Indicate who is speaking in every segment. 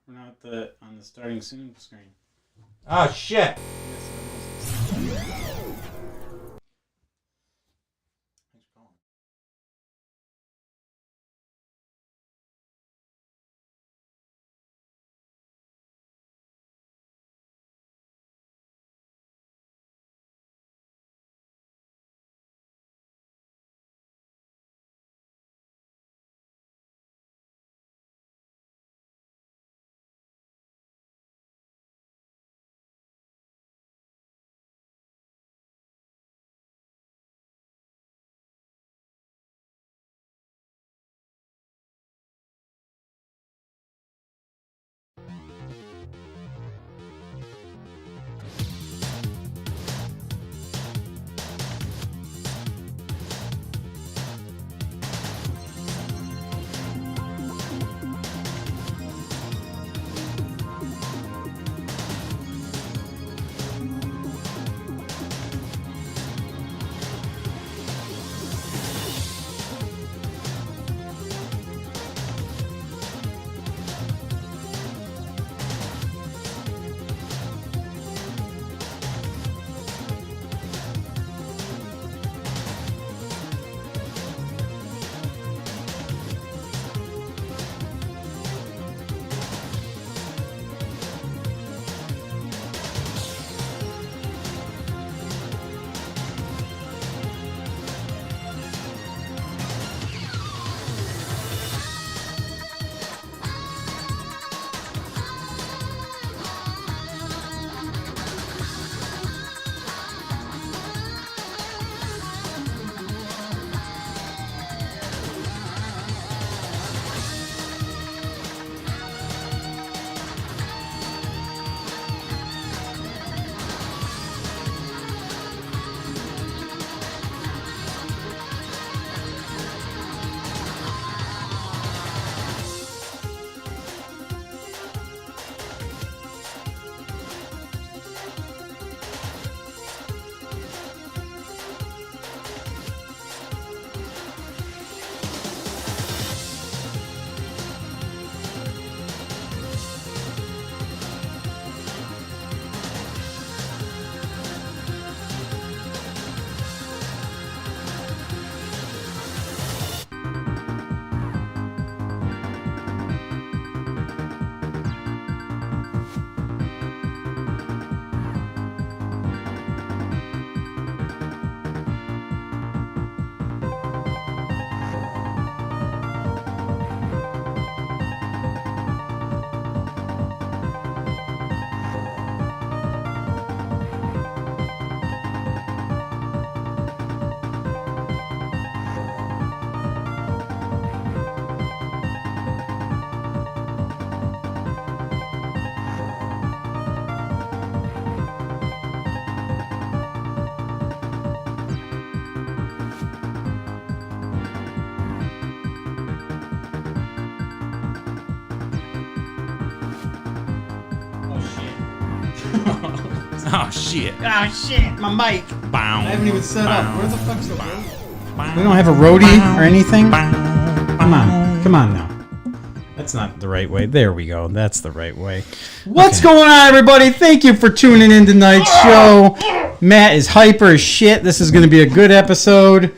Speaker 1: We're not on the starting soon screen.
Speaker 2: Oh, shit.
Speaker 1: Oh shit!
Speaker 3: Oh shit, my mic.
Speaker 1: Bow,
Speaker 3: I haven't even set up. Where the fuck's the
Speaker 1: We don't have a roadie or anything? Come on now. That's not the right way. There we go. That's the right way. What's going on, everybody? Thank you for tuning in tonight's show. Matt is hyper as shit. This is going to be a good episode.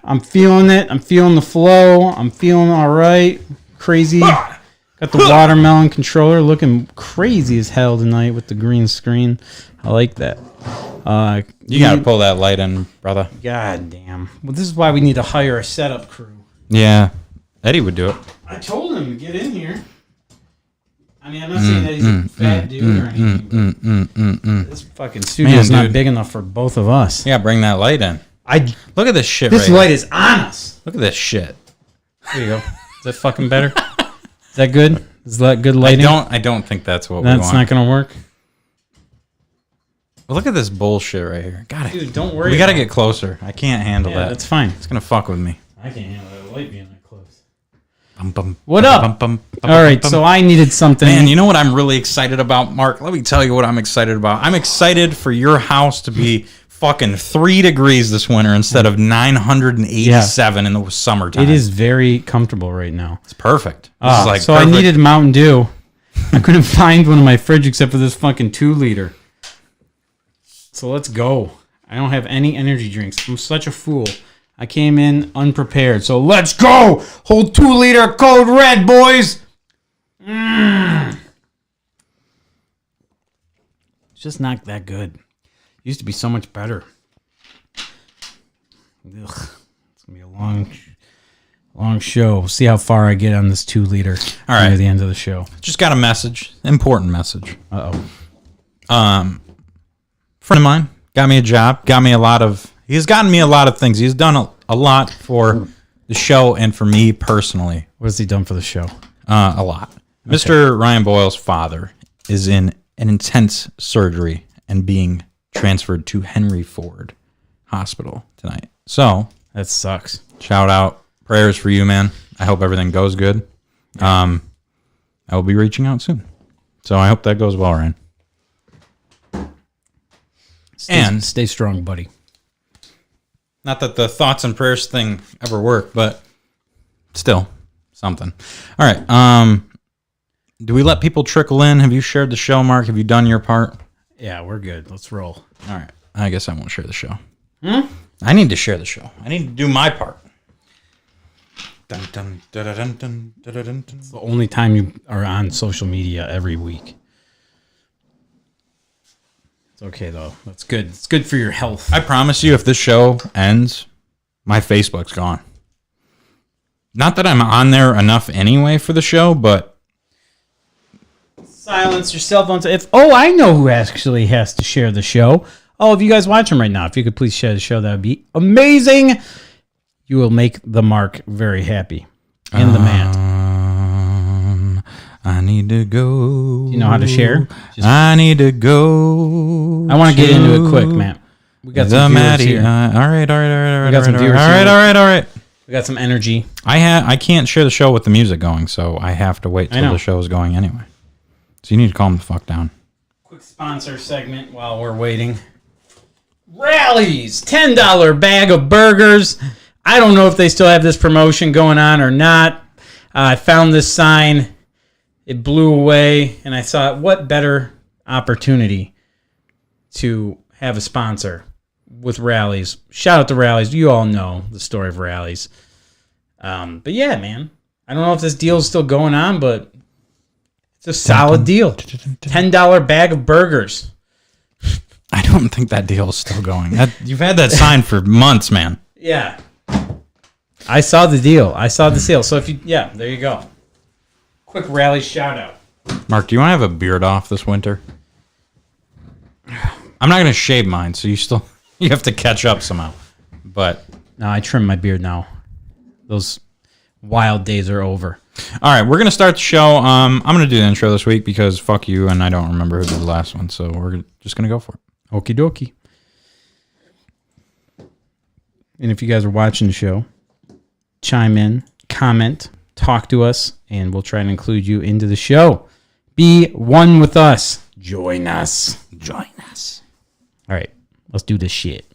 Speaker 1: I'm feeling it. I'm feeling the flow. I'm feeling all right. Crazy. Got the watermelon controller looking crazy as hell tonight with the green screen. I like that.
Speaker 2: You gotta pull that light in, brother.
Speaker 1: God damn. Well, this is why we need to hire a setup crew.
Speaker 2: Yeah. Eddie would do it.
Speaker 1: I told him to get in here. I mean, I'm not saying that he's a fat dude or anything, but this fucking studio's not big enough for both of us.
Speaker 2: Yeah, bring that light in. Look at this shit
Speaker 1: This light is on us.
Speaker 2: Look at this shit.
Speaker 1: There you go. Is that fucking better? Is that good? Is that good lighting?
Speaker 2: I don't think that's what we want.
Speaker 1: That's not going to work?
Speaker 2: Well, look at this bullshit right here. God,
Speaker 1: dude, don't worry.
Speaker 2: We got to get closer. I can't handle that.
Speaker 1: That's fine.
Speaker 2: It's going to fuck with me.
Speaker 1: I can't handle that light being that close.
Speaker 2: What
Speaker 1: up? All right, so I needed something.
Speaker 2: Man, you know what I'm really excited about, Mark? Let me tell you what I'm excited about. I'm excited for your house to be fucking 3 degrees this winter instead of 987 in the summertime.
Speaker 1: It is very comfortable right now.
Speaker 2: It's perfect.
Speaker 1: So I needed Mountain Dew. I couldn't find one in my fridge except for this fucking 2-liter. So let's go. I don't have any energy drinks. I'm such a fool. I came in unprepared. So let's go. Whole 2-liter Code Red, boys. It's just not that good. It used to be so much better. Ugh. It's going to be a long show. We'll see how far I get on this 2-liter.
Speaker 2: All right.
Speaker 1: Near the end of the show.
Speaker 2: Just got a message. Important message.
Speaker 1: Uh-oh.
Speaker 2: Friend of mine got me a job. He's gotten me a lot of things. He's done a lot for the show and for me personally.
Speaker 1: What has he done for the show?
Speaker 2: A lot. Okay. Mr. Ryan Boyle's father is in an intense surgery and being transferred to Henry Ford Hospital tonight. So
Speaker 1: That sucks.
Speaker 2: shout out, prayers for you, man. I hope everything goes good. I will be reaching out soon. So I hope that goes well, Ryan.
Speaker 1: Stay strong, buddy.
Speaker 2: Not that the thoughts and prayers thing ever work, but still something. All right. Do we let people trickle in? Have you shared the show, Mark? Have you done your part?
Speaker 1: Yeah, we're good. Let's roll.
Speaker 2: All right. I guess I won't share the show. I need to share the show. I need to do my part. Dun, dun, dun, dun, dun, dun, dun, dun, dun.
Speaker 1: It's the only time you are on social media every week. It's okay, though. That's good. It's good for your health.
Speaker 2: I promise you, if this show ends, my Facebook's gone. Not that I'm on there enough anyway for the show, but
Speaker 1: Silence your cell phones. I know who actually has to share the show. Oh, if you guys watching right now, if you could please share the show, that would be amazing. You will make the Mark very happy. And the man.
Speaker 2: I need to go.
Speaker 1: Do you know how to share?
Speaker 2: I need to go.
Speaker 1: I want to get into it quick, Matt. We got some viewers here.
Speaker 2: All right.
Speaker 1: We got some viewers here.
Speaker 2: All right.
Speaker 1: We got some energy.
Speaker 2: I can't share the show with the music going, so I have to wait till the show is going anyway. So you need to calm the fuck down.
Speaker 1: Quick sponsor segment while we're waiting. Rallies, $10 bag of burgers. I don't know if they still have this promotion going on or not. I found this sign. It blew away, and I thought, what better opportunity to have a sponsor with Rallies. Shout out to Rallies. You all know the story of Rallies. But yeah, man. I don't know if this deal is still going on, but it's a solid deal. $10 bag of burgers.
Speaker 2: I don't think that deal is still going. You've had that sign for months, man.
Speaker 1: Yeah. I saw the deal. I saw the sale. So there you go. Quick Rally shout out.
Speaker 2: Mark, do you want to have a beard off this winter? I'm not going to shave mine, so you have to catch up somehow. But
Speaker 1: no, I trim my beard now. Those wild days are over.
Speaker 2: All right, we're going to start the show. I'm going to do the intro this week because fuck you, and I don't remember who did the last one, so we're just going to go for it.
Speaker 1: Okie dokie. And if you guys are watching the show, chime in, comment, talk to us, and we'll try and include you into the show. Be one with us. Join us.
Speaker 2: Join us.
Speaker 1: All right, let's do this shit.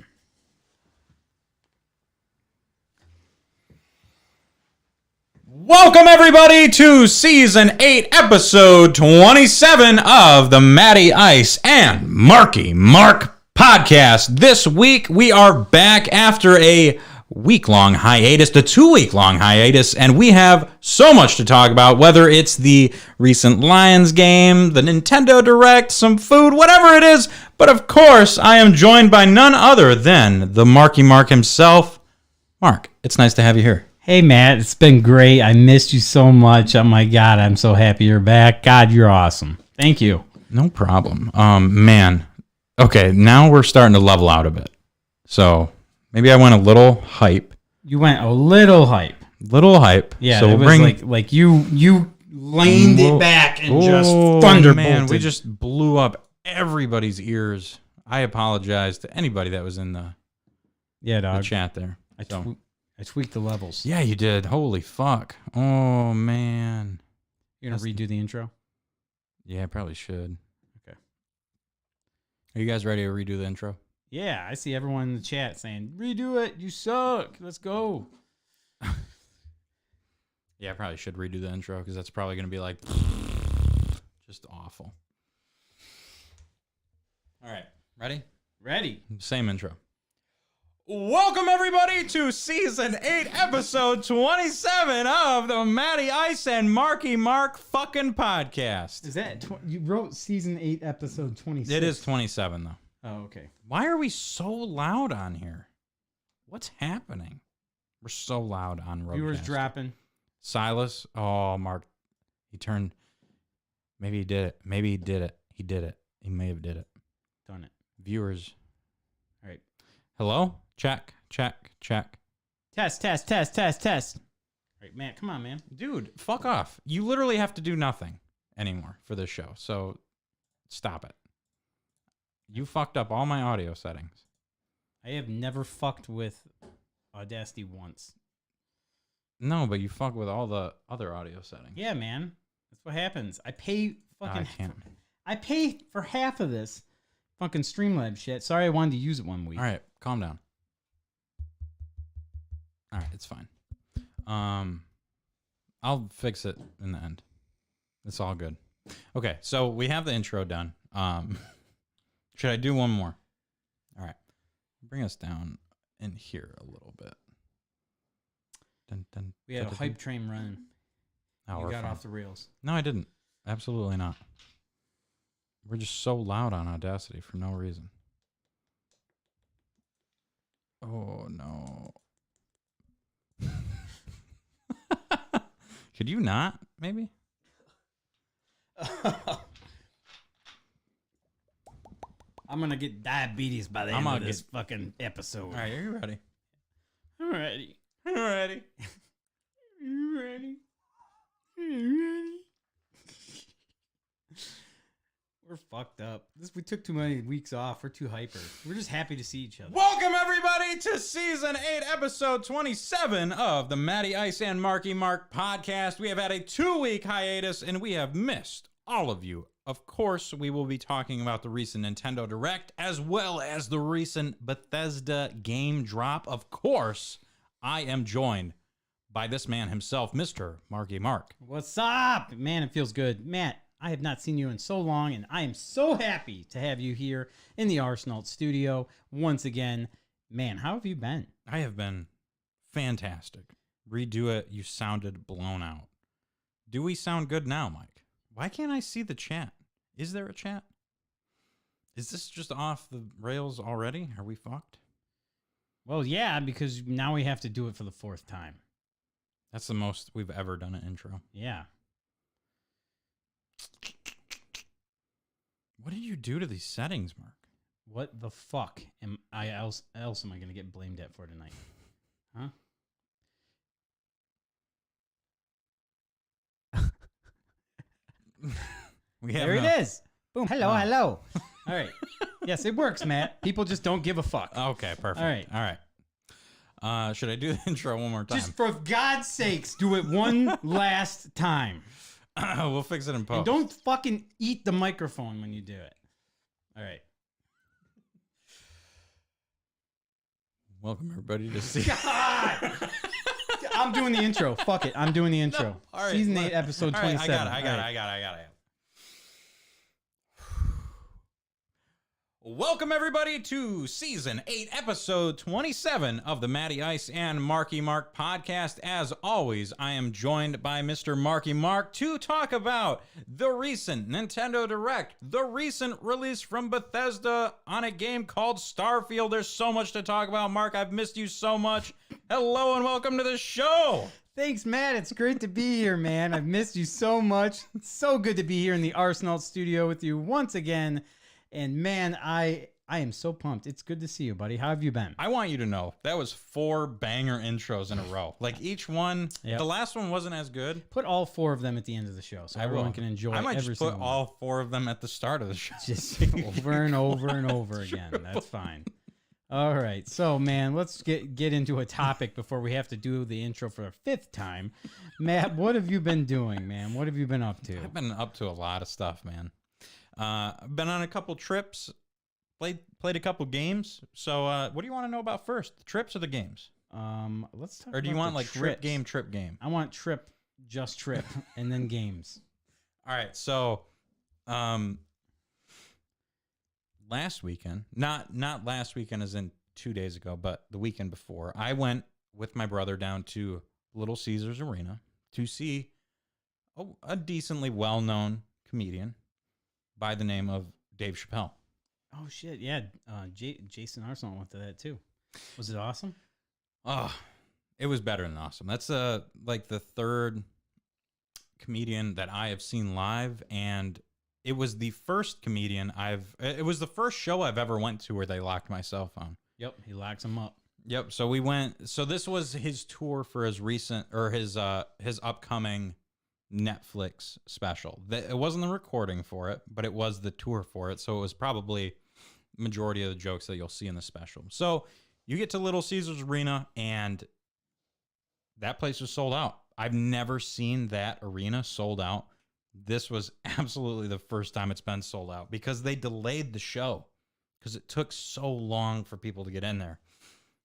Speaker 2: Welcome, everybody, to Season 8, Episode 27 of the Matty Ice and Marky Mark podcast. This week, we are back after a week-long hiatus, the 2-week-long hiatus, and we have so much to talk about, whether it's the recent Lions game, the Nintendo Direct, some food, whatever it is. But of course, I am joined by none other than the Marky Mark himself. Mark, it's nice to have you here.
Speaker 1: Hey, Matt, it's been great. I missed you so much. Oh, my God, I'm so happy you're back. God, you're awesome. Thank you.
Speaker 2: No problem. Man. Okay, now we're starting to level out a bit. So maybe I went a little hype.
Speaker 1: You went a little hype.
Speaker 2: Little hype.
Speaker 1: Yeah,
Speaker 2: so
Speaker 1: it
Speaker 2: we'll
Speaker 1: was like you laned it back and just thunderbolted.
Speaker 2: Man, we just blew up everybody's ears. I apologize to anybody that was in the chat there.
Speaker 1: I tweaked the levels.
Speaker 2: Yeah, you did. Holy fuck. Oh, man.
Speaker 1: You're going to redo the intro?
Speaker 2: Yeah, I probably should.
Speaker 1: Okay.
Speaker 2: Are you guys ready to redo the intro?
Speaker 1: Yeah, I see everyone in the chat saying, redo it. You suck. Let's go.
Speaker 2: Yeah, I probably should redo the intro because that's probably going to be like Just awful. All right. Ready?
Speaker 1: Ready.
Speaker 2: Same intro. Welcome, everybody, to Season 8, Episode 27 of the Matty Ice and Marky Mark fucking podcast.
Speaker 1: Is that... you wrote Season 8, Episode 26.
Speaker 2: It is 27, though.
Speaker 1: Oh, okay.
Speaker 2: Why are we so loud on here? What's happening? We're so loud on Roadcast.
Speaker 1: Viewers dropping.
Speaker 2: Silas. Oh, Mark. He turned... Maybe he did it. Maybe he did it. He did it. He may have did it.
Speaker 1: Done it.
Speaker 2: Viewers.
Speaker 1: All right.
Speaker 2: Hello? Check.
Speaker 1: Test. All right, Matt, come on, man.
Speaker 2: Dude, fuck off. You literally have to do nothing anymore for this show. So stop it. You fucked up all my audio settings.
Speaker 1: I have never fucked with Audacity once.
Speaker 2: No, but you fuck with all the other audio settings.
Speaker 1: Yeah, man. That's what happens. I pay fucking...
Speaker 2: I can't.
Speaker 1: I pay for half of this fucking Streamlabs shit. Sorry I wanted to use it one week.
Speaker 2: All right, calm down. All right, it's fine. I'll fix it in the end. It's all good. Okay, so we have the intro done. Should I do one more? All right. Bring us down in here a little bit.
Speaker 1: We had a hype train running.
Speaker 2: Oh,
Speaker 1: You
Speaker 2: we're
Speaker 1: got
Speaker 2: fine.
Speaker 1: off the rails.
Speaker 2: No, I didn't. Absolutely not. We're just so loud on Audacity for no reason. Oh, no. Could you not, maybe?
Speaker 1: I'm going to get diabetes by the end of this fucking episode.
Speaker 2: All right, are you ready?
Speaker 1: I'm ready.
Speaker 2: I'm ready.
Speaker 1: You ready? You ready? We're fucked up. We took too many weeks off. We're too hyper. We're just happy to see each other.
Speaker 2: Welcome, everybody, to Season 8, Episode 27 of the Matty Ice and Marky Mark podcast. We have had a 2-week hiatus, and we have missed all of you. Of course, we will be talking about the recent Nintendo Direct, as well as the recent Bethesda game drop. Of course, I am joined by this man himself, Mr. Marky Mark.
Speaker 1: What's up? Man, it feels good. Matt, I have not seen you in so long, and I am so happy to have you here in the Arsenal studio once again. Man, how have you been?
Speaker 2: I have been fantastic. Redo it. You sounded blown out. Do we sound good now, Mike? Why can't I see the chat? Is there a chat? Is this just off the rails already? Are we fucked?
Speaker 1: Well, yeah, because now we have to do it for the 4th time.
Speaker 2: That's the most we've ever done an intro.
Speaker 1: Yeah.
Speaker 2: What did you do to these settings, Mark?
Speaker 1: What the fuck am I else am I going to get blamed at for tonight? Huh? There it is. Boom. Hello. All right. Yes, it works, Matt. People just don't give a fuck.
Speaker 2: Okay, perfect.
Speaker 1: All right.
Speaker 2: Should I do the intro one more time?
Speaker 1: Just for God's sakes, do it one last time.
Speaker 2: We'll fix it in post.
Speaker 1: And don't fucking eat the microphone when you do it. All right.
Speaker 2: Welcome, everybody, to see.
Speaker 1: God! I'm doing the intro. Fuck it. I'm doing the intro.
Speaker 2: No. All right,
Speaker 1: Season 8, Episode 27.
Speaker 2: I got it. Welcome, everybody, to Season 8, Episode 27 of the Matty Ice and Marky Mark podcast. As always, I am joined by Mr. Marky Mark to talk about the recent Nintendo Direct, the recent release from Bethesda on a game called Starfield. There's so much to talk about, Mark. I've missed you so much. Hello and welcome to the show.
Speaker 1: Thanks, Matt. It's great to be here, man. I've missed you so much. It's so good to be here in the Arsenal studio with you once again. And man, I am so pumped. It's good to see you, buddy. How have you been?
Speaker 2: I want you to know that was 4 banger intros in a row. Like each one,
Speaker 1: Yep.
Speaker 2: The last one wasn't as good.
Speaker 1: Put all 4 of them at the end of the show so everyone can enjoy
Speaker 2: I might
Speaker 1: every
Speaker 2: just put
Speaker 1: single one.
Speaker 2: all 4 of them at the start of the show.
Speaker 1: Just over and over and over again. That's fine. All right. So, man, let's get into a topic before we have to do the intro for a 5th time. Matt, what have you been doing, man? What have you been up to?
Speaker 2: I've been up to a lot of stuff, man. I've been on a couple trips, played a couple games. So, what do you want to know about first? The trips or the games?
Speaker 1: Let's talk.
Speaker 2: Or do you
Speaker 1: about
Speaker 2: want
Speaker 1: the
Speaker 2: like
Speaker 1: trips.
Speaker 2: trip game?
Speaker 1: I want trip, just trip, and then games.
Speaker 2: All right. So, Last weekend, not last weekend as in 2 days ago, but the weekend before, I went with my brother down to Little Caesars Arena to see a decently well-known comedian by the name of Dave Chappelle.
Speaker 1: Oh shit! Yeah, Jason Arsenal went to that too. Was it awesome?
Speaker 2: Oh, it was better than awesome. That's like the third comedian that I have seen live, and it was the first comedian it was the first show I've ever went to where they locked my cell phone.
Speaker 1: Yep, he locks him up.
Speaker 2: Yep. So we went. So this was his tour for his recent or his upcoming Netflix special. It wasn't the recording for it, but it was the tour for it. So it was probably majority of the jokes that you'll see in the special. So you get to Little Caesars Arena, and that place was sold out. I've never seen that arena sold out. This was absolutely the first time it's been sold out because they delayed the show because it took so long for people to get in there.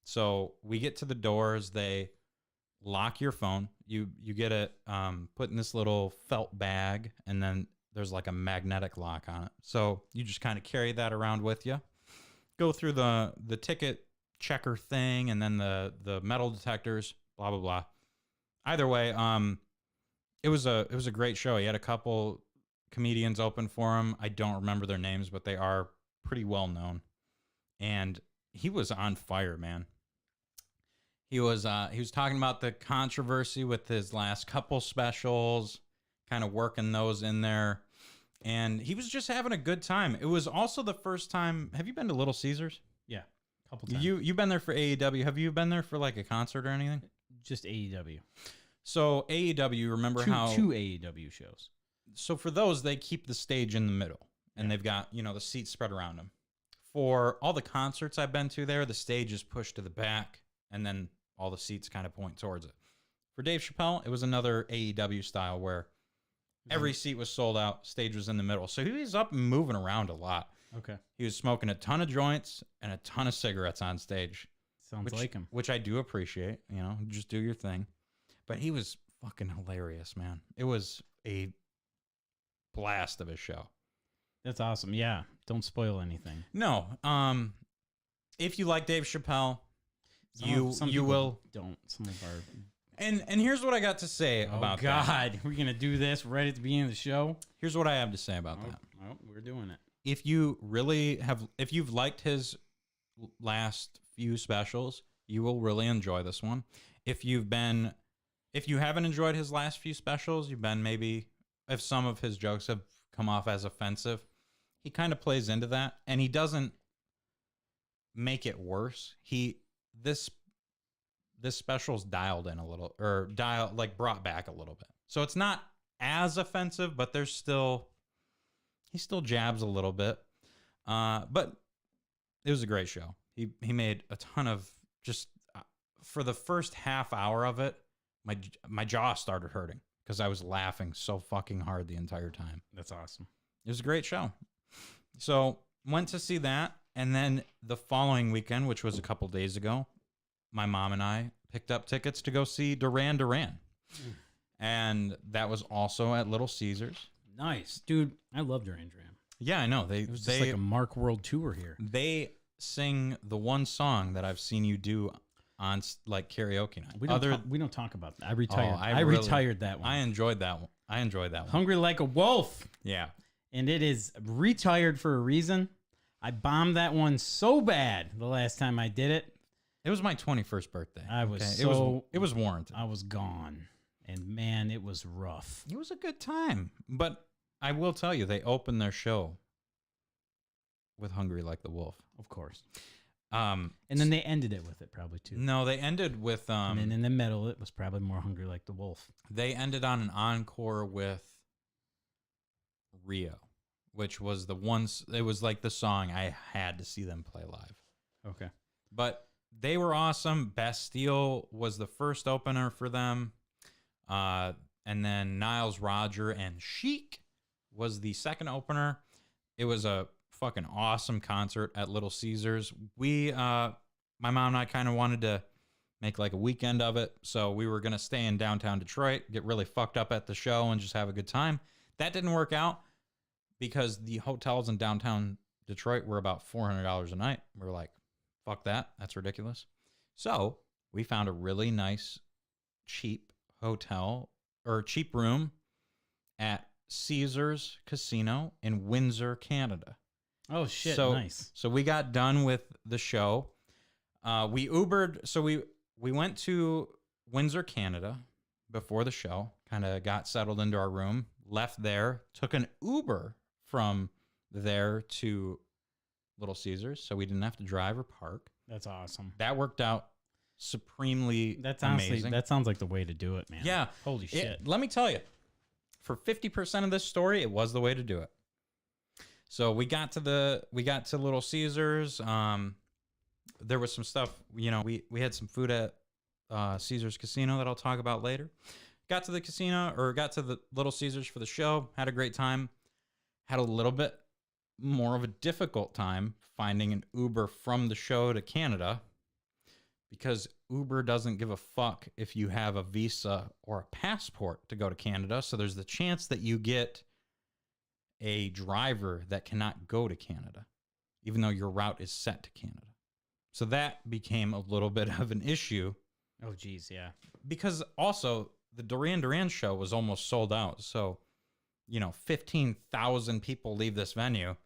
Speaker 2: So we get to the doors. They lock your phone. You get it put in this little felt bag, and then there's like a magnetic lock on it. So you just kind of carry that around with you. Go through the ticket checker thing, and then the metal detectors. Blah blah blah. Either way, it was a great show. He had a couple comedians open for him. I don't remember their names, but they are pretty well known. And he was on fire, man. He was talking about the controversy with his last couple specials, kind of working those in there. And he was just having a good time. It was also the first time. Have you been to Little Caesars?
Speaker 1: Yeah, a couple times.
Speaker 2: You've been there for AEW. Have you been there for like a concert or anything?
Speaker 1: Just AEW.
Speaker 2: So AEW, remember how
Speaker 1: two AEW shows.
Speaker 2: So for those, they keep the stage in the middle, and they've got the seats spread around them. For all the concerts I've been to there, the stage is pushed to the back, and then all the seats kind of point towards it. For Dave Chappelle, it was another AEW style where every seat was sold out, stage was in the middle. So he was up and moving around a lot.
Speaker 1: Okay.
Speaker 2: He was smoking a ton of joints and a ton of cigarettes on stage.
Speaker 1: Sounds like him.
Speaker 2: Which I do appreciate. Just do your thing. But he was fucking hilarious, man. It was a blast of a show.
Speaker 1: That's awesome. Yeah. Don't spoil anything.
Speaker 2: No. If you like Dave Chappelle, you will.
Speaker 1: Don't. Some of our.
Speaker 2: And here's what I got to say about that.
Speaker 1: God, we're gonna do this right at the beginning of the show.
Speaker 2: Here's what I have to say about that.
Speaker 1: Oh, we're doing it.
Speaker 2: If you've liked his last few specials, you will really enjoy this one. If you haven't enjoyed his last few specials, if some of his jokes have come off as offensive, he kind of plays into that, and he doesn't make it worse. This special's dialed in a little, or brought back a little bit. So it's not as offensive, but he still jabs a little bit. But it was a great show. He made a ton of for the first half hour of it, my jaw started hurting because I was laughing so fucking hard the entire time.
Speaker 1: That's awesome.
Speaker 2: It was a great show. So went to see that, and then the following weekend, which was a couple days ago, my mom and I picked up tickets to go see Duran Duran. And that was also at Little Caesars.
Speaker 1: Nice. Dude, I love Duran Duran.
Speaker 2: Yeah, I know.
Speaker 1: It was just like a Mark World tour here.
Speaker 2: They sing the one song that I've seen you do on like karaoke night.
Speaker 1: We don't talk about that. I retired.
Speaker 2: I
Speaker 1: retired that one.
Speaker 2: I enjoyed that one.
Speaker 1: Hungry Like a Wolf.
Speaker 2: Yeah.
Speaker 1: And it is retired for a reason. I bombed that one so bad the last time I did it.
Speaker 2: It was my 21st birthday. It was warranted.
Speaker 1: I was gone. And man, it was rough.
Speaker 2: It was a good time. But I will tell you, they opened their show with Hungry Like the Wolf.
Speaker 1: Of course. And then they ended it with it probably too.
Speaker 2: No, they ended with
Speaker 1: and then in the middle it was probably more Hungry Like the Wolf.
Speaker 2: They ended on an encore with Rio, which was it was like the song I had to see them play live.
Speaker 1: Okay.
Speaker 2: But they were awesome. Bastille was the first opener for them. And then Niles Roger and Chic was the second opener. It was a fucking awesome concert at Little Caesars. My mom and I kind of wanted to make like a weekend of it. So we were going to stay in downtown Detroit, get really fucked up at the show and just have a good time. That didn't work out. because the hotels in downtown Detroit were about $400 a night. We were like, fuck that. That's ridiculous. So we found a really nice, cheap hotel or cheap room at Caesars Casino in Windsor, Canada.
Speaker 1: Oh, shit.
Speaker 2: So,
Speaker 1: Nice.
Speaker 2: So we got done with the show. We Ubered. So we went to Windsor, Canada before the show, kind of got settled into our room, left there, took an Uber from there to Little Caesars. So we didn't have to drive or park.
Speaker 1: That's awesome.
Speaker 2: That worked out supremely
Speaker 1: That's honestly,
Speaker 2: amazing.
Speaker 1: that sounds like the way to do it, man.
Speaker 2: Yeah.
Speaker 1: Holy shit.
Speaker 2: Let me tell you, for 50% of this story, it was the way to do it. So we got to Little Caesars. There was some stuff, we had some food at Caesars Casino that I'll talk about later. Got to the Little Caesars for the show, had a great time. Had a little bit more of a difficult time finding an Uber from the show to Canada, because Uber doesn't give a fuck if you have a visa or a passport to go to Canada. So there's the chance that you get a driver that cannot go to Canada, even though your route is set to Canada. So that became a little bit of an issue.
Speaker 1: Oh, geez, yeah.
Speaker 2: Because also the Duran Duran show was almost sold out. So, 15,000 people leave this venue.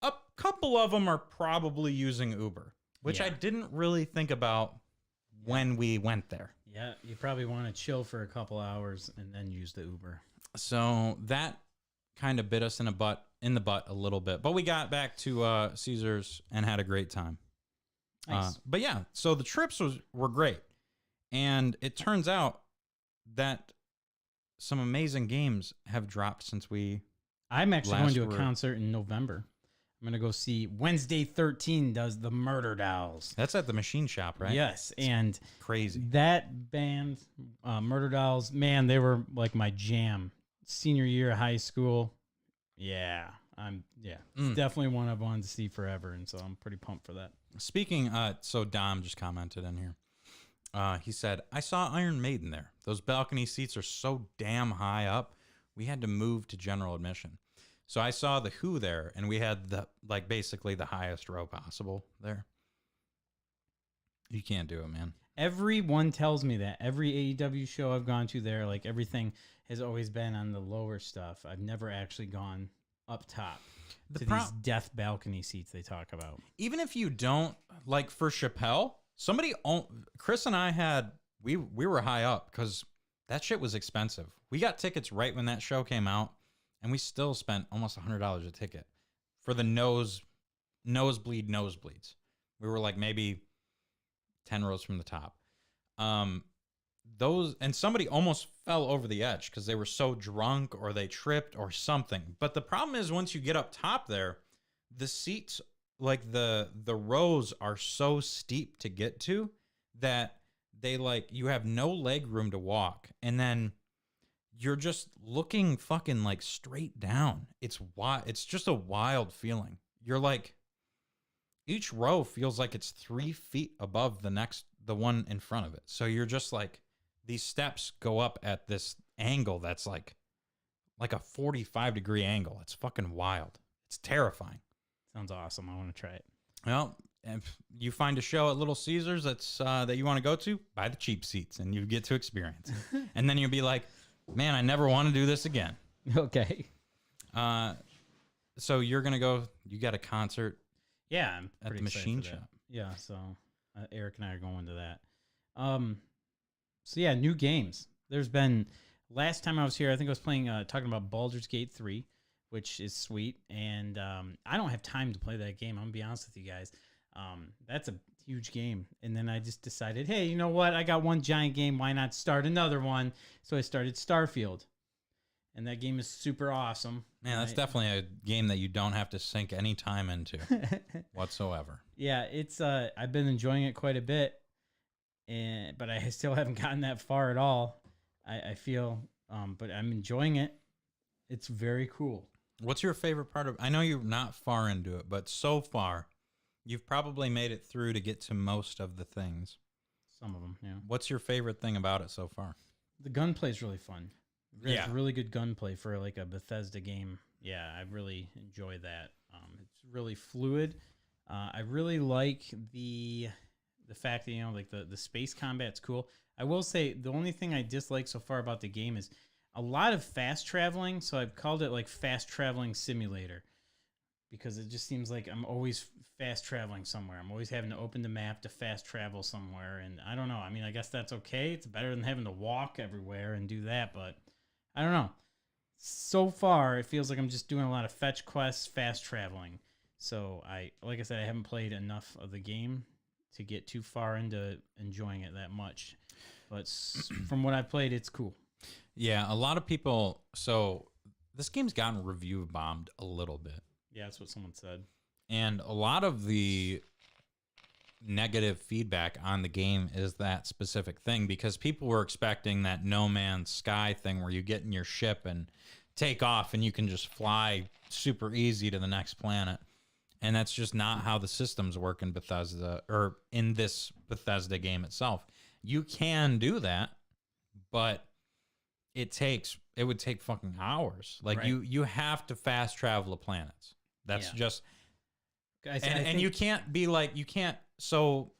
Speaker 2: A couple of them are probably using Uber, which I didn't really think about when we went there.
Speaker 1: Yeah, you probably want to chill for a couple hours and then use the Uber.
Speaker 2: So that kind of bit us in the butt a little bit, but we got back to Caesars and had a great time.
Speaker 1: Nice.
Speaker 2: But yeah, so the trips were great, and it turns out that some amazing games have dropped since we.
Speaker 1: I'm actually going to a
Speaker 2: were-
Speaker 1: concert in November. I'm going to go see Wednesday 13 does the Murder Dolls.
Speaker 2: That's at the Machine Shop, right?
Speaker 1: Yes, and
Speaker 2: Crazy.
Speaker 1: that band, Murder Dolls, man, they were like my jam. Senior year of high school. Yeah, it's definitely one I've wanted to see forever, and so I'm pretty pumped for that.
Speaker 2: Speaking, so Dom just commented in here. He said, "I saw Iron Maiden there. Those balcony seats are so damn high up. We had to move to general admission. So I saw the Who there, and we had basically the highest row possible there. You can't do it, man.
Speaker 1: Everyone tells me that. Every AEW show I've gone to there, like everything has always been on the lower stuff. I've never actually gone up top to these death balcony seats they talk about.
Speaker 2: Even if you don't, like for Chappelle, Chris and I we were high up because that shit was expensive. We got tickets right when that show came out, and we still spent almost $100 a ticket for the nosebleeds. We were like maybe 10 rows from the top. And somebody almost fell over the edge because they were so drunk or they tripped or something. But the problem is, once you get up top there, the seats, like the rows are so steep to get to that you have no leg room to walk. And then you're just looking fucking like straight down. It's just a wild feeling. You're like, each row feels like it's 3 feet above the one in front of it. So you're just like, these steps go up at this angle that's like a 45-degree angle. It's fucking wild. It's terrifying.
Speaker 1: Sounds awesome. I want to try it.
Speaker 2: Well, if you find a show at Little Caesars that you want to go to, buy the cheap seats and you get to experience it. And then you'll be like, man, I never want to do this again.
Speaker 1: Okay.
Speaker 2: So you're going to go, you got a concert.
Speaker 1: Yeah, I'm
Speaker 2: at
Speaker 1: pretty
Speaker 2: the
Speaker 1: excited
Speaker 2: Machine
Speaker 1: for that.
Speaker 2: Shop.
Speaker 1: Yeah, so Eric and I are going to that. So yeah, new games. There's been, last time I was here, I think I was talking about Baldur's Gate 3, which is sweet. And I don't have time to play that game. I'm going to be honest with you guys. That's a huge game. And then I just decided, hey, you know what? I got one giant game. Why not start another one? So I started Starfield. And that game is super awesome.
Speaker 2: Man, that's definitely a game that you don't have to sink any time into whatsoever.
Speaker 1: Yeah, it's I've been enjoying it quite a bit, but I still haven't gotten that far at all. I feel, but I'm enjoying it. It's very cool.
Speaker 2: What's your favorite part of? I know you're not far into it, but so far, you've probably made it through to get to most of the things.
Speaker 1: Some of them, yeah.
Speaker 2: What's your favorite thing about it so far?
Speaker 1: The gunplay is really fun. It's
Speaker 2: Yeah.
Speaker 1: really good gunplay for like a Bethesda game. Yeah, I really enjoy that. It's really fluid. I really like the fact that like the space combat's cool. I will say the only thing I dislike so far about the game is a lot of fast traveling. So I've called it like fast traveling simulator because it just seems like I'm always fast traveling somewhere. I'm always having to open the map to fast travel somewhere, and I don't know. I mean, I guess that's okay. It's better than having to walk everywhere and do that, but I don't know. So far, it feels like I'm just doing a lot of fetch quests, fast traveling. So like I said, I haven't played enough of the game to get too far into enjoying it that much. But from what I've played, it's cool.
Speaker 2: Yeah, a lot of people. So this game's gotten review bombed a little bit.
Speaker 1: Yeah, that's what someone said.
Speaker 2: And a lot of the negative feedback on the game is that specific thing because people were expecting that No Man's Sky thing where you get in your ship and take off and you can just fly super easy to the next planet. And that's just not how the systems work in Bethesda or in this Bethesda game itself. You can do that, but it would take fucking hours. Like
Speaker 1: Right.
Speaker 2: you have to fast travel to planets. That's
Speaker 1: Yeah.
Speaker 2: just
Speaker 1: I
Speaker 2: and
Speaker 1: think-
Speaker 2: you can't be like you can't so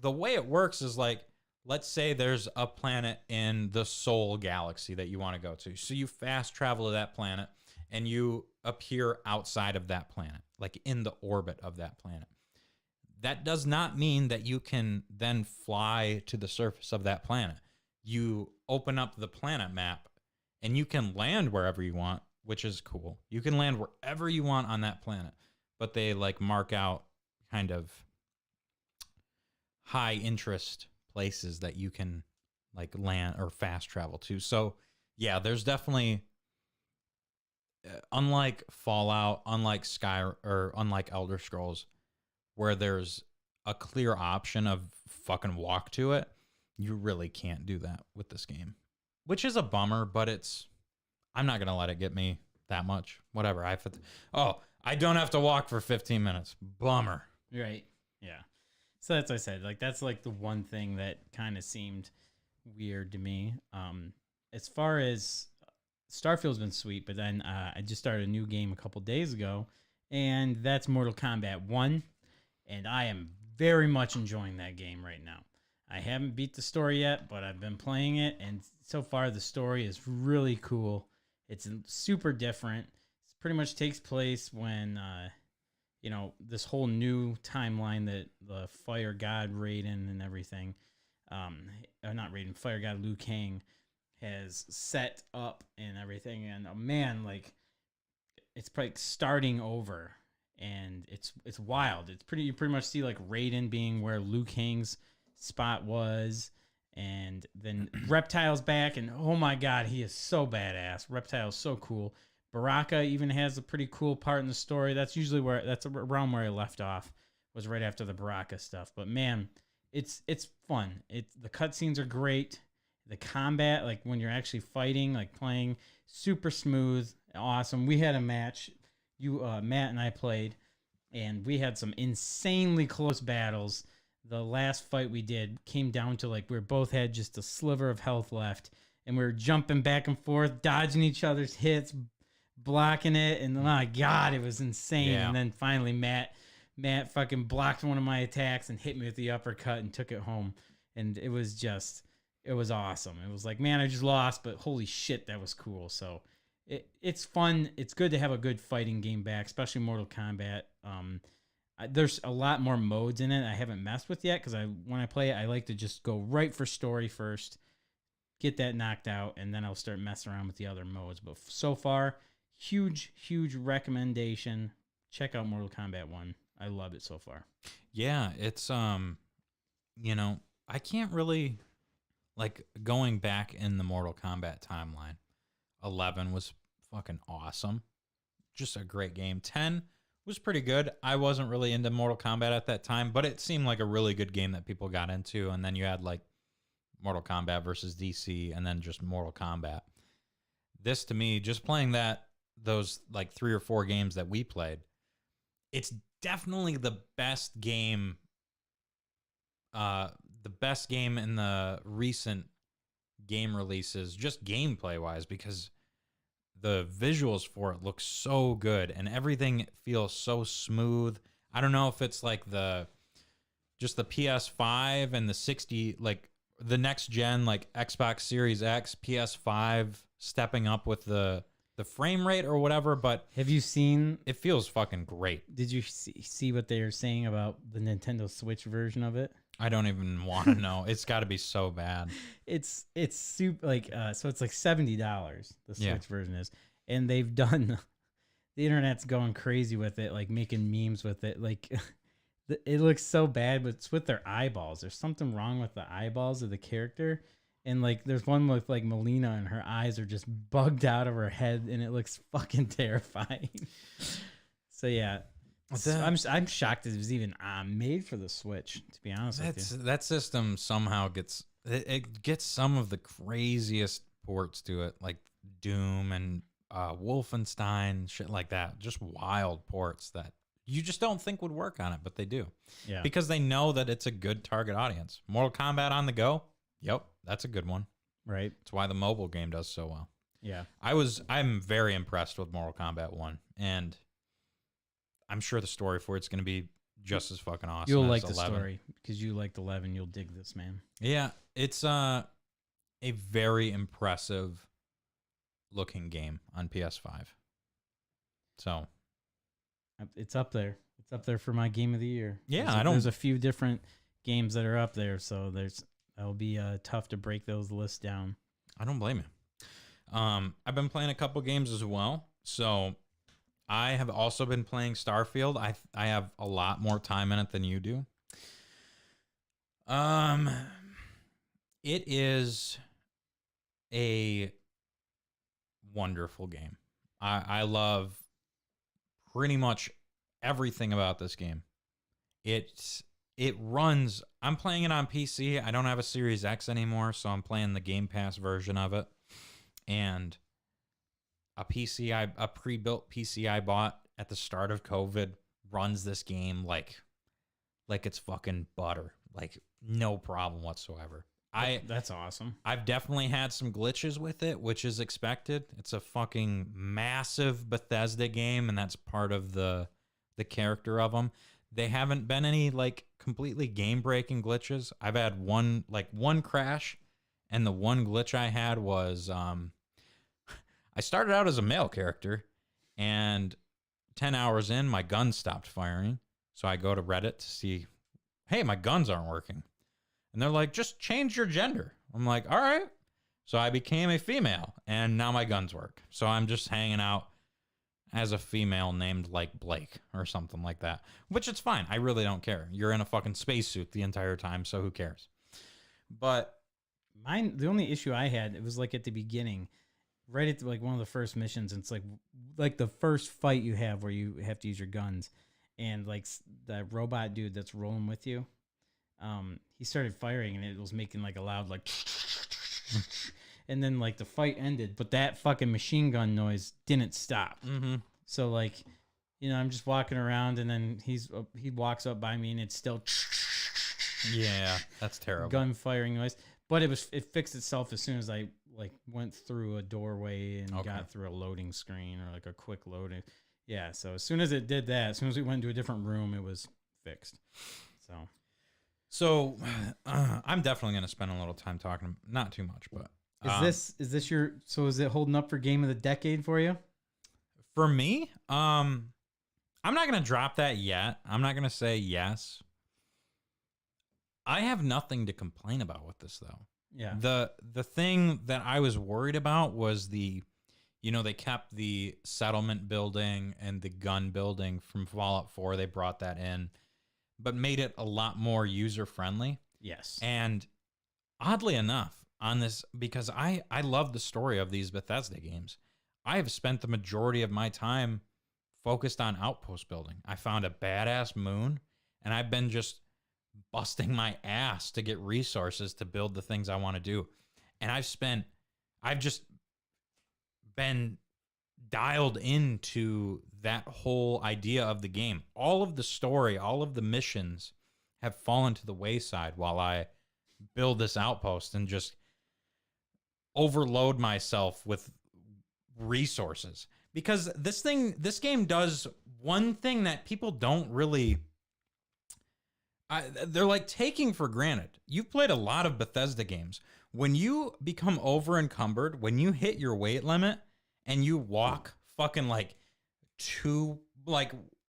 Speaker 2: the way it works is like let's say there's a planet in the Sol galaxy that you want to go to. So you fast travel to that planet and you appear outside of that planet, like in the orbit of that planet. That does not mean that you can then fly to the surface of that planet. You open up the planet map and you can land wherever you want, which is cool. You can land wherever you want on that planet, but they like mark out kind of high interest places that you can like land or fast travel to. So yeah, there's definitely unlike Fallout, unlike unlike Elder Scrolls, where there's a clear option of fucking walk to it, you really can't do that with this game. Which is a bummer, but I'm not gonna let it get me that much. Whatever. I don't have to walk for 15 minutes. Bummer.
Speaker 1: Right. Yeah. So that's what I said. Like that's like the one thing that kind of seemed weird to me. As far as Starfield's been sweet, but then I just started a new game a couple days ago, and that's Mortal Kombat 1, and I am very much enjoying that game right now. I haven't beat the story yet, but I've been playing it, and so far the story is really cool. It's super different. It pretty much takes place when this whole new timeline that the Fire God Raiden and everything, not Raiden, Fire God Liu Kang has set up and everything, and man, like it's like starting over, and it's wild. You pretty much see like Raiden being where Liu Kang's spot was, and then Reptile's back, and oh my god, he is so badass. Reptile's so cool. Baraka even has a pretty cool part in the story. That's around where I left off, was right after the Baraka stuff. But man, it's fun. The cutscenes are great. The combat, like when you're actually fighting, like playing, super smooth, awesome. We had a match. Matt and I played, and we had some insanely close battles. The last fight we did came down to like we both had just a sliver of health left, and we were jumping back and forth, dodging each other's hits, blocking it, and oh my god, it was insane.
Speaker 2: Yeah.
Speaker 1: And then finally Matt fucking blocked one of my attacks and hit me with the uppercut and took it home. And it was awesome. It was like, man, I just lost, but holy shit, that was cool. So it's fun. It's good to have a good fighting game back, especially Mortal Kombat. There's a lot more modes in it I haven't messed with yet because when I play it, I like to just go right for story first, get that knocked out, and then I'll start messing around with the other modes. But so far, huge recommendation. Check out Mortal Kombat 1. I love it so far.
Speaker 2: Yeah, it's I can't really like going back in the Mortal Kombat timeline. 11 was fucking awesome. Just a great game. 10 was pretty good. I wasn't really into Mortal Kombat at that time, but it seemed like a really good game that people got into. And then you had like Mortal Kombat versus DC and then just Mortal Kombat. This to me, just playing those like 3 or 4 games that we played, it's definitely the best game in the recent game releases, just gameplay wise, because the visuals for it look so good, and everything feels so smooth. I don't know if it's like just the PS5 and the 60, like the next gen, like Xbox Series X, PS5 stepping up with the frame rate or whatever, but
Speaker 1: Have you seen?
Speaker 2: it feels fucking great.
Speaker 1: Did you see what they were saying about the Nintendo Switch version of it?
Speaker 2: I don't even want to know. It's got to be so bad.
Speaker 1: It's super like so it's like $70. The Switch
Speaker 2: Yeah.
Speaker 1: version is, and they've done. The internet's going crazy with it, like making memes with it. Like it looks so bad, but it's with their eyeballs. There's something wrong with the eyeballs of the character. And like there's one with like Melina and her eyes are just bugged out of her head and it looks fucking terrifying. So yeah. I'm shocked that it was even made for the Switch, to be honest with you.
Speaker 2: That system somehow gets some of the craziest ports to it, like Doom and Wolfenstein, shit like that. Just wild ports that you just don't think would work on it, but they do.
Speaker 1: Yeah.
Speaker 2: Because they know that it's a good target audience. Mortal Kombat on the go? Yep, that's a good one.
Speaker 1: Right.
Speaker 2: That's why the mobile game does so well.
Speaker 1: Yeah.
Speaker 2: I'm very impressed with Mortal Kombat 1, and I'm sure the story for it's going to be just as fucking awesome.
Speaker 1: You'll
Speaker 2: as
Speaker 1: like the
Speaker 2: 11.
Speaker 1: story because you liked 11. You'll dig this, man.
Speaker 2: Yeah, it's a very impressive looking game on PS5. So
Speaker 1: It's up there. It's up there for my game of the year.
Speaker 2: Yeah,
Speaker 1: There's a few different games that are up there, so that'll be tough to break those lists down.
Speaker 2: I don't blame you. I've been playing a couple games as well. So I have also been playing Starfield. I have a lot more time in it than you do. It is a wonderful game. I love pretty much everything about this game. It runs. I'm playing it on PC. I don't have a Series X anymore, so I'm playing the Game Pass version of it. And a pre-built PC I bought at the start of COVID runs this game like it's fucking butter, like no problem whatsoever.
Speaker 1: That's awesome.
Speaker 2: I've definitely had some glitches with it, which is expected. It's a fucking massive Bethesda game, and that's part of the character of them. They haven't been any like completely game-breaking glitches. I've had one crash, and the one glitch I had was I started out as a male character, and 10 hours in, my gun stopped firing. So I go to Reddit to see, hey, my guns aren't working. And they're like, just change your gender. I'm like, all right. So I became a female, and now my guns work. So I'm just hanging out as a female named like Blake or something like that, which it's fine. I really don't care. You're in a fucking spacesuit the entire time, so who cares? But
Speaker 1: the only issue I had, it was like at the beginning, right at like one of the first missions. And it's like the first fight you have where you have to use your guns, and like that robot dude that's rolling with you. He started firing and it was making like a loud like and then like the fight ended, but that fucking machine gun noise didn't stop.
Speaker 2: mm-hmm.
Speaker 1: So like, I'm just walking around and then he walks up by me and it's still
Speaker 2: Yeah, that's terrible.
Speaker 1: gun firing noise. But it fixed itself as soon as I like went through a doorway and got through a loading screen or like a quick loading. Yeah, so as soon as it did that, as soon as we went to a different room, it was fixed.
Speaker 2: So I'm definitely going to spend a little time talking, not too much, but
Speaker 1: is this your, so is it holding up for game of the decade for you?
Speaker 2: for me, I'm not going to drop that yet. I'm not going to say yes. I have nothing to complain about with this though.
Speaker 1: Yeah.
Speaker 2: The thing that I was worried about was they kept the settlement building and the gun building from Fallout 4. They brought that in, but made it a lot more user-friendly.
Speaker 1: Yes.
Speaker 2: And oddly enough, on this, because I love the story of these Bethesda games, I have spent the majority of my time focused on outpost building. I found a badass moon, and I've been just busting my ass to get resources to build the things I want to do. And I've just been dialed into that whole idea of the game. All of the story, all of the missions have fallen to the wayside while I build this outpost and just overload myself with resources, because this game does one thing that people don't really. They're like taking for granted. You've played a lot of Bethesda games. When you become over encumbered, when you hit your weight limit and you walk fucking like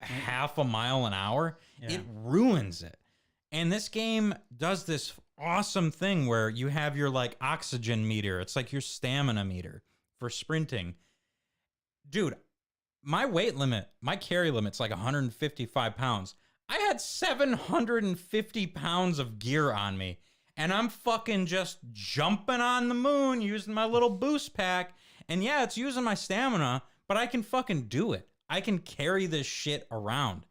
Speaker 2: half a mile an hour, it ruins it. And this game does this awesome thing where you have your like oxygen meter. It's like your stamina meter for sprinting. Dude, my weight limit, my carry limit's like 155 pounds. I had 750 pounds of gear on me, and I'm fucking just jumping on the moon using my little boost pack. And yeah, it's using my stamina, but I can fucking do it. I can carry this shit around.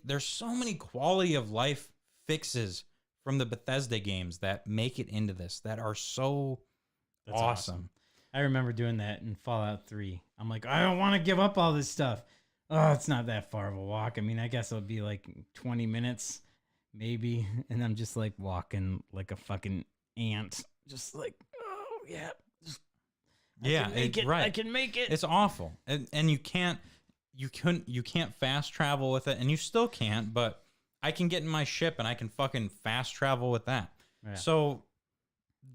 Speaker 2: There's so many quality of life fixes from the Bethesda games that make it into this that are so awesome.
Speaker 1: I remember doing that in Fallout 3. I'm like, I don't want to give up all this stuff. Oh, it's not that far of a walk. I mean, I guess it'll be like 20 minutes, maybe. And I'm just like walking like a fucking ant. Just like, oh, yeah. I can make it.
Speaker 2: It's awful. And you can't fast travel with it. And you still can't, but I can get in my ship and I can fucking fast travel with that. Yeah. So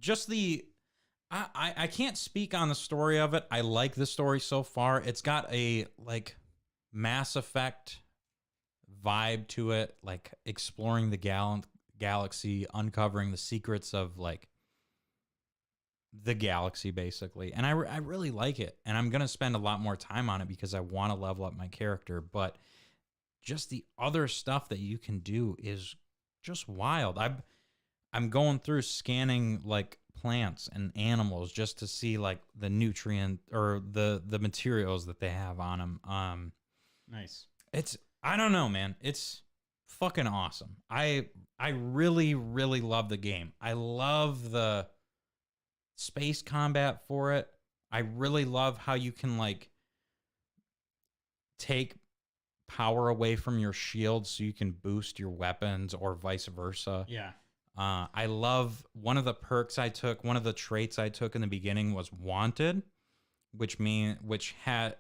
Speaker 2: just I can't speak on the story of it. I like the story so far. It's got a like Mass Effect vibe to it, like exploring the galaxy, uncovering the secrets of like the galaxy basically. And I really like it. And I'm going to spend a lot more time on it because I want to level up my character, but just the other stuff that you can do is just wild. I'm going through scanning like plants and animals just to see like the nutrient or the materials that they have on them.
Speaker 1: Nice.
Speaker 2: I don't know, man. It's fucking awesome. I really, really love the game. I love the space combat for it. I really love how you can like take power away from your shield so you can boost your weapons or vice versa.
Speaker 1: Yeah.
Speaker 2: I love one of the perks I took, one of the traits I took in the beginning was wanted, which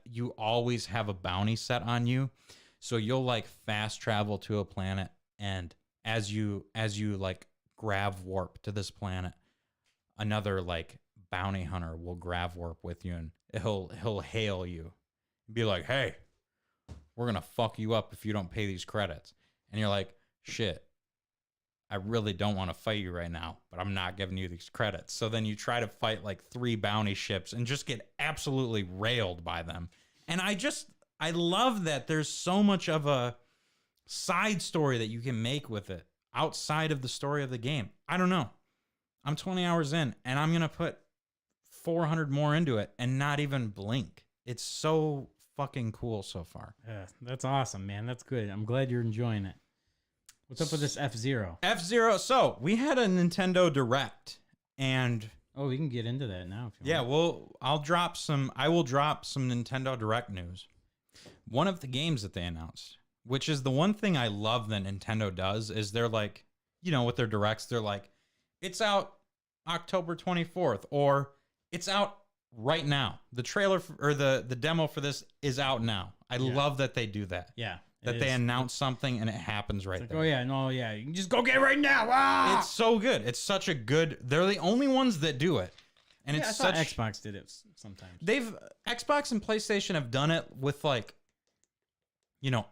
Speaker 2: you always have a bounty set on you. So you'll like fast travel to a planet, and as you like grav warp to this planet, another like bounty hunter will grav warp with you, and he'll hail you and be like, "Hey, we're going to fuck you up if you don't pay these credits." And you're like, "Shit, I really don't want to fight you right now, but I'm not giving you these credits." So then you try to fight like 3 bounty ships and just get absolutely railed by them. And I love that there's so much of a side story that you can make with it outside of the story of the game. I don't know. I'm 20 hours in and I'm going to put 400 more into it and not even blink. It's so fucking cool so far.
Speaker 1: Yeah, that's awesome, man. That's good. I'm glad you're enjoying it. What's up with this F-Zero?
Speaker 2: F-Zero. So we had a Nintendo Direct, and
Speaker 1: we can get into that now. If you want.
Speaker 2: Well, I will drop some Nintendo Direct news. One of the games that they announced, which is the one thing I love that Nintendo does, is they're like, with their Directs, they're like, it's out October 24th, or it's out right now. The trailer or the demo for this is out now. I love that they do that.
Speaker 1: Yeah.
Speaker 2: That they announce something and it happens right there.
Speaker 1: Oh yeah, no, yeah. You can just go get it right now. Ah!
Speaker 2: It's so good. It's such a good. They're the only ones that do it, and
Speaker 1: I thought Xbox did it sometimes.
Speaker 2: Xbox and PlayStation have done it with like,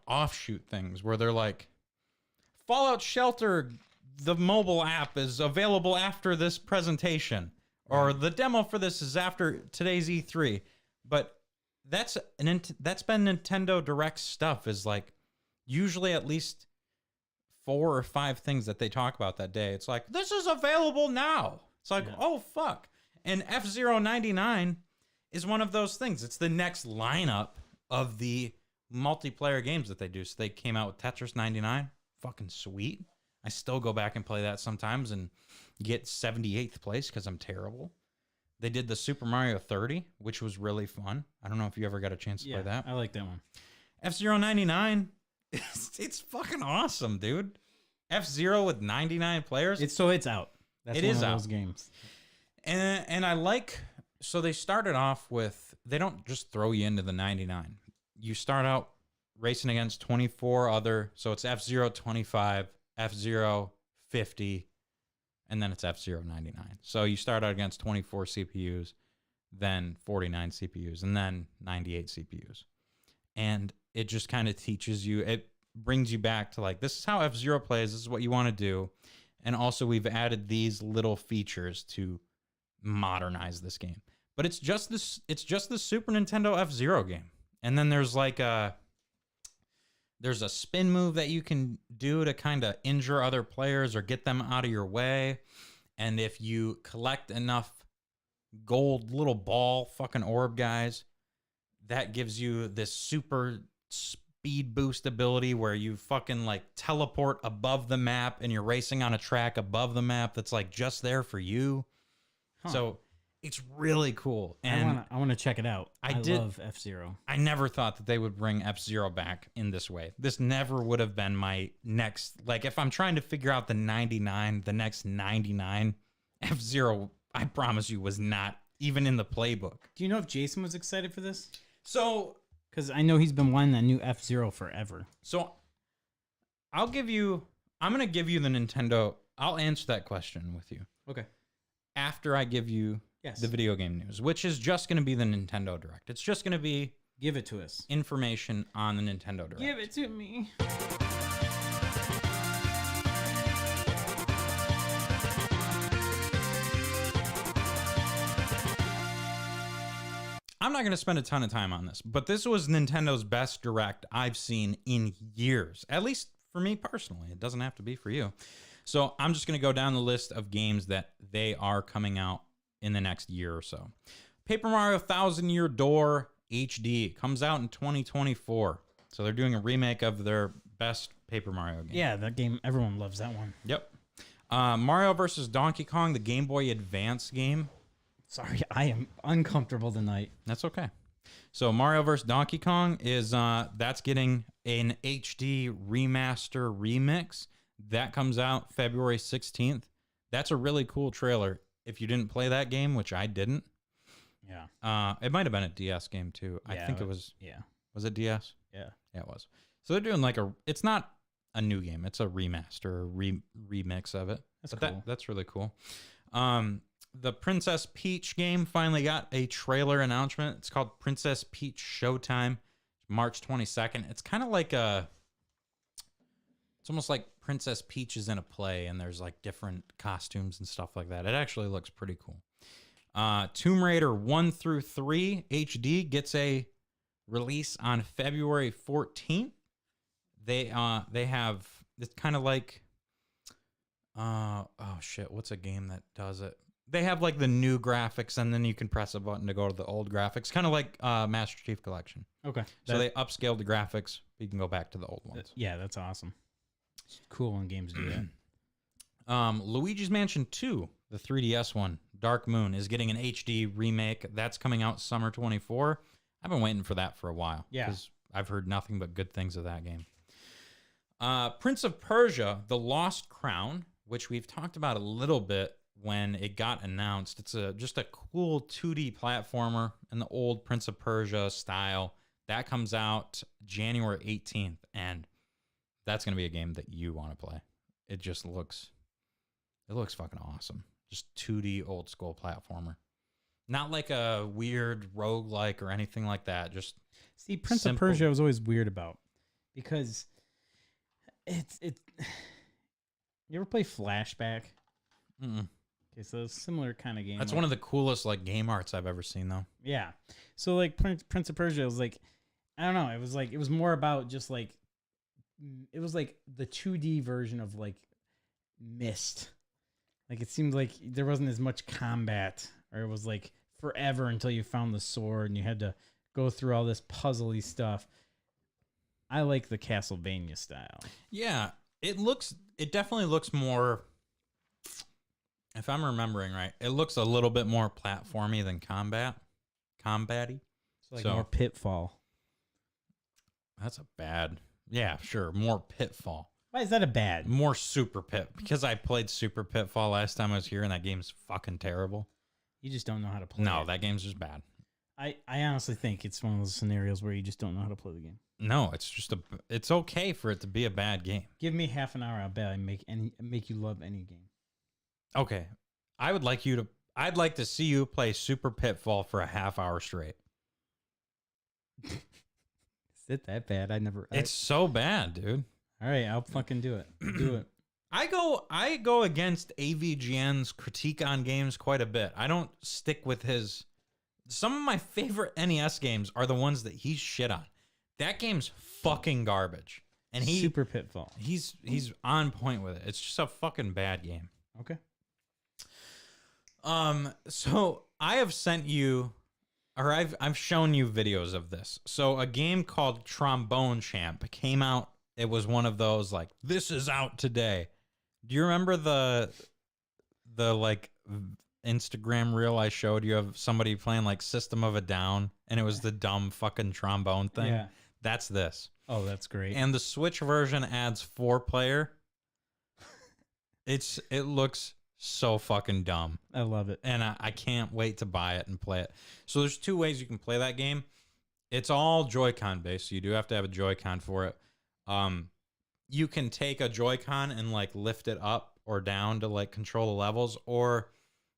Speaker 2: offshoot things where they're like, Fallout Shelter, the mobile app is available after this presentation, or the demo for this is after today's E3, but that's been Nintendo Direct stuff is like. Usually at least 4 or 5 things that they talk about that day. It's like, this is available now. It's like, oh, fuck. And F-Zero 99 is one of those things. It's the next lineup of the multiplayer games that they do. So they came out with Tetris 99. Fucking sweet. I still go back and play that sometimes and get 78th place because I'm terrible. They did the Super Mario 30, which was really fun. I don't know if you ever got a chance to play that.
Speaker 1: I like that one.
Speaker 2: F-Zero 99... It's fucking awesome, dude. F-Zero with 99 players.
Speaker 1: It's out. That's
Speaker 2: one of
Speaker 1: those games.
Speaker 2: And I like So they started off with, they don't just throw you into the 99. You start out racing against 24 other, so it's F-Zero 25, F-Zero 50, and then it's F-Zero 99. So you start out against 24 CPUs, then 49 CPUs, and then 98 CPUs. And it just kind of teaches you, it brings you back to like, this is how F-Zero plays, this is what you want to do. And also we've added these little features to modernize this game. But it's just the Super Nintendo F-Zero game. And then there's like there's a spin move that you can do to kind of injure other players or get them out of your way. And if you collect enough gold little ball fucking orb guys, that gives you this super speed boost ability where you fucking like teleport above the map and you're racing on a track above the map that's like just there for you. Huh. So it's really cool. And
Speaker 1: I want to check it out. I love F-Zero.
Speaker 2: I never thought that they would bring F-Zero back in this way. This never would have been my next, like if I'm trying to figure out the 99, the next 99, F-Zero, I promise you, was not even in the playbook.
Speaker 1: Do you know if Jason was excited for this?
Speaker 2: So,
Speaker 1: because I know he's been wanting that new F-Zero forever.
Speaker 2: So I'm going to give you the Nintendo. I'll answer that question with you.
Speaker 1: Okay.
Speaker 2: After I give you the video game news, which is just going to be the Nintendo Direct. It's just going to be...
Speaker 1: Give it to us.
Speaker 2: Information on the Nintendo Direct.
Speaker 1: Give it to me.
Speaker 2: I'm not going to spend a ton of time on this, but this was Nintendo's best Direct I've seen in years. At least for me personally. It doesn't have to be for you. So I'm just going to go down the list of games that they are coming out in the next year or so. Paper Mario Thousand Year Door HD comes out in 2024. So they're doing a remake of their best Paper Mario game.
Speaker 1: Yeah, that game, everyone loves that one.
Speaker 2: Yep. Mario vs. Donkey Kong, the Game Boy Advance game.
Speaker 1: Sorry, I am uncomfortable tonight.
Speaker 2: That's okay. So Mario vs. Donkey Kong is that's getting an HD remaster remix. That comes out February 16th. That's a really cool trailer. If you didn't play that game, which I didn't.
Speaker 1: Yeah.
Speaker 2: It might have been a DS game too.
Speaker 1: Yeah,
Speaker 2: I think it was.
Speaker 1: Yeah.
Speaker 2: Was it DS?
Speaker 1: Yeah.
Speaker 2: Yeah, it was. So they're doing like it's not a new game. It's a remaster, remix of it.
Speaker 1: That's cool.
Speaker 2: That's really cool. The Princess Peach game finally got a trailer announcement. It's called Princess Peach Showtime, March 22nd. It's kind of like it's almost like Princess Peach is in a play and there's like different costumes and stuff like that. It actually looks pretty cool. Tomb Raider 1 through 3 HD gets a release on February 14th. They have, it's kind of like, oh shit, what's a game that does it? They have like the new graphics and then you can press a button to go to the old graphics, kind of like Master Chief Collection.
Speaker 1: Okay.
Speaker 2: So they upscaled the graphics. You can go back to the old ones.
Speaker 1: Yeah, that's awesome. It's cool when games do that.
Speaker 2: Luigi's Mansion 2, the 3DS one, Dark Moon, is getting an HD remake. That's coming out summer 24. I've been waiting for that for a while.
Speaker 1: Yeah.
Speaker 2: Because I've heard nothing but good things of that game. Prince of Persia, The Lost Crown, which we've talked about a little bit when it got announced. It's just a cool 2D platformer in the old Prince of Persia style. That comes out January 18th, and that's going to be a game that you want to play. It just looks fucking awesome. Just 2D old school platformer. Not like a weird roguelike or anything like that. Just
Speaker 1: see, Prince
Speaker 2: simple.
Speaker 1: of Persia I was always weird about because it's you ever play Flashback?
Speaker 2: Mm-mm.
Speaker 1: Okay, so it's a similar kind of game.
Speaker 2: That's one of the coolest like game arts I've ever seen, though.
Speaker 1: Yeah. So like Prince of Persia was like, I don't know. It was more about just like, it was like the 2D version of like Myst. Like it seemed like there wasn't as much combat, or it was like forever until you found the sword and you had to go through all this puzzly stuff. I like the Castlevania style.
Speaker 2: Yeah, it definitely looks more, if I'm remembering right, it looks a little bit more platformy than combat-y.
Speaker 1: So more Pitfall.
Speaker 2: That's a bad, yeah, sure, more Pitfall.
Speaker 1: Why is that a bad?
Speaker 2: More Super Pit, because I played Super Pitfall last time I was here and that game's fucking terrible.
Speaker 1: You just don't know how to play.
Speaker 2: No,
Speaker 1: it.
Speaker 2: that game's just bad.
Speaker 1: I honestly think it's one of those scenarios where you just don't know how to play the game.
Speaker 2: No, it's just it's okay for it to be a bad game.
Speaker 1: Give me half an hour, I'll bet I make you love any game.
Speaker 2: Okay. I'd like to see you play Super Pitfall for a half hour straight.
Speaker 1: Is it that bad?
Speaker 2: It's so bad, dude.
Speaker 1: All right, I'll fucking do it. Do it.
Speaker 2: I go against AVGN's critique on games quite a bit. I don't stick with his. Some of my favorite NES games are the ones that he's shit on. That game's fucking garbage. And
Speaker 1: Super Pitfall.
Speaker 2: He's on point with it. It's just a fucking bad game.
Speaker 1: Okay.
Speaker 2: So I have sent you, or I've shown you videos of this. So a game called Trombone Champ came out. It was one of those like, this is out today. Do you remember the like Instagram reel I showed you of somebody playing like System of a Down, and it was the dumb fucking trombone thing?
Speaker 1: Yeah.
Speaker 2: That's this.
Speaker 1: Oh, that's great.
Speaker 2: And the Switch version adds 4-player. It looks so fucking dumb.
Speaker 1: I love it.
Speaker 2: And I can't wait to buy it and play it. So there's 2 ways you can play that game. It's all Joy-Con based, so you do have to have a Joy-Con for it. You can take a Joy-Con and like lift it up or down to like control the levels, or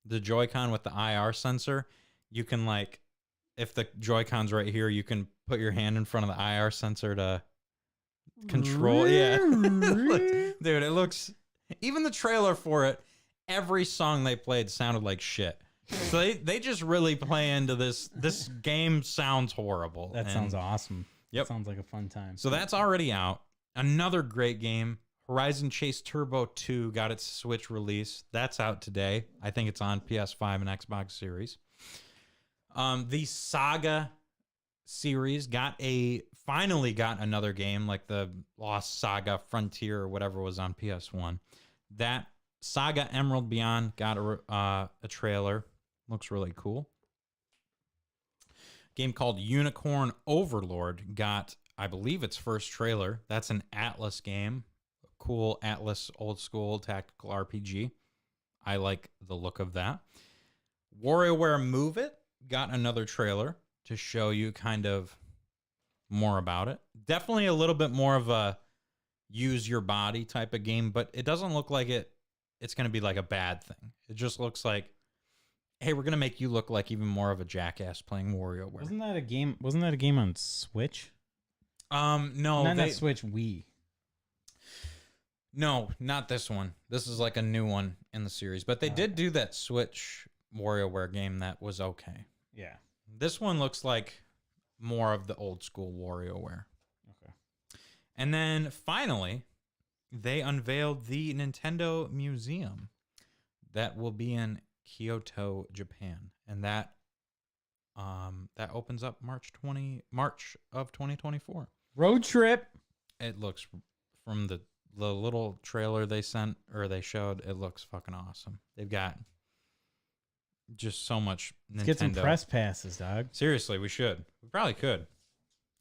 Speaker 2: the Joy-Con with the IR sensor, you can like, if the Joy-Con's right here, you can put your hand in front of the IR sensor to control. Yeah. Dude, it looks, even the trailer for it, every song they played sounded like shit. So they just really play into this. This game sounds horrible.
Speaker 1: That sounds awesome.
Speaker 2: Yep.
Speaker 1: That sounds like a fun time.
Speaker 2: So that's already out. Another great game, Horizon Chase Turbo 2, got its Switch release. That's out today. I think it's on PS5 and Xbox Series. The Saga series finally got another game, like the Lost Saga Frontier or whatever was on PS1. That Saga Emerald Beyond got a trailer. Looks really cool. Game called Unicorn Overlord got, I believe, its first trailer. That's an Atlas game. Cool Atlas old school tactical RPG. I like the look of that. WarioWare Move It got another trailer to show you kind of more about it. Definitely a little bit more of a use your body type of game, but it doesn't look like it's going to be like a bad thing. It just looks like, hey, we're going to make you look like even more of a jackass playing WarioWare.
Speaker 1: Wasn't that a game on Switch?
Speaker 2: No,
Speaker 1: not Switch, Wii.
Speaker 2: No, not this one. This is like a new one in the series, but they did do that Switch WarioWare game that was okay.
Speaker 1: Yeah.
Speaker 2: This one looks like more of the old school WarioWare.
Speaker 1: Okay.
Speaker 2: And then finally, they unveiled the Nintendo Museum that will be in Kyoto, Japan, and that opens up March of 2024.
Speaker 1: Road trip.
Speaker 2: It looks, from the little trailer they showed, it looks fucking awesome. They've got just so much Nintendo.
Speaker 1: Let's get some press passes, dog.
Speaker 2: Seriously, we should. We probably could.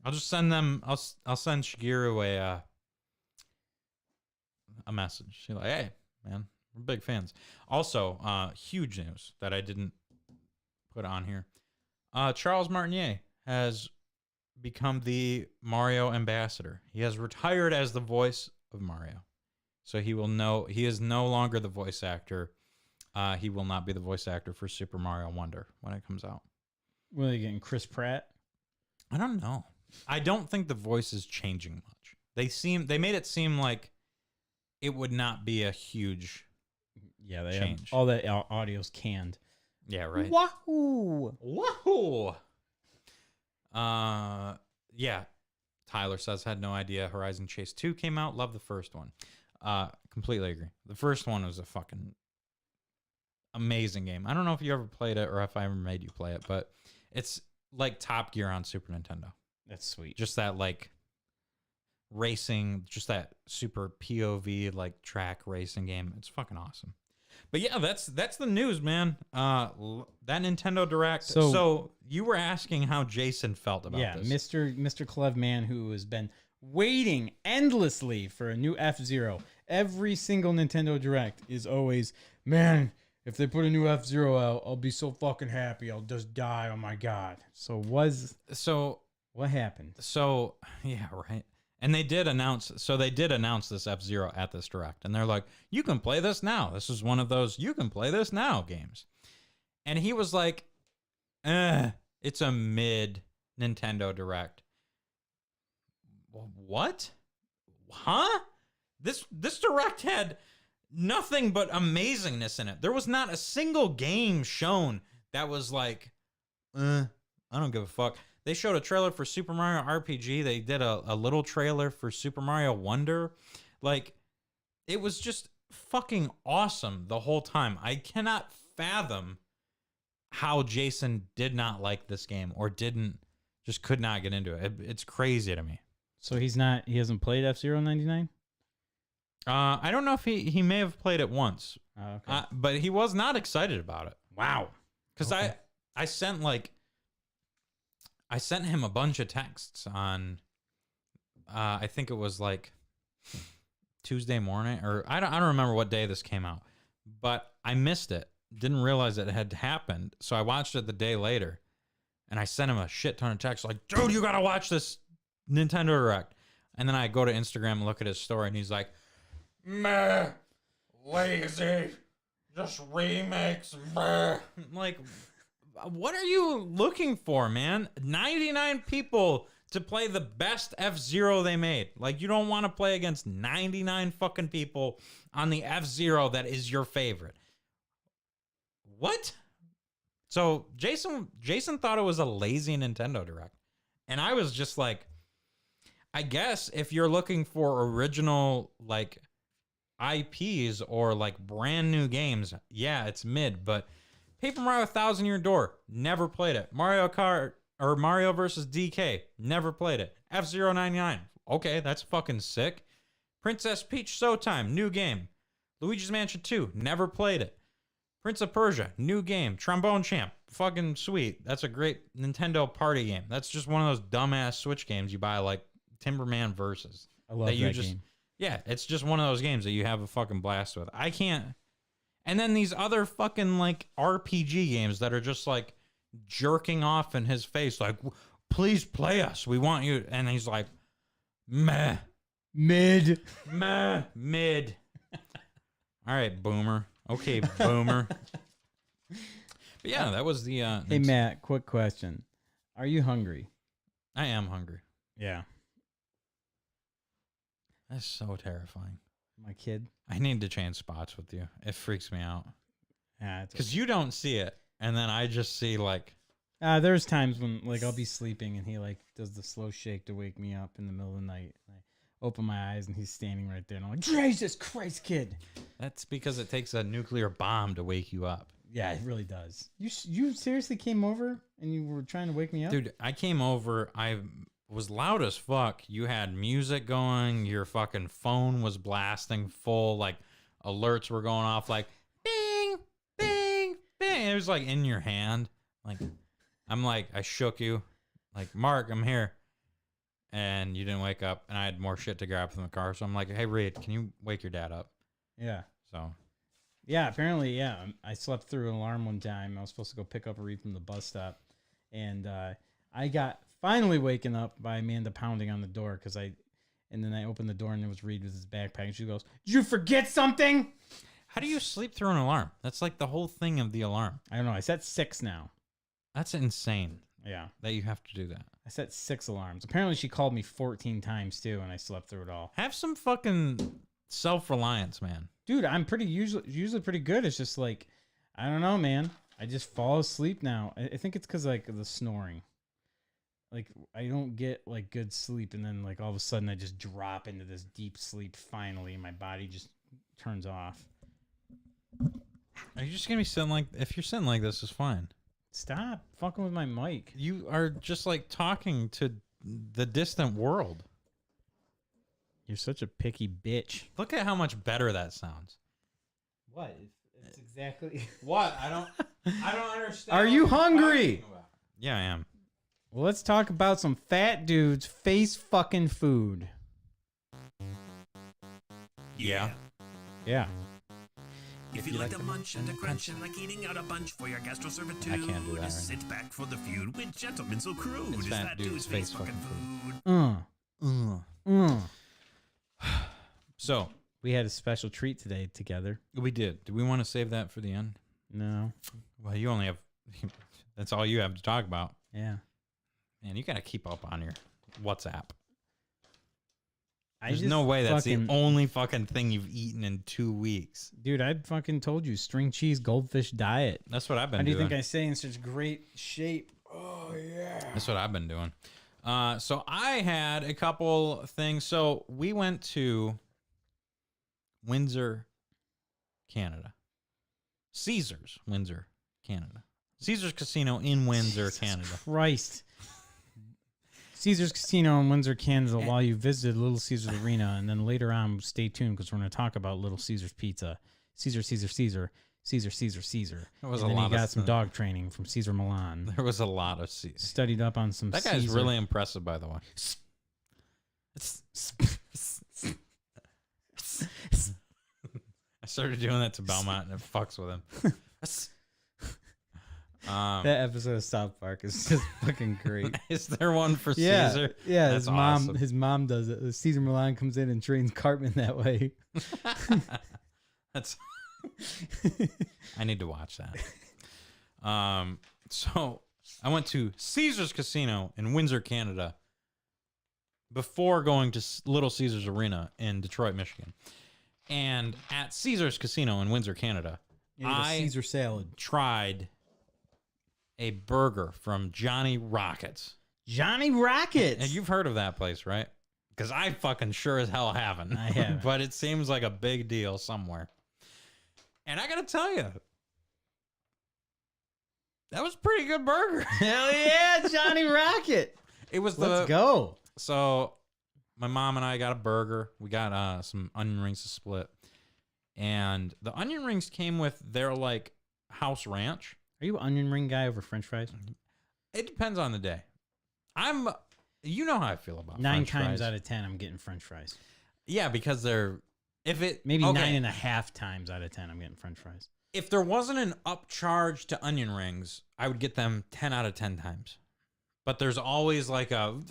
Speaker 2: I'll just send them. I'll send Shigeru a message. She's like, hey, man, we're big fans. Also, huge news that I didn't put on here. Charles Martinet has become the Mario ambassador. He has retired as the voice of Mario. So he is no longer the voice actor. He will not be the voice actor for Super Mario Wonder when it comes out.
Speaker 1: What are they getting, Chris Pratt?
Speaker 2: I don't know. I don't think the voice is changing much. They made it seem like it would not be a huge change.
Speaker 1: Have all that audio's canned.
Speaker 2: Yeah, right.
Speaker 1: Wahoo!
Speaker 2: Wahoo! Yeah. Tyler says, had no idea Horizon Chase 2 came out. Love the first one. Completely agree. The first one was a fucking amazing game. I don't know if you ever played it or if I ever made you play it, but it's like Top Gear on Super Nintendo.
Speaker 1: That's sweet.
Speaker 2: Just that like racing, just that super POV like track racing game. It's fucking awesome. But yeah, that's the news, man. That Nintendo Direct. So you were asking how Jason felt about this.
Speaker 1: Mr. Clev Man, who has been waiting endlessly for a new F-Zero. Every single Nintendo Direct is always, man, If they put a new F-Zero out, I'll be so fucking happy. I'll just die. Oh my god. So what happened?
Speaker 2: So yeah, right. And they did announce this F-Zero at this Direct. And they're like, you can play this now. This is one of those you can play this now games. And he was like, it's a mid Nintendo Direct. What? Huh? This Direct had nothing but amazingness in it. There was not a single game shown that was like, I don't give a fuck. They showed a trailer for Super Mario RPG. They did a little trailer for Super Mario Wonder. Like, it was just fucking awesome the whole time. I cannot fathom how Jason did not like this game or just could not get into it. It's crazy to me.
Speaker 1: So he hasn't played F-Zero 99?
Speaker 2: I don't know if he may have played it once,
Speaker 1: Okay.
Speaker 2: but he was not excited about it.
Speaker 1: Wow.
Speaker 2: Because I sent him a bunch of texts on, I think it was like Tuesday morning, or I don't remember what day this came out, but I missed it. Didn't realize it had happened, so I watched it the day later, and I sent him a shit ton of texts like, dude, you gotta watch this Nintendo Direct. And then I go to Instagram and look at his story, and he's like, meh, lazy, just remakes, meh. Like, what are you looking for, man? 99 people to play the best F-Zero they made. Like, you don't want to play against 99 fucking people on the F-Zero that is your favorite. What? So Jason thought it was a lazy Nintendo Direct. And I was just like, I guess if you're looking for original, like, IPs or, like, brand new games, yeah, it's mid, but Paper Mario 1,000 Year Door, never played it. Mario Kart or Mario vs. DK, never played it. F-Zero 99, okay, that's fucking sick. Princess Peach Showtime, new game. Luigi's Mansion 2, never played it. Prince of Persia, new game. Trombone Champ, fucking sweet. That's a great Nintendo party game. That's just one of those dumbass Switch games you buy, like Timberman Versus.
Speaker 1: I love that game.
Speaker 2: Yeah, it's just one of those games that you have a fucking blast with. I can't. And then these other fucking, like, RPG games that are just, like, jerking off in his face, like, please play us. We want you. And he's like, meh.
Speaker 1: Mid.
Speaker 2: Meh. Mid. All right, boomer. Okay, boomer. But yeah, that was the...
Speaker 1: Hey, Matt, quick question. Are you hungry?
Speaker 2: I am hungry.
Speaker 1: Yeah.
Speaker 2: That's so terrifying.
Speaker 1: My kid?
Speaker 2: I need to change spots with you. It freaks me out.
Speaker 1: Yeah,
Speaker 2: because you don't see it, and then I just see, like...
Speaker 1: there's times when, like, I'll be sleeping, and he, like, does the slow shake to wake me up in the middle of the night. And I open my eyes, and he's standing right there, and I'm like, Jesus Christ, kid! That's
Speaker 2: because it takes a nuclear bomb to wake you up.
Speaker 1: Yeah, it really does. You seriously came over, and you were trying to wake me up?
Speaker 2: Dude, I came over, I was loud as fuck. You had music going, your fucking phone was blasting full, like, alerts were going off, like, bing, bing, bing. It was, like, in your hand. Like, I shook you. Like, Mark, I'm here. And you didn't wake up, and I had more shit to grab from the car. So I'm like, hey, Reed, can you wake your dad up?
Speaker 1: Yeah.
Speaker 2: So.
Speaker 1: Yeah, apparently, yeah. I slept through an alarm one time. I was supposed to go pick up Reed from the bus stop. And I got finally waken up by Amanda pounding on the door and then I opened the door and it was Reed with his backpack. And she goes, "Did you forget something?"
Speaker 2: How do you sleep through an alarm? That's like the whole thing of the alarm.
Speaker 1: I don't know. I set 6 now.
Speaker 2: That's insane.
Speaker 1: Yeah.
Speaker 2: That you have to do that.
Speaker 1: I set 6 alarms. Apparently she called me 14 times too, and I slept through it all.
Speaker 2: Have some fucking self-reliance, man.
Speaker 1: Dude, I'm usually pretty good. It's just like, I don't know, man. I just fall asleep now. I think it's because, like, the snoring. Like, I don't get, like, good sleep, and then, like, all of a sudden I just drop into this deep sleep finally, and my body just turns off.
Speaker 2: Are you just going to be sitting like... If you're sitting like this, it's fine.
Speaker 1: Stop fucking with my mic.
Speaker 2: You are just, like, talking to the distant world.
Speaker 1: You're such a picky bitch.
Speaker 2: Look at how much better that sounds.
Speaker 1: What? It's exactly...
Speaker 2: What? I don't understand.
Speaker 1: Are you hungry?
Speaker 2: Yeah, I am.
Speaker 1: Well, let's talk about some fat dudes face fucking food.
Speaker 2: Yeah.
Speaker 1: Yeah.
Speaker 4: If you like to munch and to crunch and like eating out a bunch for your gastro servitude,
Speaker 2: I can't do that right
Speaker 4: sit back for the feud with gentlemen so crude.
Speaker 2: It's
Speaker 4: Is
Speaker 2: fat
Speaker 4: that
Speaker 2: dude's
Speaker 4: dude's
Speaker 2: face
Speaker 4: face fucking
Speaker 2: fucking
Speaker 4: food?
Speaker 2: So
Speaker 1: We had a special treat today together.
Speaker 2: we did. Do we want to save that for the end?
Speaker 1: No.
Speaker 2: Well, you only have. That's all you have to talk about.
Speaker 1: Yeah.
Speaker 2: Man, you got to keep up on your WhatsApp.
Speaker 1: I
Speaker 2: There's
Speaker 1: just
Speaker 2: no way that's
Speaker 1: fucking,
Speaker 2: the only fucking thing you've eaten in 2 weeks.
Speaker 1: Dude, I fucking told you, string cheese goldfish diet.
Speaker 2: That's what I've been
Speaker 1: How do
Speaker 2: doing.
Speaker 1: you think I stay in such great shape? Oh, yeah.
Speaker 2: That's what I've been doing. So I had a couple things. So we went to Windsor, Canada. Caesars, Windsor, Canada. Caesars Casino in Windsor, Canada.
Speaker 1: Christ. Caesars Casino in Windsor, Canada, while you visited Little Caesars Arena, and then later on, stay tuned because we're going to talk about Little Caesars Pizza. Caesar, Caesar, Caesar. Caesar, Caesar, Caesar.
Speaker 2: There was
Speaker 1: and
Speaker 2: a
Speaker 1: then
Speaker 2: lot
Speaker 1: he got
Speaker 2: of
Speaker 1: some dog training from Caesar Milan.
Speaker 2: There was a lot of Caesars.
Speaker 1: Studied up on some
Speaker 2: That guy's
Speaker 1: Caesar.
Speaker 2: really impressive, by the way. I started doing that to Belmont and it fucks with him.
Speaker 1: That episode of South Park is just fucking great.
Speaker 2: Is there one for
Speaker 1: Yeah,
Speaker 2: Caesar?
Speaker 1: yeah.
Speaker 2: That's
Speaker 1: His mom,
Speaker 2: awesome.
Speaker 1: his mom does it. Caesar Milan comes in and trains Cartman that way.
Speaker 2: That's. I need to watch that. So I went to Caesars Casino in Windsor, Canada, before going to Little Caesars Arena in Detroit, Michigan. And at Caesars Casino in Windsor, Canada, I
Speaker 1: Caesar salad.
Speaker 2: tried a burger from Johnny Rockets.
Speaker 1: Johnny Rockets.
Speaker 2: And you've heard of that place, right? Because I fucking sure as hell haven't.
Speaker 1: I haven't.
Speaker 2: But it seems like a big deal somewhere. And I got to tell you, that was a pretty good burger.
Speaker 1: Hell yeah, Johnny Rocket.
Speaker 2: It was
Speaker 1: Let's go.
Speaker 2: So my mom and I got a burger. We got some onion rings to split. And the onion rings came with their like house ranch.
Speaker 1: Are you an onion ring guy over French fries?
Speaker 2: It depends on the day. You know how I feel about
Speaker 1: 9
Speaker 2: French
Speaker 1: times
Speaker 2: fries.
Speaker 1: out of 10, I'm getting French fries.
Speaker 2: Yeah, because they're
Speaker 1: Maybe
Speaker 2: okay.
Speaker 1: 9.5 times out of 10, I'm getting French fries.
Speaker 2: If there wasn't an upcharge to onion rings, I would get them 10 out of 10 times. But there's always like $16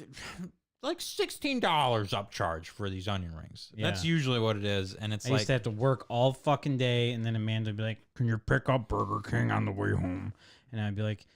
Speaker 2: upcharge for these onion rings.
Speaker 1: Yeah.
Speaker 2: That's usually what it is, and it's
Speaker 1: I
Speaker 2: like
Speaker 1: used to have to work all fucking day, and then Amanda would be like, "Can you pick up Burger King on the way home?" And I'd be like,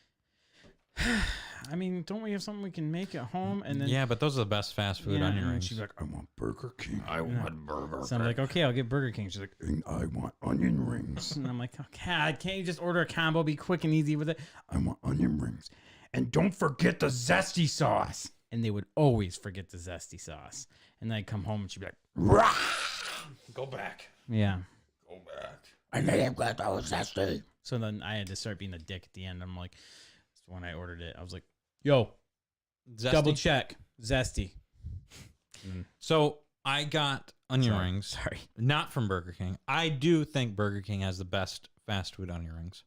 Speaker 1: "I mean, don't we have something we can make at home?" And then
Speaker 2: yeah, but those are the best fast food onion
Speaker 1: and
Speaker 2: rings.
Speaker 1: she'd be like, "I want Burger King."
Speaker 3: I want burger.
Speaker 1: So I'm like, "Okay, I'll get Burger King." She's like,
Speaker 3: And I want onion rings.
Speaker 1: and I'm like, "Oh, God, can't you just order a combo? Be quick and easy with it."
Speaker 3: I want onion rings. And don't forget the zesty sauce.
Speaker 1: And they would always forget the zesty sauce. And then I'd come home and she'd be like,
Speaker 3: Rah!
Speaker 2: Go back.
Speaker 1: "Yeah."
Speaker 2: Go back.
Speaker 3: And they've got those zesty.
Speaker 1: So then I had to start being a dick at the end. I'm like, so when I ordered it, I was like, "Yo,
Speaker 2: Zesty.
Speaker 1: double check, zesty."
Speaker 2: So I got onion
Speaker 1: Sorry.
Speaker 2: rings,
Speaker 1: Sorry.
Speaker 2: not from Burger King. I do think Burger King has the best fast food onion rings.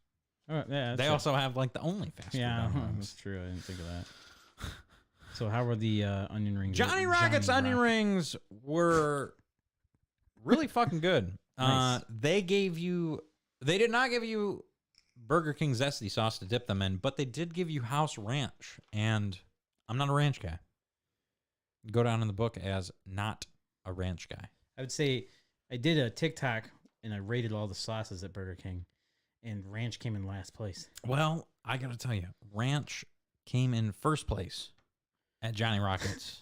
Speaker 1: Oh, yeah,
Speaker 2: They also have like the only fast food
Speaker 1: yeah,
Speaker 2: onion rings.
Speaker 1: that's true. I didn't think of that. So how were the onion rings?
Speaker 2: Johnny Rockets onion rings were really fucking good.
Speaker 1: Nice.
Speaker 2: They did not give you Burger King zesty sauce to dip them in, but they did give you house ranch, and I'm not a ranch guy. Go down in the book as not a ranch guy.
Speaker 1: I would say I did a TikTok and I rated all the sauces at Burger King, and ranch came in last place.
Speaker 2: Well, I gotta tell you, ranch came in first place at Johnny Rockets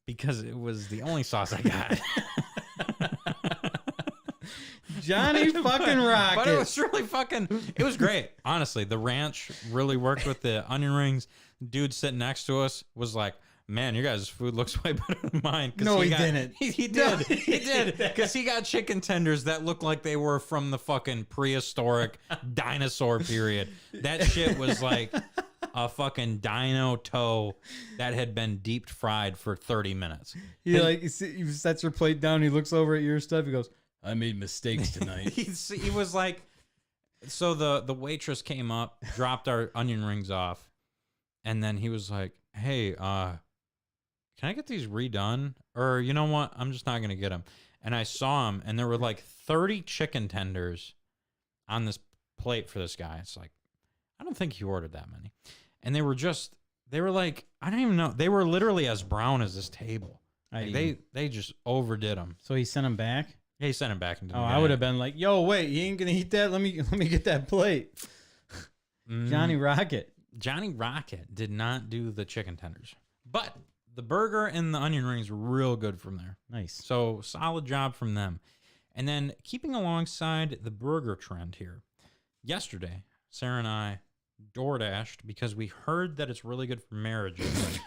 Speaker 2: because it was the only sauce I got.
Speaker 1: Johnny fucking Rocket.
Speaker 2: But it was really it was great. Honestly, the ranch really worked with the onion rings. Dude sitting next to us was like, "Man, your guys' food looks way better than mine."
Speaker 1: No, he didn't.
Speaker 2: He did. He did. Because he got chicken tenders that looked like they were from the fucking prehistoric dinosaur period. That shit was like a fucking dino toe that had been deep fried for 30 minutes.
Speaker 1: he sets your plate down. He looks over at your stuff. He goes, "I made mistakes tonight."
Speaker 2: He was like, so the waitress came up, dropped our onion rings off, and then he was like, "Hey, can I get these redone? Or you know what? I'm just not gonna get them." and I saw him, and there were like 30 chicken tenders on this plate for this guy. It's like, I don't think he ordered that many. And they were like, I don't even know. They were literally as brown as this table. Like, they just overdid them.
Speaker 1: So he sent him back?
Speaker 2: Yeah, he sent him back. And
Speaker 1: I would have been like, yo, wait, you ain't going to eat that? Let me get that plate. Johnny Rocket did not do the chicken tenders. But the burger and the onion rings were real good from there. Nice.
Speaker 2: So solid job from them. And then keeping alongside the burger trend here, yesterday, Sarah and I DoorDashed because we heard that it's really good for marriages.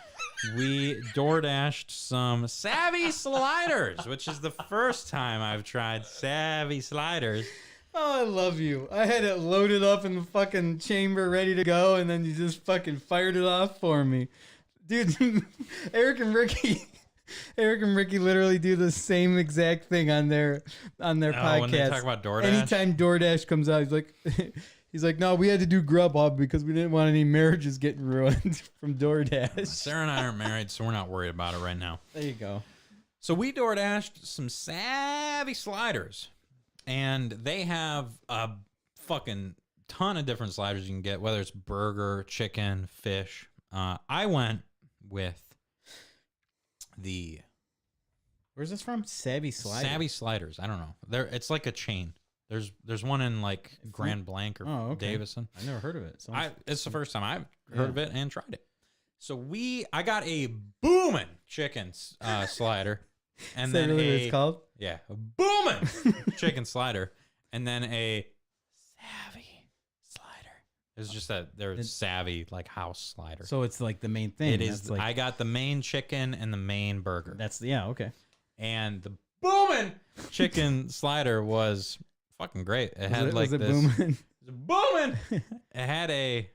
Speaker 2: We DoorDashed some Savvy Sliders, which is the first time I've tried Savvy Sliders.
Speaker 1: Oh, I love you. I had it loaded up in the fucking chamber ready to go, and then you just fucking fired it off for me. Dude, Eric and Ricky literally do the same exact thing on their podcast.
Speaker 2: When they talk about DoorDash?
Speaker 1: Anytime DoorDash comes out, he's like, no, we had to do Grubhub because we didn't want any marriages getting ruined from DoorDash.
Speaker 2: Sarah and I aren't married, so we're not worried about it right now.
Speaker 1: There you go.
Speaker 2: So we DoorDashed some Savvy Sliders, and they have a fucking ton of different sliders you can get, whether it's burger, chicken, fish. I went with
Speaker 1: Where's this from? Savvy Sliders.
Speaker 2: Savvy Sliders. I don't know. It's like a chain. There's one in like Grand Blanc or Davison.
Speaker 1: I never heard of it.
Speaker 2: It's the first time I've heard of it and tried it. So I got a booming chicken slider, and then
Speaker 1: really what it's called?
Speaker 2: Yeah, a booming chicken slider, and then a Savvy Slider. It's just that they're Savvy like house slider.
Speaker 1: So it's like the main thing.
Speaker 2: It is. I got the main chicken and the main burger.
Speaker 1: Okay.
Speaker 2: And the booming chicken slider was fucking great. It had like this.
Speaker 1: Booming?
Speaker 2: It was booming. It had a.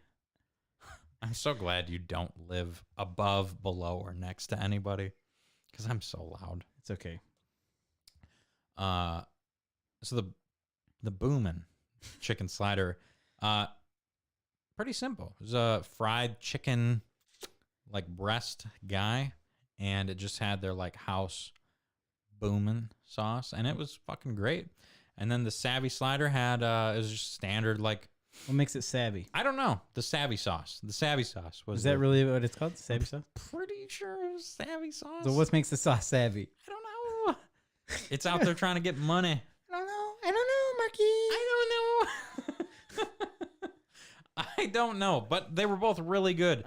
Speaker 2: I'm so glad you don't live above, below, or next to anybody, because I'm so loud.
Speaker 1: It's okay.
Speaker 2: So the booming chicken slider, pretty simple. It was a fried chicken, like breast guy, and it just had their like house booming sauce, and it was fucking great. And then the Savvy Slider had it was just standard like.
Speaker 1: What makes it savvy?
Speaker 2: I don't know. The Savvy sauce. The Savvy sauce was.
Speaker 1: Is that really what it's called? Savvy sauce?
Speaker 2: Pretty sure it was Savvy sauce.
Speaker 1: So what makes the sauce savvy?
Speaker 2: I don't know. It's out there trying to get money.
Speaker 1: I don't know, Marky.
Speaker 2: I don't know, but they were both really good.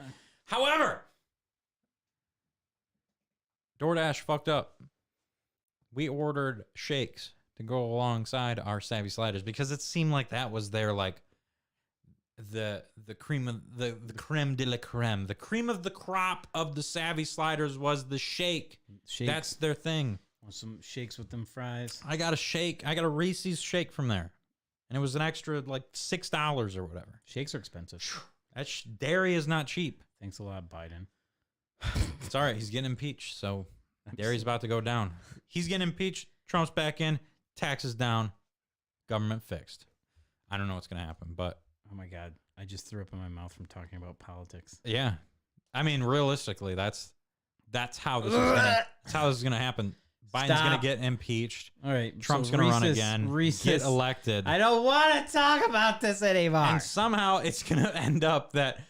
Speaker 2: However, DoorDash fucked up. We ordered shakes to go alongside our Savvy Sliders because it seemed like that was their like the cream of the creme de la creme. The cream of the crop of the Savvy Sliders was the shake.
Speaker 1: Shakes.
Speaker 2: That's their thing.
Speaker 1: Want some shakes with them fries?
Speaker 2: I got a shake. I got a Reese's shake from there. And it was an extra like $6 or whatever.
Speaker 1: Shakes are expensive.
Speaker 2: That dairy is not cheap.
Speaker 1: Thanks a lot, Biden.
Speaker 2: It's all right. He's getting impeached, so dairy's about to go down. He's getting impeached. Trump's back in. Taxes down. Government fixed. I don't know what's going to happen, but...
Speaker 1: Oh, my God. I just threw up in my mouth from talking about politics.
Speaker 2: Yeah. I mean, realistically, that's how this is going to happen. Biden's going to get impeached.
Speaker 1: All right.
Speaker 2: Trump's going to run again. Get elected.
Speaker 1: I don't want to talk about this anymore.
Speaker 2: And somehow it's going to end up that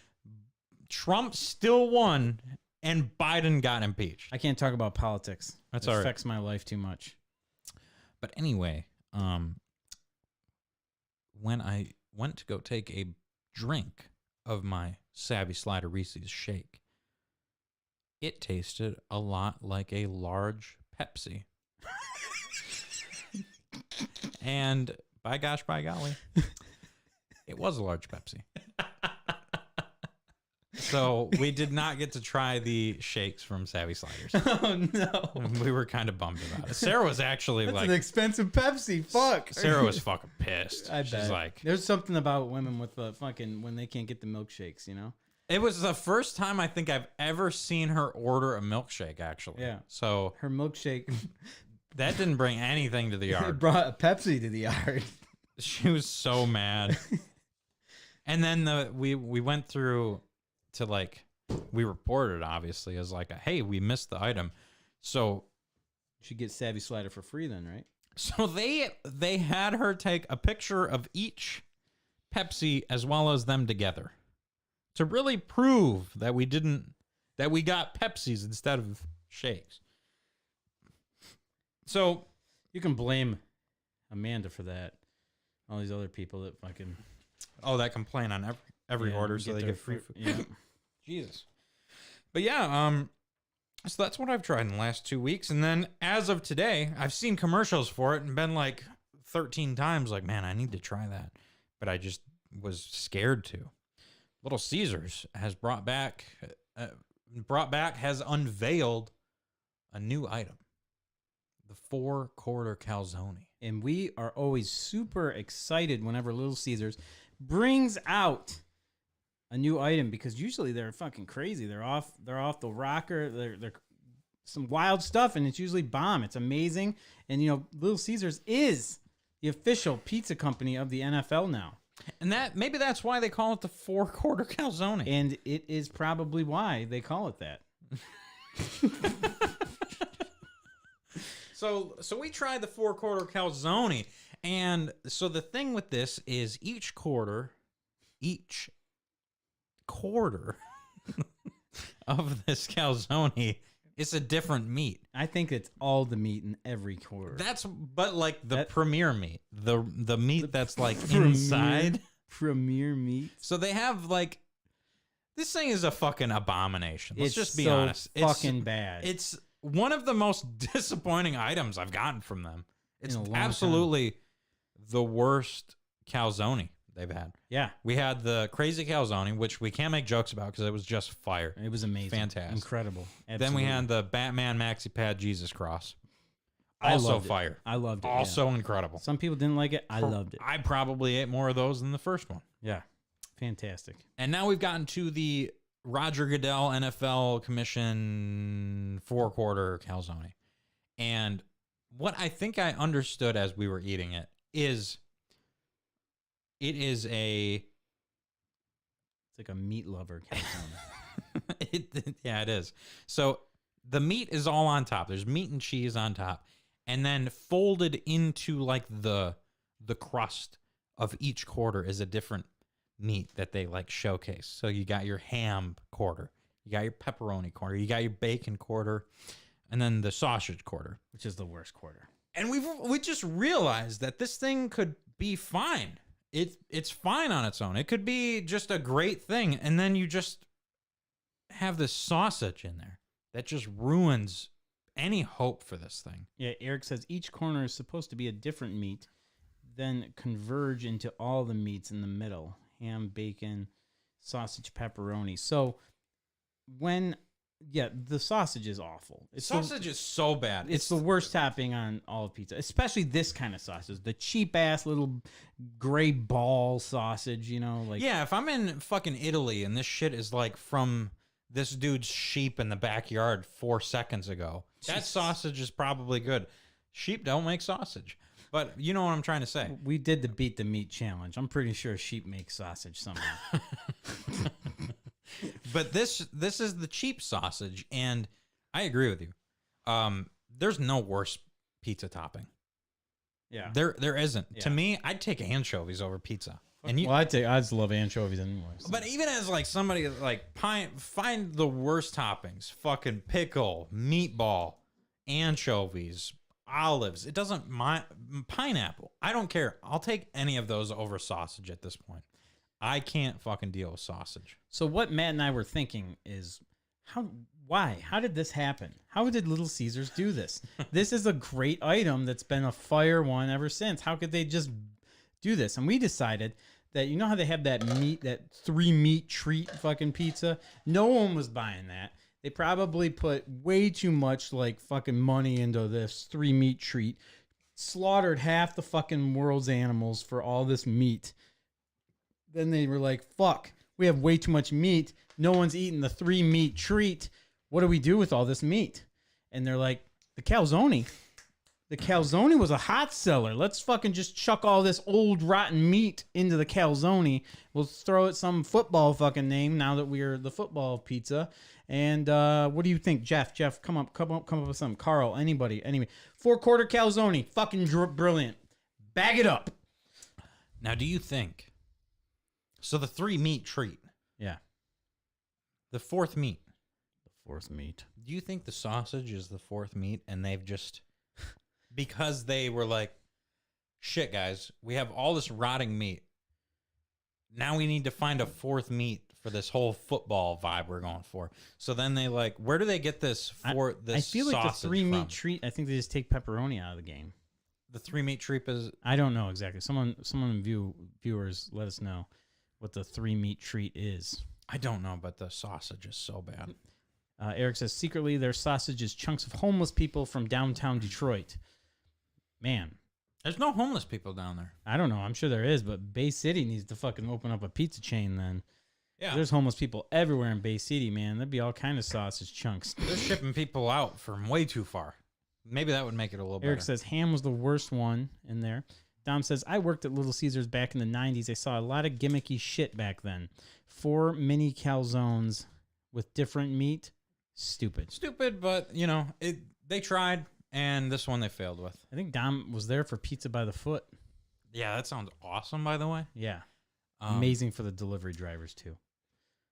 Speaker 2: Trump still won and Biden got impeached.
Speaker 1: I can't talk about politics.
Speaker 2: That's
Speaker 1: it
Speaker 2: all right.
Speaker 1: affects my life too much.
Speaker 2: But anyway, when I went to go take a drink of my Savvy Slider Reese's shake, it tasted a lot like a large Pepsi. And by gosh, by golly, it was a large Pepsi. So we did not get to try the shakes from Savvy Sliders.
Speaker 1: Oh, no.
Speaker 2: We were kind of bummed about it. Sarah was actually
Speaker 1: That's
Speaker 2: like...
Speaker 1: an expensive Pepsi. Fuck.
Speaker 2: Sarah was fucking pissed.
Speaker 1: I
Speaker 2: She's
Speaker 1: bet.
Speaker 2: like...
Speaker 1: There's something about women with the fucking... when they can't get the milkshakes, you know?
Speaker 2: It was the first time I think I've ever seen her order a milkshake, actually.
Speaker 1: Yeah.
Speaker 2: So
Speaker 1: Her milkshake...
Speaker 2: that didn't bring anything to the
Speaker 1: it
Speaker 2: yard.
Speaker 1: brought a Pepsi to the yard.
Speaker 2: She was so mad. And then we went through to like... We reported, obviously, as like, hey, we missed the item. So
Speaker 1: You should get Savvy Slider for free then, right?
Speaker 2: So they had her take a picture of each Pepsi as well as them together to really prove that we got Pepsis instead of shakes. So
Speaker 1: You can blame Amanda for that. All these other people that fucking
Speaker 2: that complain on every order so they
Speaker 1: their
Speaker 2: get free food.
Speaker 1: Yeah.
Speaker 2: Jesus. But yeah, so that's what I've tried in the last 2 weeks. And then as of today, I've seen commercials for it and been like 13 times like, man, I need to try that. But I just was scared to. Little Caesars has has unveiled a new item. The 4-quarter calzone.
Speaker 1: And we are always super excited whenever Little Caesars brings out a new item because usually they're fucking crazy. They're off the rocker. They're some wild stuff, and it's usually bomb. It's amazing. And Little Caesars is the official pizza company of the NFL now.
Speaker 2: And maybe that's why they call it the 4-quarter calzone.
Speaker 1: And it is probably why they call it that.
Speaker 2: So we tried the 4-quarter calzone, and so the thing with this is each quarter of this calzone is a different meat.
Speaker 1: I think it's all the meat in every quarter.
Speaker 2: But like the premier meat, the meat that's like inside
Speaker 1: premier meat.
Speaker 2: So they have like this thing is a fucking abomination. Let's just be honest.
Speaker 1: It's fucking bad.
Speaker 2: It's one of the most disappointing items I've gotten from them. It's absolutely the worst calzone they've had.
Speaker 1: Yeah.
Speaker 2: We had the crazy calzone, which we can't make jokes about because it was just fire.
Speaker 1: It was amazing.
Speaker 2: Fantastic.
Speaker 1: Incredible. Absolutely.
Speaker 2: Then we had the Batman Maxi Pad Jesus Cross.
Speaker 1: I
Speaker 2: Also
Speaker 1: loved it.
Speaker 2: fire.
Speaker 1: I loved it.
Speaker 2: Also incredible.
Speaker 1: Some people didn't like it. I loved it.
Speaker 2: I probably ate more of those than the first one.
Speaker 1: Yeah. Fantastic.
Speaker 2: And now we've gotten to the Roger Goodell NFL Commission 4-quarter calzone. And what I think I understood as we were eating it is
Speaker 1: it's like a meat lover calzone.
Speaker 2: Yeah, it is. So the meat is all on top. There's meat and cheese on top. And then folded into like the crust of each quarter is a different meat that they like showcase. So you got your ham quarter, you got your pepperoni quarter, you got your bacon quarter, and then the sausage quarter,
Speaker 1: which is the worst quarter.
Speaker 2: And we just realized that this thing could be fine. It's fine on its own. It could be just a great thing, and then you just have this sausage in there that just ruins any hope for this thing.
Speaker 1: Yeah, Eric says each corner is supposed to be a different meat, then converge into all the meats in the middle. Ham, bacon, sausage, pepperoni. So the sausage is awful.
Speaker 2: Sausage is so bad.
Speaker 1: It's the worst topping on all of pizza, especially this kind of sausage. The cheap ass little gray ball sausage,
Speaker 2: Yeah, if I'm in fucking Italy and this shit is like from this dude's sheep in the backyard 4 seconds ago, that sausage is probably good. Sheep don't make sausage. But you know what I'm trying to say.
Speaker 1: We did the Beat the Meat challenge. I'm pretty sure sheep make sausage somehow.
Speaker 2: But this is the cheap sausage, and I agree with you. There's no worse pizza topping.
Speaker 1: Yeah.
Speaker 2: There isn't.
Speaker 1: Yeah.
Speaker 2: To me, I'd take anchovies over pizza.
Speaker 1: And I just love anchovies anyway. So.
Speaker 2: But even as like somebody like find the worst toppings, fucking pickle, meatball, anchovies, olives. It doesn't pineapple. I don't care. I'll take any of those over sausage at this point. I can't fucking deal with sausage.
Speaker 1: So what Matt and I were thinking is why? How did this happen? How did Little Caesars do this? This is a great item that's been a fire one ever since. How could they just do this? And we decided that, you know how they have that 3 meat treat fucking pizza? No one was buying that. They probably put way too much like fucking money into this 3 meat treat, slaughtered half the fucking world's animals for all this meat. Then they were like, fuck, we have way too much meat. No one's eating the 3 meat treat. What do we do with all this meat? And they're like, the calzone. The calzone was a hot seller. Let's fucking just chuck all this old rotten meat into the calzone. We'll throw it some football fucking name now that we're the football pizza. And what do you think, Jeff? Jeff, come up with something. Carl, anybody. 4-quarter calzone, fucking brilliant. Bag it up.
Speaker 2: Now, do you think? So the 3 meat treat,
Speaker 1: Yeah.
Speaker 2: the 4th meat.
Speaker 1: The 4th meat.
Speaker 2: Do you think the sausage is the 4th meat, and they've just because they were like, shit, guys, we have all this rotting meat. Now we need to find a 4th meat for this whole football vibe we're going for. So then they like, where do they get this for?
Speaker 1: I feel like the 3 meat treat. I think they just take pepperoni out of the game.
Speaker 2: The 3 meat treat is.
Speaker 1: I don't know exactly. Someone viewers, let us know what the 3 meat treat is.
Speaker 2: I don't know, but the sausage is so bad.
Speaker 1: Eric says secretly their sausage is chunks of homeless people from downtown Detroit. Man,
Speaker 2: There's no homeless people down there.
Speaker 1: I don't know. I'm sure there is, but Bay City needs to fucking open up a pizza chain then.
Speaker 2: Yeah.
Speaker 1: There's homeless people everywhere in Bay City, man. There'd be all kind of sausage chunks.
Speaker 2: They're shipping people out from way too far. Maybe that would make it a little
Speaker 1: Eric
Speaker 2: better.
Speaker 1: says ham was the worst one in there. Dom says, I worked at Little Caesars back in the 90s. I saw a lot of gimmicky shit back then. 4 mini calzones with different meat. Stupid.
Speaker 2: Stupid, but, you know, they tried, and this one they failed with.
Speaker 1: I think Dom was there for pizza by the foot.
Speaker 2: Yeah, that sounds awesome, by the way.
Speaker 1: Yeah. Amazing for the delivery drivers, too.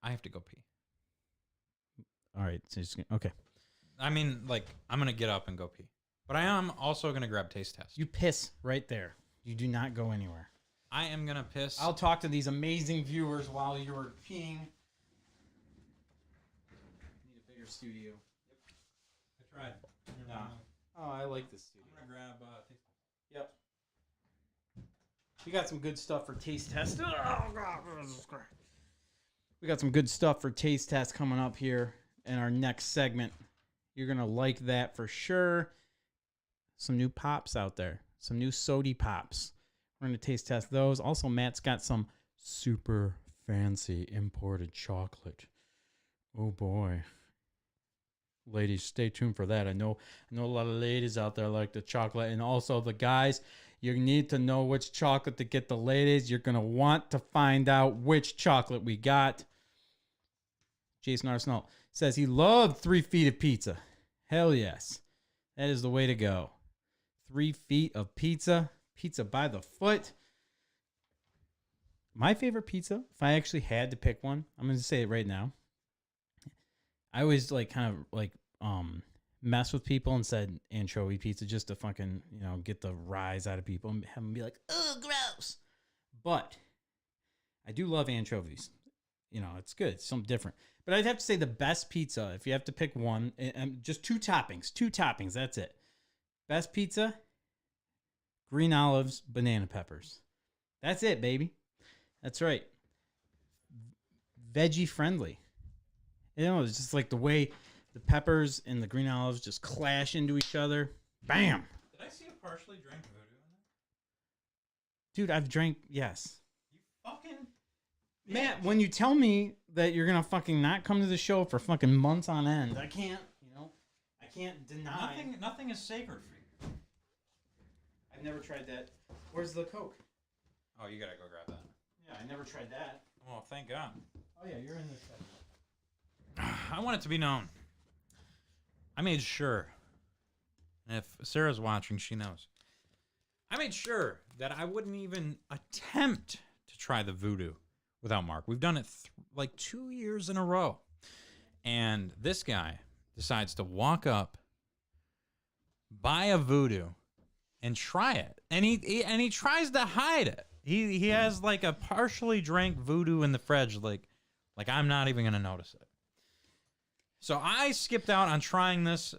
Speaker 2: I have to go pee.
Speaker 1: All right. So okay.
Speaker 2: I mean, like, I'm going to get up and go pee. But I am also going to grab taste test.
Speaker 1: You piss right there. You do not go anywhere.
Speaker 2: I am going to piss.
Speaker 1: I'll talk to these amazing viewers while you're peeing. Need a bigger studio.
Speaker 2: I tried.
Speaker 1: No. Oh, I like this studio.
Speaker 2: I'm going to grab taste test.
Speaker 1: Yep. We got some good stuff for taste test. Oh, God. We got some good stuff for taste test coming up here in our next segment. You're going to like that for sure. Some new pops out there. Some new sody pops. We're going to taste test those. Also, Matt's got some super fancy imported chocolate. Oh, boy. Ladies, stay tuned for that. I know a lot of ladies out there like the chocolate. And also the guys, you need to know which chocolate to get the ladies. You're going to want to find out which chocolate we got. Jason Arsenal says he loved 3 feet of pizza. Hell yes. That is the way to go. 3 feet of pizza. Pizza by the foot. My favorite pizza, if I actually had to pick one, I'm going to say it right now. I always mess with people and said anchovy pizza just to fucking, get the rise out of people and have them be like, oh, gross. But I do love anchovies. It's good. It's something different. But I'd have to say the best pizza, if you have to pick one, just 2 toppings. 2 toppings, that's it. Best pizza, green olives, banana peppers. That's it, baby. That's right. Veggie friendly. It's just like the way the peppers and the green olives just clash into each other. Bam!
Speaker 2: Did I see a partially drank voodoo in there?
Speaker 1: Dude, I've drank, yes.
Speaker 2: You fucking...
Speaker 1: Matt, when you tell me that you're going to fucking not come to the show for fucking months on end, I can't deny.
Speaker 2: Nothing is sacred for you.
Speaker 1: I've never tried that. Where's the Coke?
Speaker 2: Oh, you gotta go grab that.
Speaker 1: Yeah, I never tried that.
Speaker 2: Well, thank God.
Speaker 1: Oh, yeah, you're in this segment.
Speaker 2: I want it to be known. I made sure, and if Sarah's watching, she knows. I made sure that I wouldn't even attempt to try the voodoo without Mark. We've done it 2 years in a row. And this guy decides to walk up, buy a voodoo, and try it. And he tries to hide it. He has like a partially drank voodoo in the fridge, like I'm not even gonna notice it. So I skipped out on trying this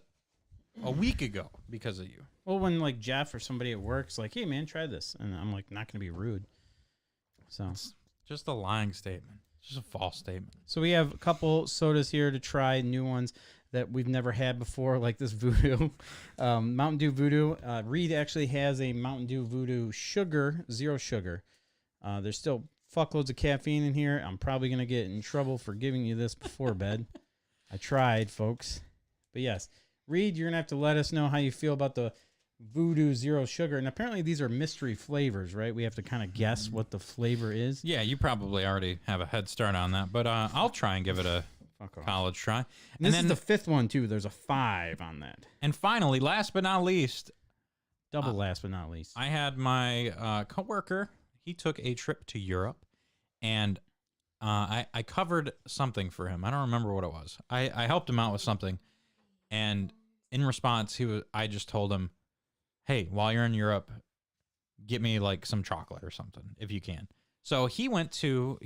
Speaker 2: a week ago because of you.
Speaker 1: Well, when like Jeff or somebody at work's like, hey man, try this. And I'm like, not gonna be rude. So
Speaker 2: It's just a lying statement. It's just a false statement.
Speaker 1: So we have a couple sodas here to try, new ones that we've never had before, like this Voodoo. Mountain Dew Voodoo. Reed actually has a Mountain Dew Voodoo sugar, 0 sugar. There's still fuckloads of caffeine in here. I'm probably going to get in trouble for giving you this before bed. I tried, folks. But yes, Reed, you're going to have to let us know how you feel about the Voodoo Zero Sugar. And apparently these are mystery flavors, right? We have to kind of guess what the flavor is.
Speaker 2: Yeah, you probably already have a head start on that, but I'll try and give it a college try.
Speaker 1: And this is the 5th one, too. There's a 5 on that.
Speaker 2: And finally, last but not least,
Speaker 1: Double last but not least.
Speaker 2: I had my coworker. He took a trip to Europe, and I covered something for him. I don't remember what it was. I helped him out with something, and in response, I just told him, "Hey, while you're in Europe, get me like some chocolate or something if you can." So he went to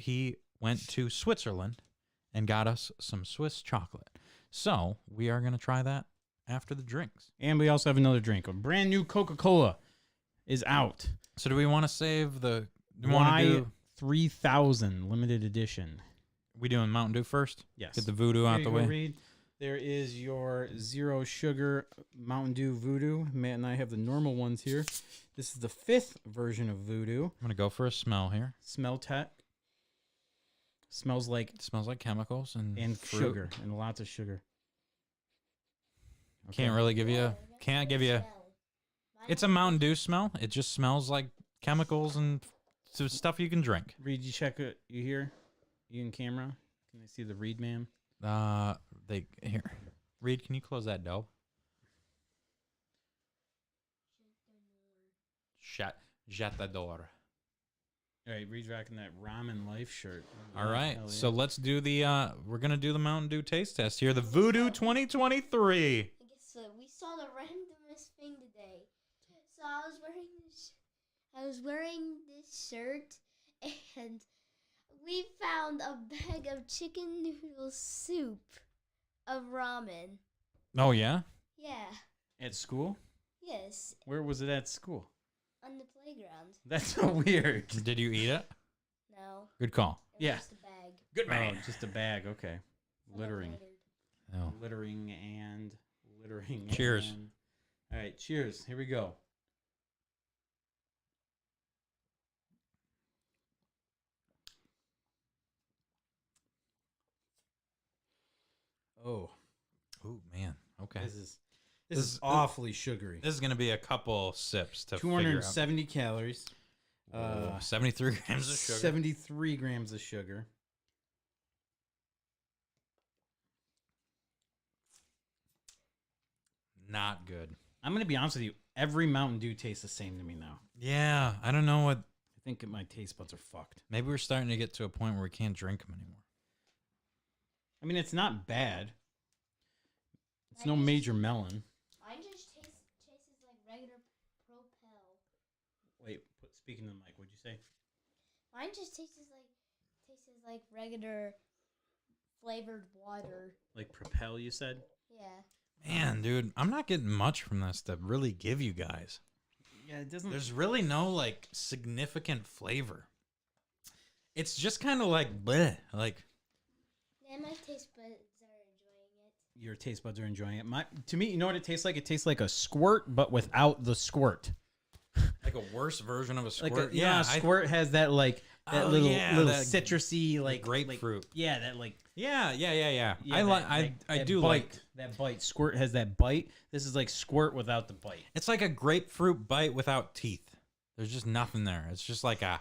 Speaker 2: Switzerland and got us some Swiss chocolate. So we are gonna try that after the drinks.
Speaker 1: And we also have another drink. A brand new Coca-Cola is out.
Speaker 2: So do we want to save the? Do we
Speaker 1: Y
Speaker 2: want to do?
Speaker 1: 3000 limited edition.
Speaker 2: We doing Mountain Dew first?
Speaker 1: Yes.
Speaker 2: Get the voodoo out the way.
Speaker 1: Reed. There is your Zero Sugar Mountain Dew Voodoo. Matt and I have the normal ones here. This is the 5th version of Voodoo.
Speaker 2: I'm gonna go for a smell here.
Speaker 1: Smell tech. Smells like
Speaker 2: It smells like chemicals and fruit.
Speaker 1: sugar and lots of sugar. Okay.
Speaker 2: Can't really give you. Can't give you. It's a Mountain Dew smell. It just smells like chemicals and stuff you can drink.
Speaker 1: Reed, you check it. You here? You in camera? Can I see the Reed man?
Speaker 2: Here. Reed, can you close that door? Shut the door.
Speaker 1: All right, Reed's rocking that Ramen Life shirt.
Speaker 2: All right,
Speaker 1: Hell yeah.
Speaker 2: so let's do the. We're gonna do the Mountain Dew taste test here. The Voodoo 2023.
Speaker 5: I guess so. We saw the randomest thing today. So I was wearing this shirt, and we found a bag of chicken noodle soup of ramen.
Speaker 2: Oh yeah.
Speaker 5: Yeah.
Speaker 1: At school?
Speaker 5: Yes.
Speaker 1: Where was it at school?
Speaker 5: On the playground.
Speaker 1: That's so weird.
Speaker 2: Did you eat it?
Speaker 5: No.
Speaker 2: Good call.
Speaker 5: It was
Speaker 1: Yeah.
Speaker 5: just a bag.
Speaker 2: Good
Speaker 1: Oh, just a bag. Okay. Littering.
Speaker 2: Oh.
Speaker 1: Littering and littering.
Speaker 2: Cheers.
Speaker 1: And... All right, cheers. Here we go. Oh,
Speaker 2: Ooh man. Okay.
Speaker 1: this is awfully sugary.
Speaker 2: This is gonna be a couple sips to figure out.
Speaker 1: 270 calories.
Speaker 2: 73 grams of sugar.
Speaker 1: 73 grams of sugar.
Speaker 2: Not good.
Speaker 1: I'm gonna be honest with you. Every Mountain Dew tastes the same to me now.
Speaker 2: Yeah, I don't know what.
Speaker 1: I think my taste buds are fucked.
Speaker 2: Maybe we're starting to get to a point where we can't drink them anymore.
Speaker 1: I mean, it's not bad. It's no major melon.
Speaker 5: Mine just tastes like regular Propel.
Speaker 1: Wait, speaking to the mic, what'd you say?
Speaker 5: Mine just tastes like regular flavored water.
Speaker 1: Like Propel, you said?
Speaker 5: Yeah.
Speaker 2: Man, dude, I'm not getting much from this to really give you guys.
Speaker 1: Yeah, it doesn't.
Speaker 2: There's really no like significant flavor. It's just kind of like bleh, like.
Speaker 5: Yeah, my taste buds are enjoying it.
Speaker 1: Your taste buds are enjoying it. To me, you know what it tastes like? It tastes like a squirt, but without the squirt.
Speaker 2: Like a worse version of a squirt.
Speaker 1: Like a squirt has that little
Speaker 2: that
Speaker 1: citrusy like
Speaker 2: grapefruit.
Speaker 1: Yeah, that like
Speaker 2: Yeah.
Speaker 1: yeah,
Speaker 2: I do
Speaker 1: bite,
Speaker 2: like.
Speaker 1: that bite. Squirt has that bite. This is like squirt without the bite.
Speaker 2: It's like a grapefruit bite without teeth. There's just nothing there. It's just like a.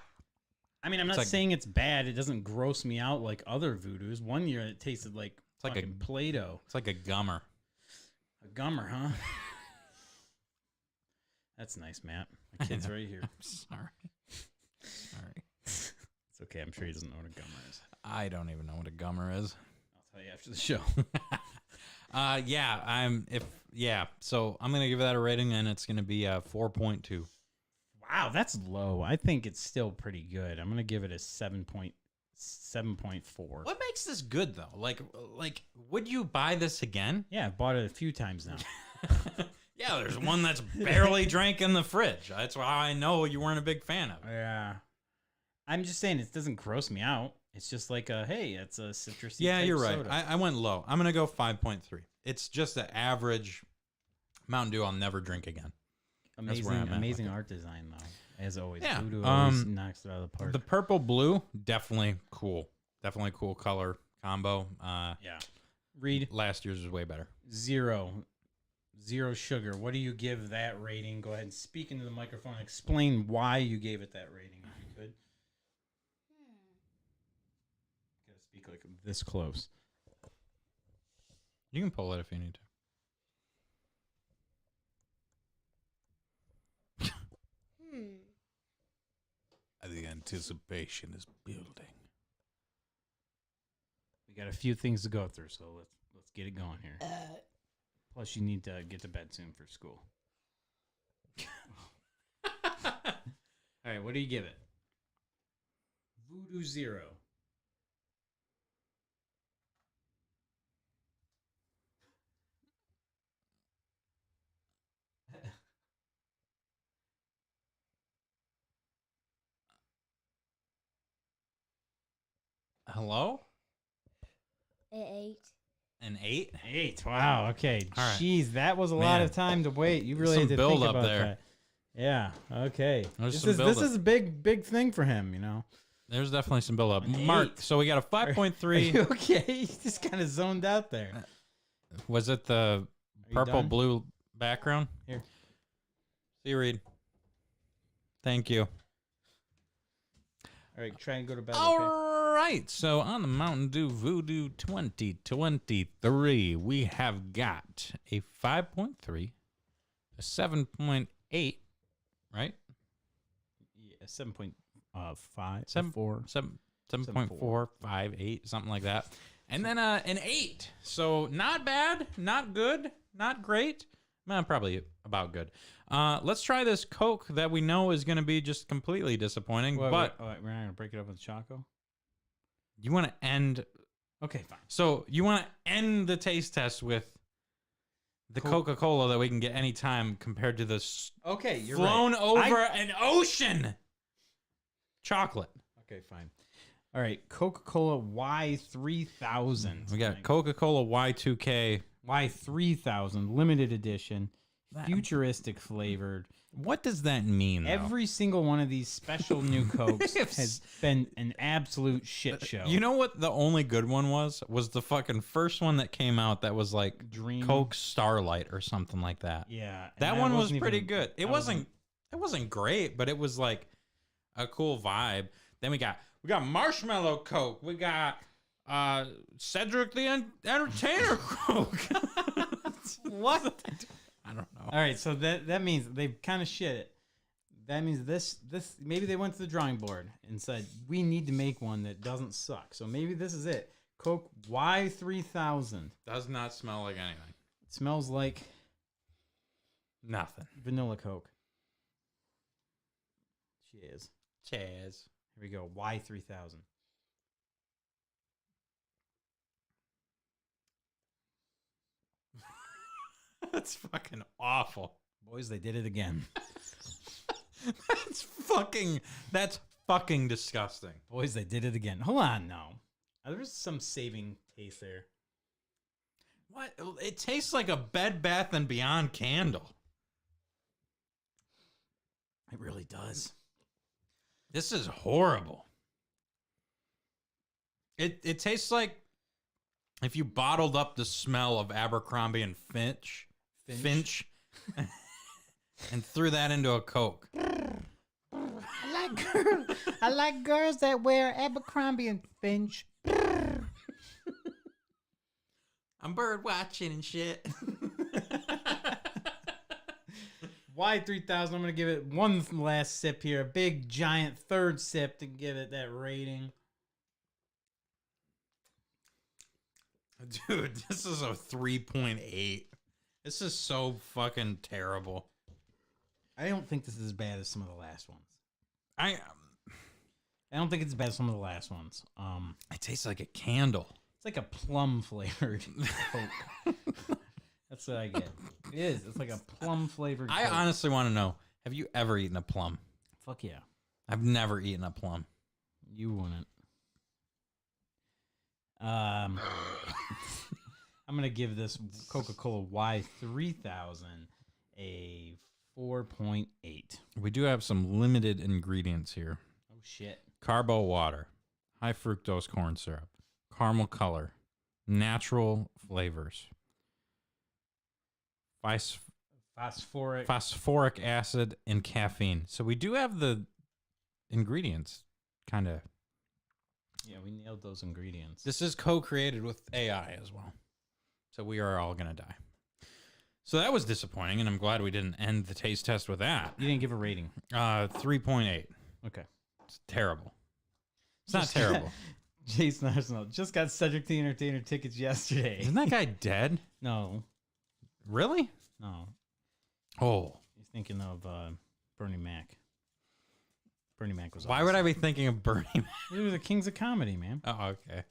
Speaker 1: I mean, I'm not
Speaker 2: like-
Speaker 1: saying it's bad. It doesn't gross me out like other voodoos. One year it tasted like
Speaker 2: It's like a-
Speaker 1: fucking Play-Doh.
Speaker 2: It's like a gummer.
Speaker 1: A gummer, huh? That's nice, Matt. My kid's right here.
Speaker 2: Sorry.
Speaker 1: It's okay. I'm sure he doesn't know what a gummer is.
Speaker 2: I don't even know what a gummer is.
Speaker 1: I'll tell you after the show.
Speaker 2: So I'm gonna give that a rating, and it's gonna be 4.2.
Speaker 1: Wow, that's low. I think it's still pretty good. I'm gonna give it a 7.4.
Speaker 2: What makes this good though? Like, would you buy this again?
Speaker 1: Yeah, I've bought it a few times now.
Speaker 2: Yeah, there's one that's barely drank in the fridge. That's why I know you weren't a big fan of it.
Speaker 1: Yeah. I'm just saying it doesn't gross me out. It's just like hey, it's a citrusy.
Speaker 2: Yeah,
Speaker 1: type
Speaker 2: you're right.
Speaker 1: soda.
Speaker 2: I went low. I'm gonna go 5.3. It's just an average Mountain Dew I'll never drink again. That's where I'm at
Speaker 1: Amazing
Speaker 2: with it.
Speaker 1: art design though, as always.
Speaker 2: Yeah,
Speaker 1: Voodoo always knocks it out of the park.
Speaker 2: The purple blue, definitely cool. Definitely cool color combo.
Speaker 1: Yeah. Read
Speaker 2: Last year's was way better.
Speaker 1: zero zero sugar. What do you give that rating? Go ahead and speak into the microphone. And explain why you gave it that rating, if you could. Gotta speak like this close.
Speaker 2: You can pull it if you need to. The anticipation is building.
Speaker 1: We got a few things to go through, so let's get it going here. Plus, you need to get to bed soon for school. All right, what do you give it? Voodoo Zero.
Speaker 2: Hello?
Speaker 5: An 8.
Speaker 2: An 8?
Speaker 1: 8. Wow. Okay.
Speaker 2: All right.
Speaker 1: Jeez, that was a lot
Speaker 2: Man.
Speaker 1: of time to wait. You really
Speaker 2: Some
Speaker 1: had to
Speaker 2: build
Speaker 1: think
Speaker 2: up
Speaker 1: about
Speaker 2: there.
Speaker 1: that. Yeah. Okay.
Speaker 2: There's
Speaker 1: This
Speaker 2: some
Speaker 1: is
Speaker 2: build
Speaker 1: this
Speaker 2: up.
Speaker 1: is a big thing for him. You know.
Speaker 2: There's definitely some build up.
Speaker 1: An
Speaker 2: Mark,
Speaker 1: 8.
Speaker 2: so we got a
Speaker 1: Are
Speaker 2: 5.3.
Speaker 1: you okay? You just kind of zoned out there.
Speaker 2: Was it the
Speaker 1: you
Speaker 2: purple
Speaker 1: done?
Speaker 2: blue background?
Speaker 1: Here.
Speaker 2: See you, Reed. Thank you.
Speaker 1: All right. Try and go to bed.
Speaker 2: All
Speaker 1: Okay?
Speaker 2: right. So on the Mountain Dew Voodoo 2023, we have got a 5.3, a 7.8, right?
Speaker 1: Yeah. 7.5.
Speaker 2: Seven-
Speaker 1: 4.
Speaker 2: 7.458, something like that. And then an 8. So not bad, not good, not great. Probably about good. Let's try this Coke that we know is going to be just completely disappointing.
Speaker 1: Wait,
Speaker 2: but
Speaker 1: we're not gonna break it up with Choco.
Speaker 2: you want to end.
Speaker 1: Okay. Fine.
Speaker 2: So you want to end the taste test with the Coca-Cola that we can get anytime compared to this
Speaker 1: Okay. You're
Speaker 2: flown
Speaker 1: right.
Speaker 2: over an ocean chocolate.
Speaker 1: Okay. Fine. All right. Coca-Cola Y3000.
Speaker 2: We got Coca-Cola Y2K.
Speaker 1: Y3000 limited edition,
Speaker 2: That-
Speaker 1: futuristic flavored.
Speaker 2: What does that mean, though?
Speaker 1: Every single one of these special new Cokes has been an absolute shit show.
Speaker 2: You know what the only good one was? Was the fucking first one that came out that was like
Speaker 1: Dream.
Speaker 2: Coke Starlight or something like that.
Speaker 1: Yeah, and
Speaker 2: That one was
Speaker 1: wasn't
Speaker 2: pretty
Speaker 1: even-
Speaker 2: good. It
Speaker 1: that
Speaker 2: wasn't great, but it was like a cool vibe. Then we got Marshmallow Coke. We got Cedric the Entertainer Coke.
Speaker 1: What?
Speaker 2: I don't know.
Speaker 1: All right, so that means they've kind of shit it. That means this maybe they went to the drawing board and said we need to make one that doesn't suck. So maybe this is it. Coke Y3000.
Speaker 2: Does not smell like anything.
Speaker 1: It smells like
Speaker 2: Nothing.
Speaker 1: vanilla Coke. Cheers.
Speaker 2: Cheers.
Speaker 1: Here we go. Y3000.
Speaker 2: That's fucking awful.
Speaker 1: Boys, they did it again.
Speaker 2: That's fucking disgusting.
Speaker 1: Boys, they did it again. Hold on, no. There's some saving taste there.
Speaker 2: What? It tastes like a Bed Bath and Beyond candle.
Speaker 1: It really does.
Speaker 2: This is horrible. It tastes like if you bottled up the smell of Abercrombie and Finch and threw that into a Coke.
Speaker 1: I like girls that wear Abercrombie and Finch.
Speaker 2: I'm bird watching and shit.
Speaker 1: Y3000, I'm going to give it one last sip here. A big, giant third sip to give it that rating.
Speaker 2: Dude, this is a 3.8. This is so fucking terrible.
Speaker 1: I don't think this is as bad as some of the last ones.
Speaker 2: I
Speaker 1: don't think it's as bad as some of the last ones.
Speaker 2: It tastes like a candle.
Speaker 1: It's like a plum flavored Coke. That's what I get. It is. It's like a plum flavored
Speaker 2: I
Speaker 1: Coke.
Speaker 2: honestly want to know, have you ever eaten a plum?
Speaker 1: Fuck yeah.
Speaker 2: I've never eaten a plum.
Speaker 1: You wouldn't. I'm gonna give this Coca-Cola Y3000 a 4.8.
Speaker 2: We do have some limited ingredients here.
Speaker 1: Oh shit.
Speaker 2: Carbo water, high fructose corn syrup, caramel color, natural flavors,
Speaker 1: phosphoric.
Speaker 2: acid, and caffeine. So we do have the ingredients, kind of.
Speaker 1: Yeah, we nailed those ingredients.
Speaker 2: This is co-created with AI as well. So we are all going to die. So that was disappointing, and I'm glad we didn't end the taste test with that.
Speaker 1: You didn't give a rating.
Speaker 2: 3.8.
Speaker 1: Okay.
Speaker 2: It's terrible. It's not terrible.
Speaker 1: Jason Arsenal just got Cedric the Entertainer tickets yesterday.
Speaker 2: Isn't that guy dead?
Speaker 1: No.
Speaker 2: Really?
Speaker 1: No.
Speaker 2: Oh.
Speaker 1: He's thinking of Bernie Mac. Bernie Mac was
Speaker 2: Why would I be thinking of Bernie Mac?
Speaker 1: He was the Kings of Comedy, man.
Speaker 2: Oh, okay.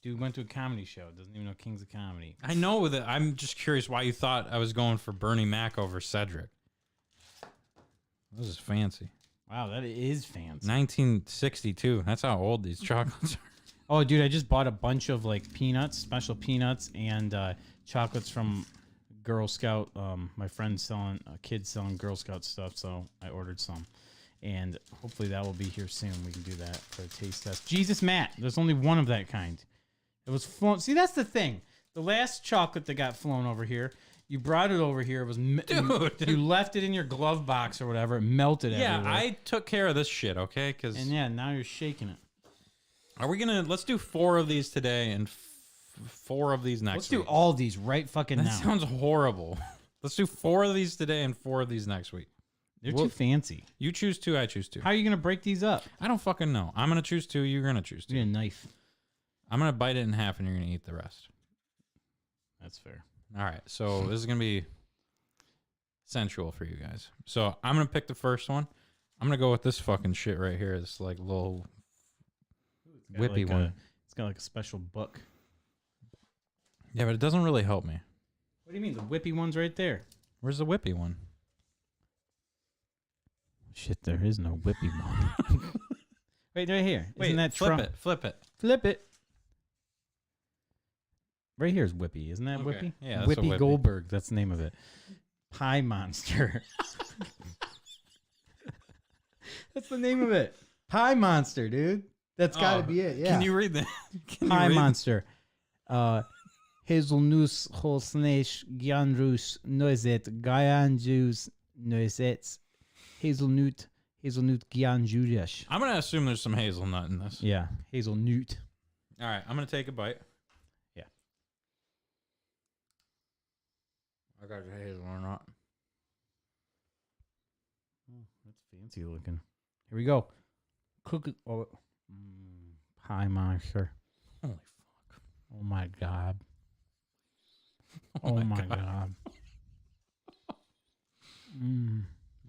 Speaker 1: Dude went to a comedy show. Doesn't even know Kings of Comedy.
Speaker 2: I know that. I'm just curious why you thought I was going for Bernie Mac over Cedric. This is fancy.
Speaker 1: Wow, that is fancy.
Speaker 2: 1962. That's how old these chocolates are.
Speaker 1: Oh, dude, I just bought a bunch of like peanuts, special peanuts, and chocolates from Girl Scout. My friend's selling, a kid selling Girl Scout stuff, so I ordered some. And hopefully that will be here soon. We can do that for a taste test. Jesus, Matt, there's only one of that kind. It was flown. See, that's the thing. The last chocolate that got flown over here, you brought it over here. It was
Speaker 2: Dude.
Speaker 1: You left it in your glove box or whatever. It melted
Speaker 2: Yeah,
Speaker 1: everywhere.
Speaker 2: I took care of this shit, okay? Because
Speaker 1: And yeah, now you're shaking it.
Speaker 2: are we gonna? Let's do 4 of these today and 4 of these next.
Speaker 1: Let's do
Speaker 2: week.
Speaker 1: all these right fucking
Speaker 2: That
Speaker 1: now.
Speaker 2: sounds horrible. Let's do 4 of these today and 4 of these next week.
Speaker 1: They're
Speaker 2: Well-
Speaker 1: too fancy.
Speaker 2: You choose 2, I choose 2.
Speaker 1: How are you gonna break these up?
Speaker 2: I don't fucking know. I'm gonna choose 2. You're gonna choose 2.
Speaker 1: Give me a knife.
Speaker 2: I'm gonna bite it in half, and you're gonna eat the rest.
Speaker 1: That's fair.
Speaker 2: All right. So this is gonna be sensual for you guys. So I'm gonna pick the first one. I'm gonna go with this fucking shit right here. This like little whippy one.
Speaker 1: It's got like a special book.
Speaker 2: Yeah, but it doesn't really help me.
Speaker 1: What do you mean? The whippy one's right there.
Speaker 2: Where's the whippy one?
Speaker 1: Shit, there is no whippy one. Wait, right here. Isn't that
Speaker 2: flip
Speaker 1: Trump?
Speaker 2: it. Flip it.
Speaker 1: Flip it. Right here is Whippy. Isn't that
Speaker 2: Okay.
Speaker 1: Whippy?
Speaker 2: Yeah, that's a
Speaker 1: Whippy
Speaker 2: Whippy.
Speaker 1: Goldberg. That's the name of it. Pie Monster. That's the name of it. Pie Monster, dude. That's got to be it. Yeah.
Speaker 2: Can you read that? Can you
Speaker 1: Pie
Speaker 2: read-
Speaker 1: Monster. Hazelnuss, Holsnesh, Gyanrus, Noizet, Gyanjus, Noizets, Hazelnut, Gyanjudesh.
Speaker 2: I'm gonna assume there's some hazelnut in this.
Speaker 1: Yeah, Hazelnut.
Speaker 2: All right, I'm gonna take a bite.
Speaker 1: Yeah.
Speaker 2: I got the hazelnut.
Speaker 1: Oh, that's fancy looking. Here we go. Cook it. Oh, Pie Monster.
Speaker 2: Holy fuck!
Speaker 1: Oh my god. Oh my god.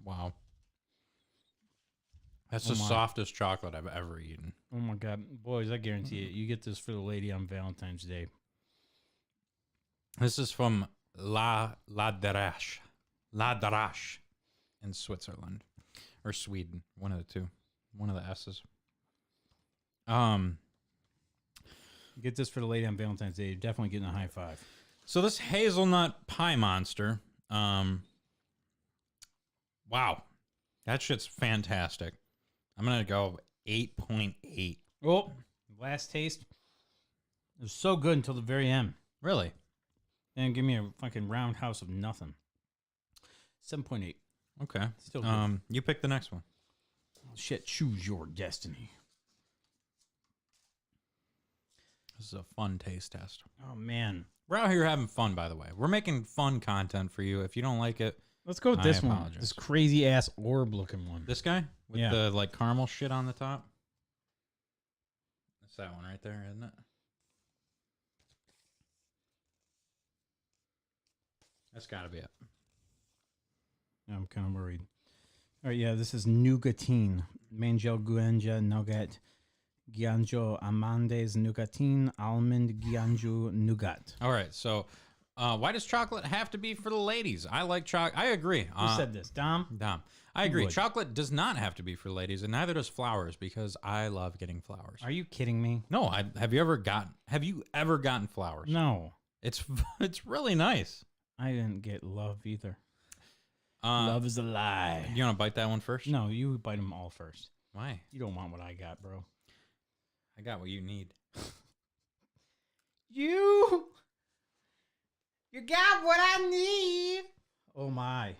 Speaker 2: Wow. That's
Speaker 1: Oh
Speaker 2: the
Speaker 1: my.
Speaker 2: softest chocolate I've ever eaten.
Speaker 1: Oh my god. Boys, I guarantee it. You get this for the lady on Valentine's Day.
Speaker 2: This is from La Darache in Switzerland or Sweden, one of the two, one of the S's.
Speaker 1: You get this for the lady on Valentine's Day. You're definitely getting a high five.
Speaker 2: So this hazelnut pie monster, wow, that shit's fantastic. I'm gonna go 8.8.
Speaker 1: Oh, last taste. It was so good until the very end.
Speaker 2: Really?
Speaker 1: Then give me a fucking roundhouse of nothing. 7.8.
Speaker 2: Okay.
Speaker 1: Still good.
Speaker 2: You pick the next one.
Speaker 1: Shit, choose your destiny.
Speaker 2: This is a fun taste test.
Speaker 1: Oh man.
Speaker 2: We're out here having fun, by the way. We're making fun content for you. If you don't like it,
Speaker 1: Let's go with
Speaker 2: I
Speaker 1: this one.
Speaker 2: apologize.
Speaker 1: This crazy ass orb looking one.
Speaker 2: this guy with
Speaker 1: Yeah.
Speaker 2: the like caramel shit on the top. That's that one right there, isn't it? That's got to be it.
Speaker 1: I'm kind of worried. All right, yeah, this is nougatine. Mangel guenja nougat. Gianjo amandes nougatine. Almond gianjo nougat.
Speaker 2: All right, so why does chocolate have to be for the ladies? I like chocolate. I agree.
Speaker 1: Who said this? Dom?
Speaker 2: Dom. I agree.
Speaker 1: would?
Speaker 2: Chocolate does not have to be for ladies, and neither does flowers because I love getting flowers.
Speaker 1: Are you kidding me?
Speaker 2: No, have you ever gotten flowers?
Speaker 1: No.
Speaker 2: It's really nice.
Speaker 1: I didn't get love either. Love is a lie.
Speaker 2: You want to bite that one first?
Speaker 1: No, you bite them all first.
Speaker 2: Why?
Speaker 1: You don't want what I got, bro.
Speaker 2: I got what you need.
Speaker 1: You You got what I need. Oh my.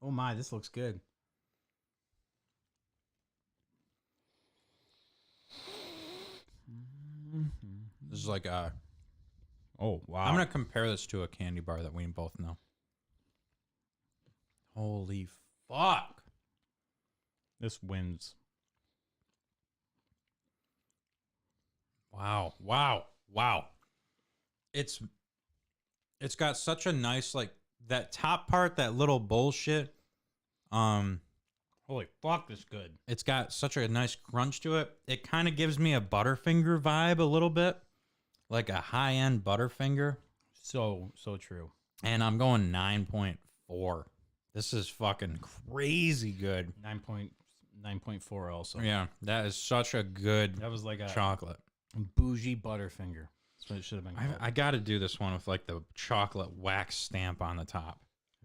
Speaker 1: Oh my, this looks good.
Speaker 2: This is like a.
Speaker 1: Oh wow.
Speaker 2: I'm gonna compare this to a candy bar that we both know. Holy fuck!
Speaker 1: This wins.
Speaker 2: Wow! Wow! Wow! It's got such a nice like that top part, that little bullshit.
Speaker 1: Holy fuck, this good.
Speaker 2: It's got such a nice crunch to it. It kind of gives me a Butterfinger vibe a little bit, like a high-end Butterfinger.
Speaker 1: So true.
Speaker 2: And I'm going 9.4. This is fucking crazy good.
Speaker 1: 9.4 also.
Speaker 2: Yeah, that is such a good
Speaker 1: That was like a
Speaker 2: chocolate.
Speaker 1: bougie Butterfinger. That's what it should have been called.
Speaker 2: I got to do this one with like the chocolate wax stamp on the top.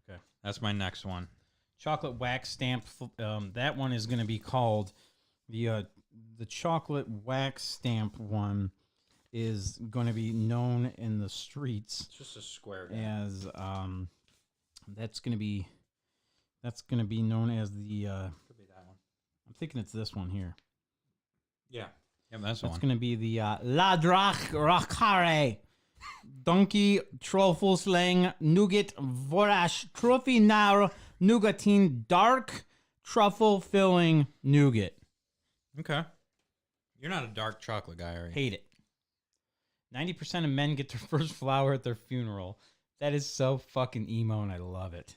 Speaker 1: Okay.
Speaker 2: That's my next one.
Speaker 1: Chocolate wax stamp. That one is going to be called the chocolate wax stamp one is going to be known in the streets
Speaker 2: It's just a square.
Speaker 1: as that's going to be known as the
Speaker 2: Could be that one.
Speaker 1: I'm thinking it's this one here.
Speaker 2: Yeah. Yeah, that's the
Speaker 1: That's
Speaker 2: one.
Speaker 1: going to be the La Drach Racare Donkey Truffle Slang Nougat Vorash Trophy Nar Nougatine Dark Truffle Filling Nougat.
Speaker 2: Okay. You're not a dark chocolate guy, are you?
Speaker 1: Hate it. 90% of men get their first flower at their funeral. That is so fucking emo, and I love it.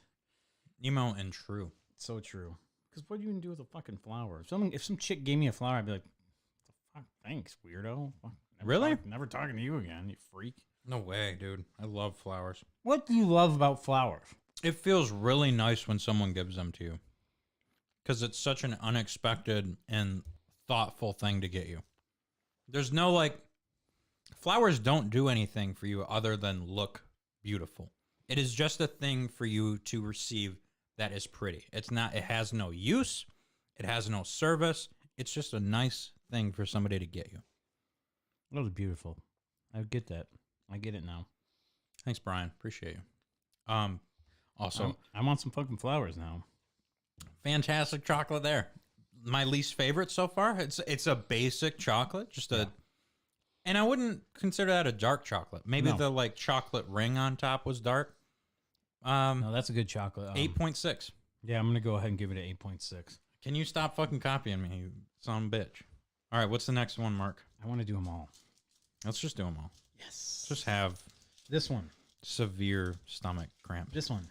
Speaker 2: Emo and true.
Speaker 1: So true. Because what are you gonna do with a fucking flower? If some chick gave me a flower, I'd be like, "The fuck, thanks, weirdo." Fuck,
Speaker 2: Really?
Speaker 1: Never talking to you again, you freak.
Speaker 2: No way, dude. I love flowers.
Speaker 1: What do you love about flowers?
Speaker 2: It feels really nice when someone gives them to you. Because it's such an unexpected and thoughtful thing to get you. There's no like, flowers don't do anything for you other than look beautiful. It is just a thing for you to receive that is pretty. It has no use. It has no service. It's just a nice thing for somebody to get you.
Speaker 1: That was beautiful. I get that. I get it now.
Speaker 2: Thanks, Brian. Appreciate you. Also,
Speaker 1: I want some fucking flowers now.
Speaker 2: fantastic chocolate there. My least favorite so far. It's a basic chocolate, and I wouldn't consider that a dark chocolate. Maybe
Speaker 1: No.
Speaker 2: the like chocolate ring on top was dark.
Speaker 1: No, that's a good chocolate.
Speaker 2: 8.6.
Speaker 1: Yeah, I'm gonna go ahead and give it an 8.6.
Speaker 2: Can you stop fucking copying me, you son of a bitch? All right, what's the next one, Mark?
Speaker 1: I want to do them all.
Speaker 2: Let's just do them all.
Speaker 1: Yes.
Speaker 2: Just have
Speaker 1: This one.
Speaker 2: severe stomach cramps.
Speaker 1: This one.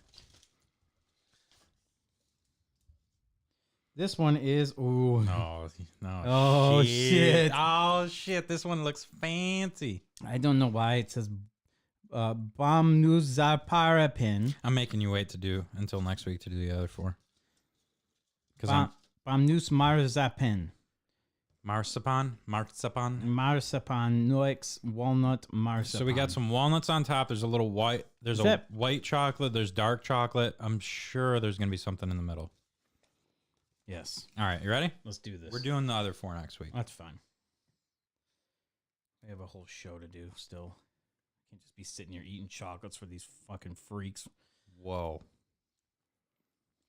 Speaker 1: This one is ooh.
Speaker 2: No, no.
Speaker 1: Oh, shit.
Speaker 2: Oh shit! This one looks fancy.
Speaker 1: I don't know why it says Bamnuzaparapin.
Speaker 2: I'm making you wait until next week to do the other four. Because
Speaker 1: Bamnus Marzapin.
Speaker 2: marzipan.
Speaker 1: Marzipan, Noix, walnut, marzipan.
Speaker 2: So we got some walnuts on top. There's a little white. There's
Speaker 1: Is
Speaker 2: a
Speaker 1: that-
Speaker 2: white chocolate. There's dark chocolate. I'm sure there's gonna be something in the middle.
Speaker 1: Yes.
Speaker 2: All right, you ready?
Speaker 1: Let's do this.
Speaker 2: We're doing the other four next week.
Speaker 1: That's fine. We have a whole show to do still. Can't just be sitting here eating chocolates for these fucking freaks.
Speaker 2: Whoa.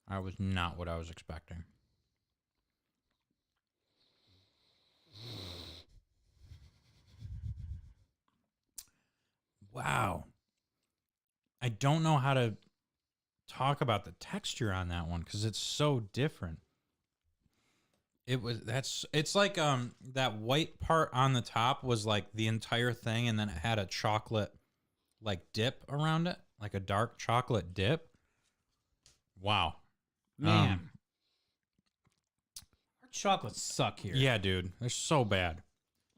Speaker 2: I was not what I was expecting. Wow. I don't know how to talk about the texture on that one because it's so different. It's like that white part on the top was like the entire thing, and then it had a chocolate like dip around it, like a dark chocolate dip. Wow.
Speaker 1: Man. Our chocolates suck here.
Speaker 2: Yeah, dude. They're so bad.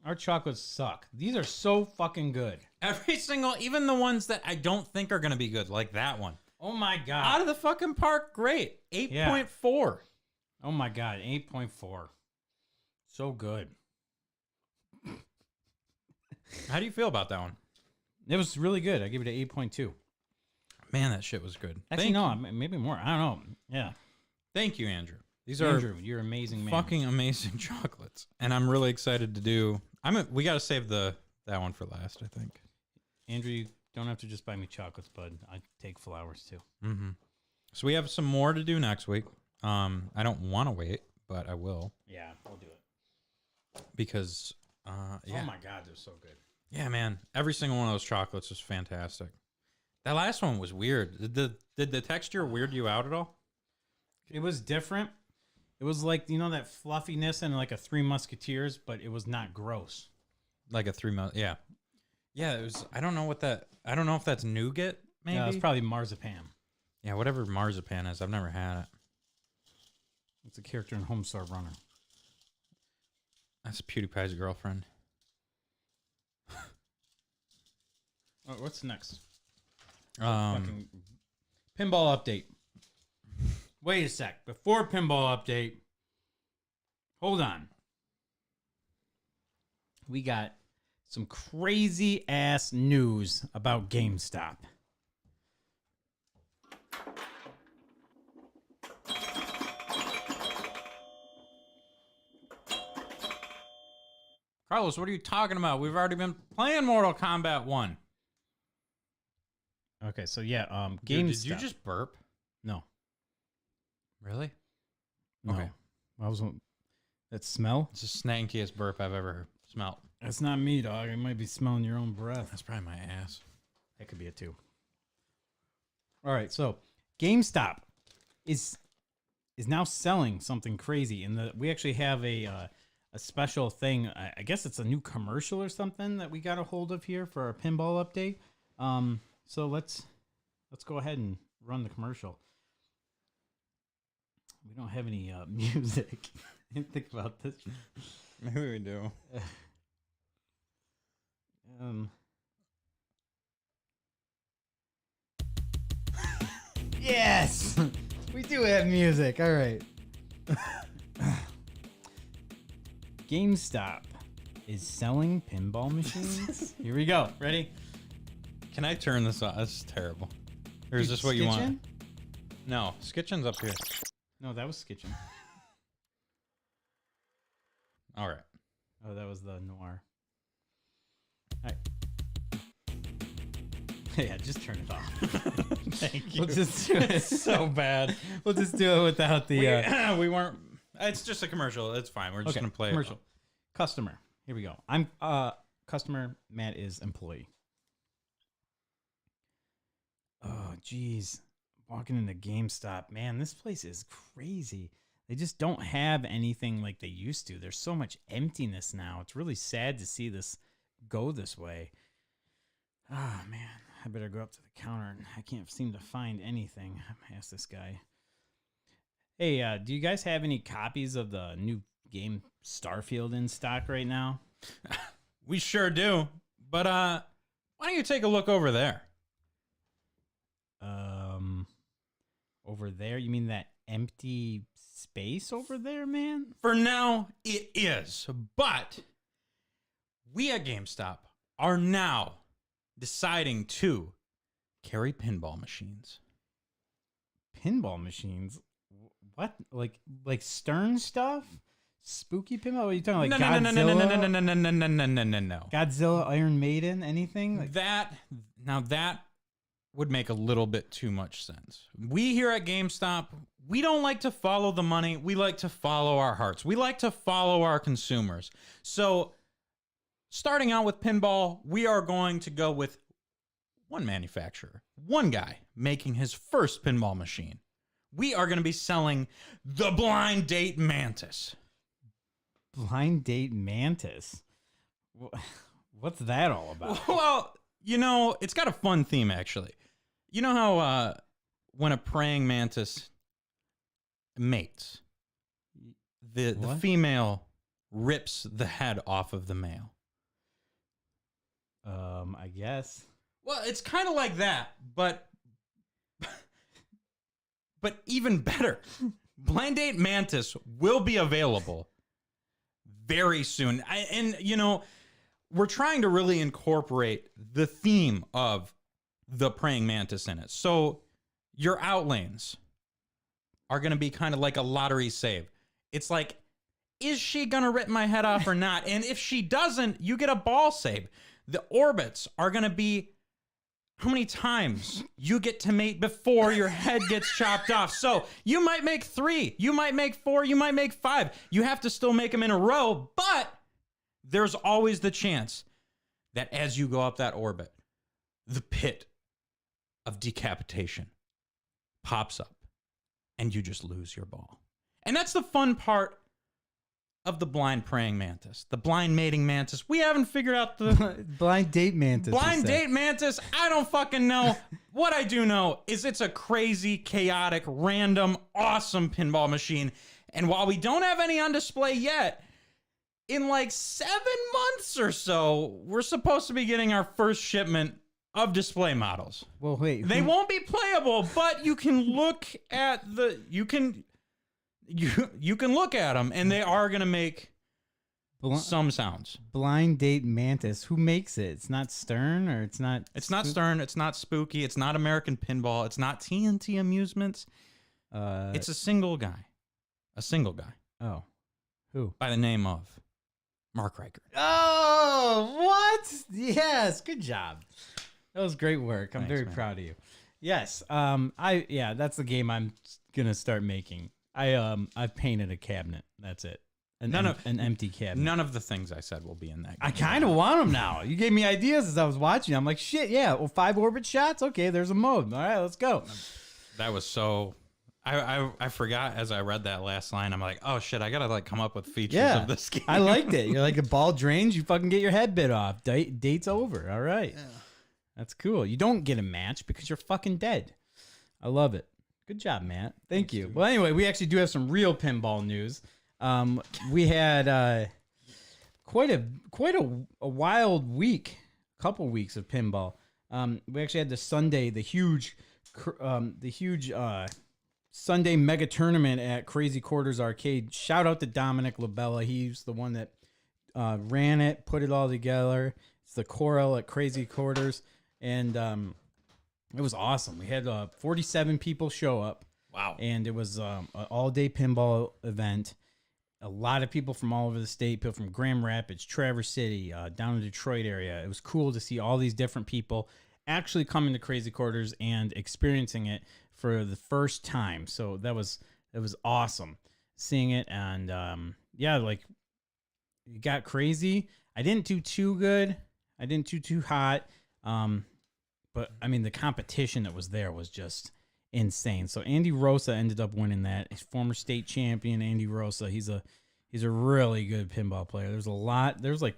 Speaker 1: Our chocolates suck. These are so fucking good.
Speaker 2: Every single, even the ones that I don't think are going to be good, like that one.
Speaker 1: Oh my god.
Speaker 2: Out of the fucking park, great. 8.4.
Speaker 1: Oh my god, 8.4. So good.
Speaker 2: How do you feel about that one?
Speaker 1: It was really good. I give it an 8.2.
Speaker 2: Man, that shit was good.
Speaker 1: Actually, no, maybe more. I don't know. Yeah.
Speaker 2: Thank you, Andrew. These
Speaker 1: Andrew, you're an amazing man.
Speaker 2: fucking amazing chocolates, and I'm really excited to do. We got to save that one for last, I think.
Speaker 1: Andrew, Don't have to just buy me chocolates, bud. I take flowers too.
Speaker 2: Mm-hmm. So we have some more to do next week. I don't want to wait, but I will.
Speaker 1: Yeah, we'll do it.
Speaker 2: Because, yeah.
Speaker 1: Oh my God, they're so good.
Speaker 2: Yeah, man. Every single one of those chocolates was fantastic. That last one was weird. Did the texture weird you out at all?
Speaker 1: It was different. It was like, that fluffiness and like a Three Musketeers, but it was not gross.
Speaker 2: Like a 3 month, yeah. Yeah, it was, I don't know if that's nougat, maybe?
Speaker 1: Yeah, it's probably marzipan.
Speaker 2: Yeah, whatever marzipan is. I've never had it.
Speaker 1: It's a character in Homestar Runner.
Speaker 2: That's PewDiePie's girlfriend.
Speaker 1: Oh, what's next?
Speaker 2: Um,
Speaker 1: Pinball update. Wait a sec. Before pinball update, hold on. We got some crazy ass news about GameStop.
Speaker 2: Carlos, what are you talking about? We've already been playing Mortal Kombat 1.
Speaker 1: Okay, so yeah, GameStop.
Speaker 2: Did you just burp?
Speaker 1: No.
Speaker 2: Really?
Speaker 1: No.
Speaker 2: Okay.
Speaker 1: I was that smell?
Speaker 2: It's the snankiest burp I've ever smelled.
Speaker 1: That's not me, dog. I might be smelling your own breath.
Speaker 2: That's probably my ass.
Speaker 1: That could be it too. All right, so GameStop is now selling something crazy, and we actually have a special thing. I guess it's a new commercial or something that we got a hold of here for our pinball update. So let's go ahead and run the commercial. We don't have any music. I didn't think about this.
Speaker 2: Maybe we do.
Speaker 1: Yes, we do have music. All right. GameStop is selling pinball machines. Here we go. Ready?
Speaker 2: Can I turn this off? This is terrible. Or is this what you want?
Speaker 1: Skitchin?
Speaker 2: No, Skitchin's up here.
Speaker 1: No, that was Skitchin.
Speaker 2: All right.
Speaker 1: Oh, that was the Noir. All right. Yeah, just turn it off.
Speaker 2: Thank you.
Speaker 1: We'll just do it.
Speaker 2: It's so bad.
Speaker 1: We'll just do it without the
Speaker 2: We weren't. It's just a commercial. It's fine. We're just gonna play
Speaker 1: commercial.
Speaker 2: it.
Speaker 1: Customer. Here we go. I'm customer. Matt is employee. Oh, geez. Walking into GameStop, man, this place is crazy. They just don't have anything like they used to. There's so much emptiness now. It's really sad to see this go this way. Oh, man. I better go up to the counter. I can't seem to find anything. I'm gonna ask this guy. Hey, do you guys have any copies of the new game Starfield in stock right now?
Speaker 2: We sure do. But why don't you take a look over there?
Speaker 1: Over there? You mean that empty space over there, man?
Speaker 2: For now, it is. But we at GameStop are now deciding to carry pinball machines.
Speaker 1: Pinball machines? What? Like Stern stuff? Spooky pinball? What are you talking like Godzilla?
Speaker 2: No.
Speaker 1: Godzilla, Iron Maiden, anything? Like,
Speaker 2: That would make a little bit too much sense. We here at GameStop, we don't like to follow the money. We like to follow our hearts. We like to follow our consumers. So starting out with pinball, we are going to go with one manufacturer, one guy making his first pinball machine. We are going to be selling the Blind Date Mantis.
Speaker 1: Blind Date Mantis? What's that all about?
Speaker 2: Well, it's got a fun theme, actually. You know how when a praying mantis mates, the female rips the head off of the male?
Speaker 1: I guess.
Speaker 2: Well, it's kind of like that, but even better. Blind Date Mantis will be available very soon. We're trying to really incorporate the theme of the praying mantis in it. So your outlanes are going to be kind of like a lottery save. It's like, is she going to rip my head off or not? And if she doesn't, you get a ball save. The orbits are going to be how many times you get to mate before your head gets chopped off. So you might make 3, you might make 4, you might make 5. You have to still make them in a row, but there's always the chance that as you go up that orbit, the pit of decapitation pops up and you just lose your ball. And that's the fun part of the blind praying mantis, the blind mating mantis. We haven't figured out the
Speaker 1: blind date mantis.
Speaker 2: Blind date mantis. I don't fucking know. What I do know is it's a crazy, chaotic, random, awesome pinball machine. And while we don't have any on display yet, in like 7 months or so, we're supposed to be getting our first shipment of display models.
Speaker 1: Well, wait.
Speaker 2: They won't be playable, but you can look at you can look at them, and they are going to make some sounds.
Speaker 1: Blind date mantis. Who makes it? It's not Stern, or it's not.
Speaker 2: It's not Stern. It's not Spooky. It's not American Pinball. It's not TNT Amusements. It's a single guy. A single guy.
Speaker 1: Oh, who?
Speaker 2: By the name of Mark Reichert.
Speaker 1: Oh, what? Yes, good job. That was great work. I'm very proud of you. Yes. That's the game I'm gonna start making. I've painted a cabinet. That's it. An empty cabinet.
Speaker 2: None of the things I said will be in that game.
Speaker 1: I kind of want them now. You gave me ideas as I was watching. I'm like, shit, yeah. Well, 5 orbit shots? Okay, there's a mode. All right, let's go.
Speaker 2: That was so... I forgot as I read that last line. I'm like, oh, shit, I got to like come up with features of this game.
Speaker 1: I liked it. You're like, a ball drains, you fucking get your head bit off. Date's over. All right. Yeah. That's cool. You don't get a match because you're fucking dead. I love it. Good job, Matt. Thanks, you. Dude. Well, anyway, we actually do have some real pinball news. We had quite a wild week, couple weeks of pinball. We actually had the Sunday, the huge Sunday mega tournament at Crazy Quarters Arcade. Shout out to Dominic Labella. He's the one that ran it, put it all together. It's the Coral at Crazy Quarters, and it was awesome. We had 47 people show up.
Speaker 2: Wow.
Speaker 1: And it was an all-day pinball event. A lot of people from all over the state, people from Grand Rapids, Traverse City, down in the Detroit area. It was cool to see all these different people actually coming to Crazy Quarters and experiencing it for the first time. So it was awesome seeing it. And like it got crazy. I didn't do too good. I didn't do too hot. But I mean, the competition that was there was just insane. So Andy Rosa ended up winning that. His former state champion, Andy Rosa. He's a really good pinball player. There's like,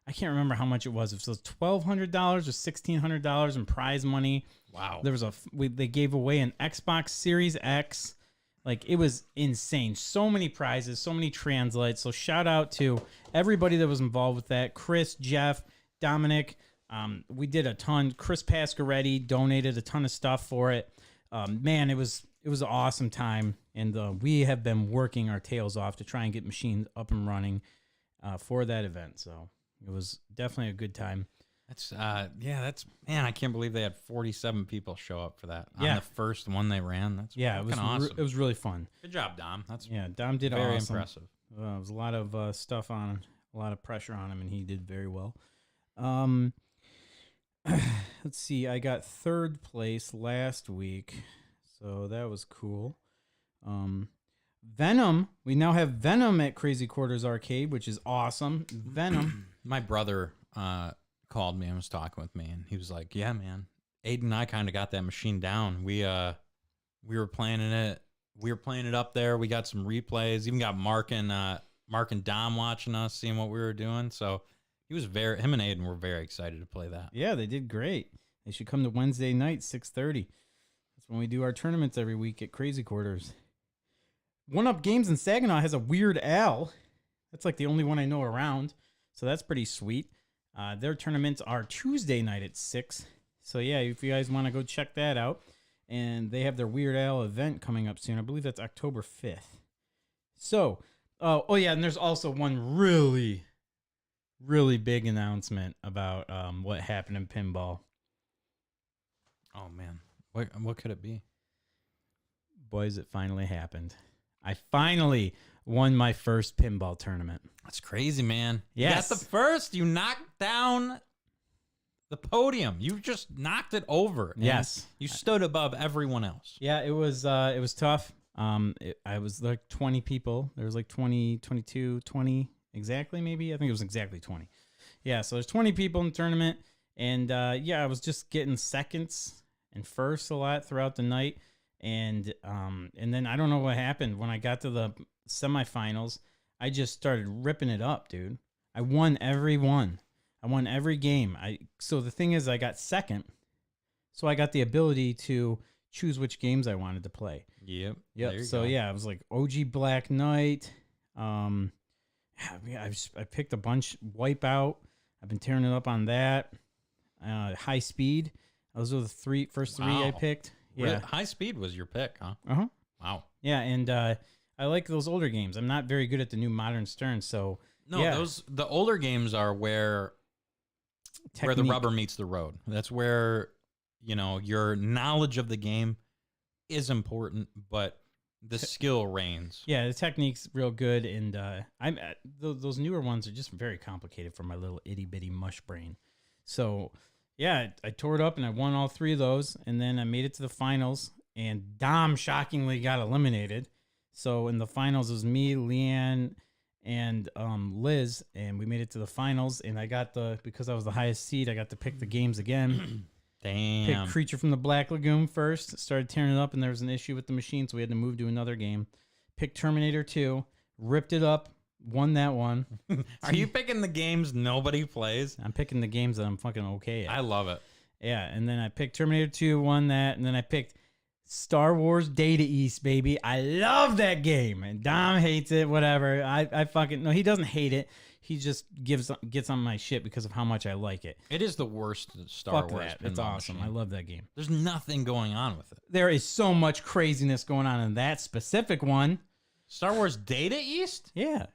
Speaker 1: I can't remember how much it was. It was $1,200 or $1,600 in prize money.
Speaker 2: Wow.
Speaker 1: There was they gave away an Xbox Series X. Like, it was insane. So many prizes, so many translates. So shout out to everybody that was involved with that. Chris, Jeff, Dominic. We did a ton. Chris Pasquaretti donated a ton of stuff for it. Man, it was an awesome time, and we have been working our tails off to try and get machines up and running for that event. So it was definitely a good time.
Speaker 2: That's man, I can't believe they had 47 people show up for that.
Speaker 1: Yeah.
Speaker 2: On the first one they ran. That's
Speaker 1: it was
Speaker 2: awesome.
Speaker 1: It was really fun.
Speaker 2: Good job, Dom.
Speaker 1: Dom did
Speaker 2: very
Speaker 1: awesome.
Speaker 2: Impressive.
Speaker 1: It was a lot of stuff on him, a lot of pressure on him, and he did very well. Let's see. I got 3rd place last week, so that was cool. Venom. We now have Venom at Crazy Quarters Arcade, which is awesome. Venom.
Speaker 2: My brother called me and was talking with me, and he was like, "Yeah, man, Aiden and I kind of got that machine down. We were playing it. We were playing it up there. We got some replays. Even got Mark and Dom watching us, seeing what we were doing. So." Him and Aiden were very excited to play that.
Speaker 1: Yeah, they did great. They should come to Wednesday night, 6:30. That's when we do our tournaments every week at Crazy Quarters. One Up Games in Saginaw has a Weird Al. That's like the only one I know around. So that's pretty sweet. Their tournaments are Tuesday night at 6. So yeah, if you guys want to go check that out. And they have their Weird Al event coming up soon. I believe that's October 5th. So, and there's also one really big announcement about what happened in pinball.
Speaker 2: Oh man, what could it be?
Speaker 1: Boys, it finally happened. I finally won my first pinball tournament.
Speaker 2: That's crazy, man.
Speaker 1: Yes.
Speaker 2: You got the first. You knocked down The podium. You just knocked it over.
Speaker 1: Yes.
Speaker 2: You stood above everyone else.
Speaker 1: Yeah, it was tough. I was like 20 people. There was like 20, 22, 20 exactly, maybe. I think it was exactly 20. Yeah, so there's 20 people in the tournament. And I was just getting seconds and firsts a lot throughout the night. And then I don't know what happened. When I got to the semifinals, I just started ripping it up, dude. I won every one. I won every game. So the thing is, I got second. So I got the ability to choose which games I wanted to play.
Speaker 2: Yep.
Speaker 1: So I was like OG Black Knight. I picked a bunch. Wipeout. I've been tearing it up on that. High Speed. Those were the first three I picked. Yeah.
Speaker 2: High Speed was your pick, huh?
Speaker 1: Uh-huh.
Speaker 2: Wow.
Speaker 1: Yeah, and I like those older games. I'm not very good at the new Modern Stern, so
Speaker 2: the older games are where the rubber meets the road. That's where, your knowledge of the game is important, but the skill reigns.
Speaker 1: Yeah, the technique's real good, and those newer ones are just very complicated for my little itty bitty mush brain. So, yeah, I tore it up and I won all three of those, and then I made it to the finals, and Dom shockingly got eliminated. So in the finals, it was me, Leanne, and Liz, and we made it to the finals, and because I was the highest seed, I got to pick the games again.
Speaker 2: Damn.
Speaker 1: Picked Creature from the Black Lagoon first, started tearing it up, and there was an issue with the machine, so we had to move to another game. Picked Terminator 2, ripped it up, won that one.
Speaker 2: Are you picking the games nobody plays?
Speaker 1: I'm picking the games that I'm fucking okay at.
Speaker 2: I love it.
Speaker 1: Yeah, and then I picked Terminator 2, won that, and then I picked Star Wars Data East, baby. I love that game. And Dom hates it, whatever. I fucking... No, he doesn't hate it. He just gets on my shit because of how much I like it.
Speaker 2: It is the worst Star
Speaker 1: Fuck
Speaker 2: Wars
Speaker 1: that.
Speaker 2: pinball
Speaker 1: It's awesome.
Speaker 2: machine.
Speaker 1: I love that game.
Speaker 2: There's nothing going on with it.
Speaker 1: There is so much craziness going on in that specific one.
Speaker 2: Star Wars Data East?
Speaker 1: Yeah.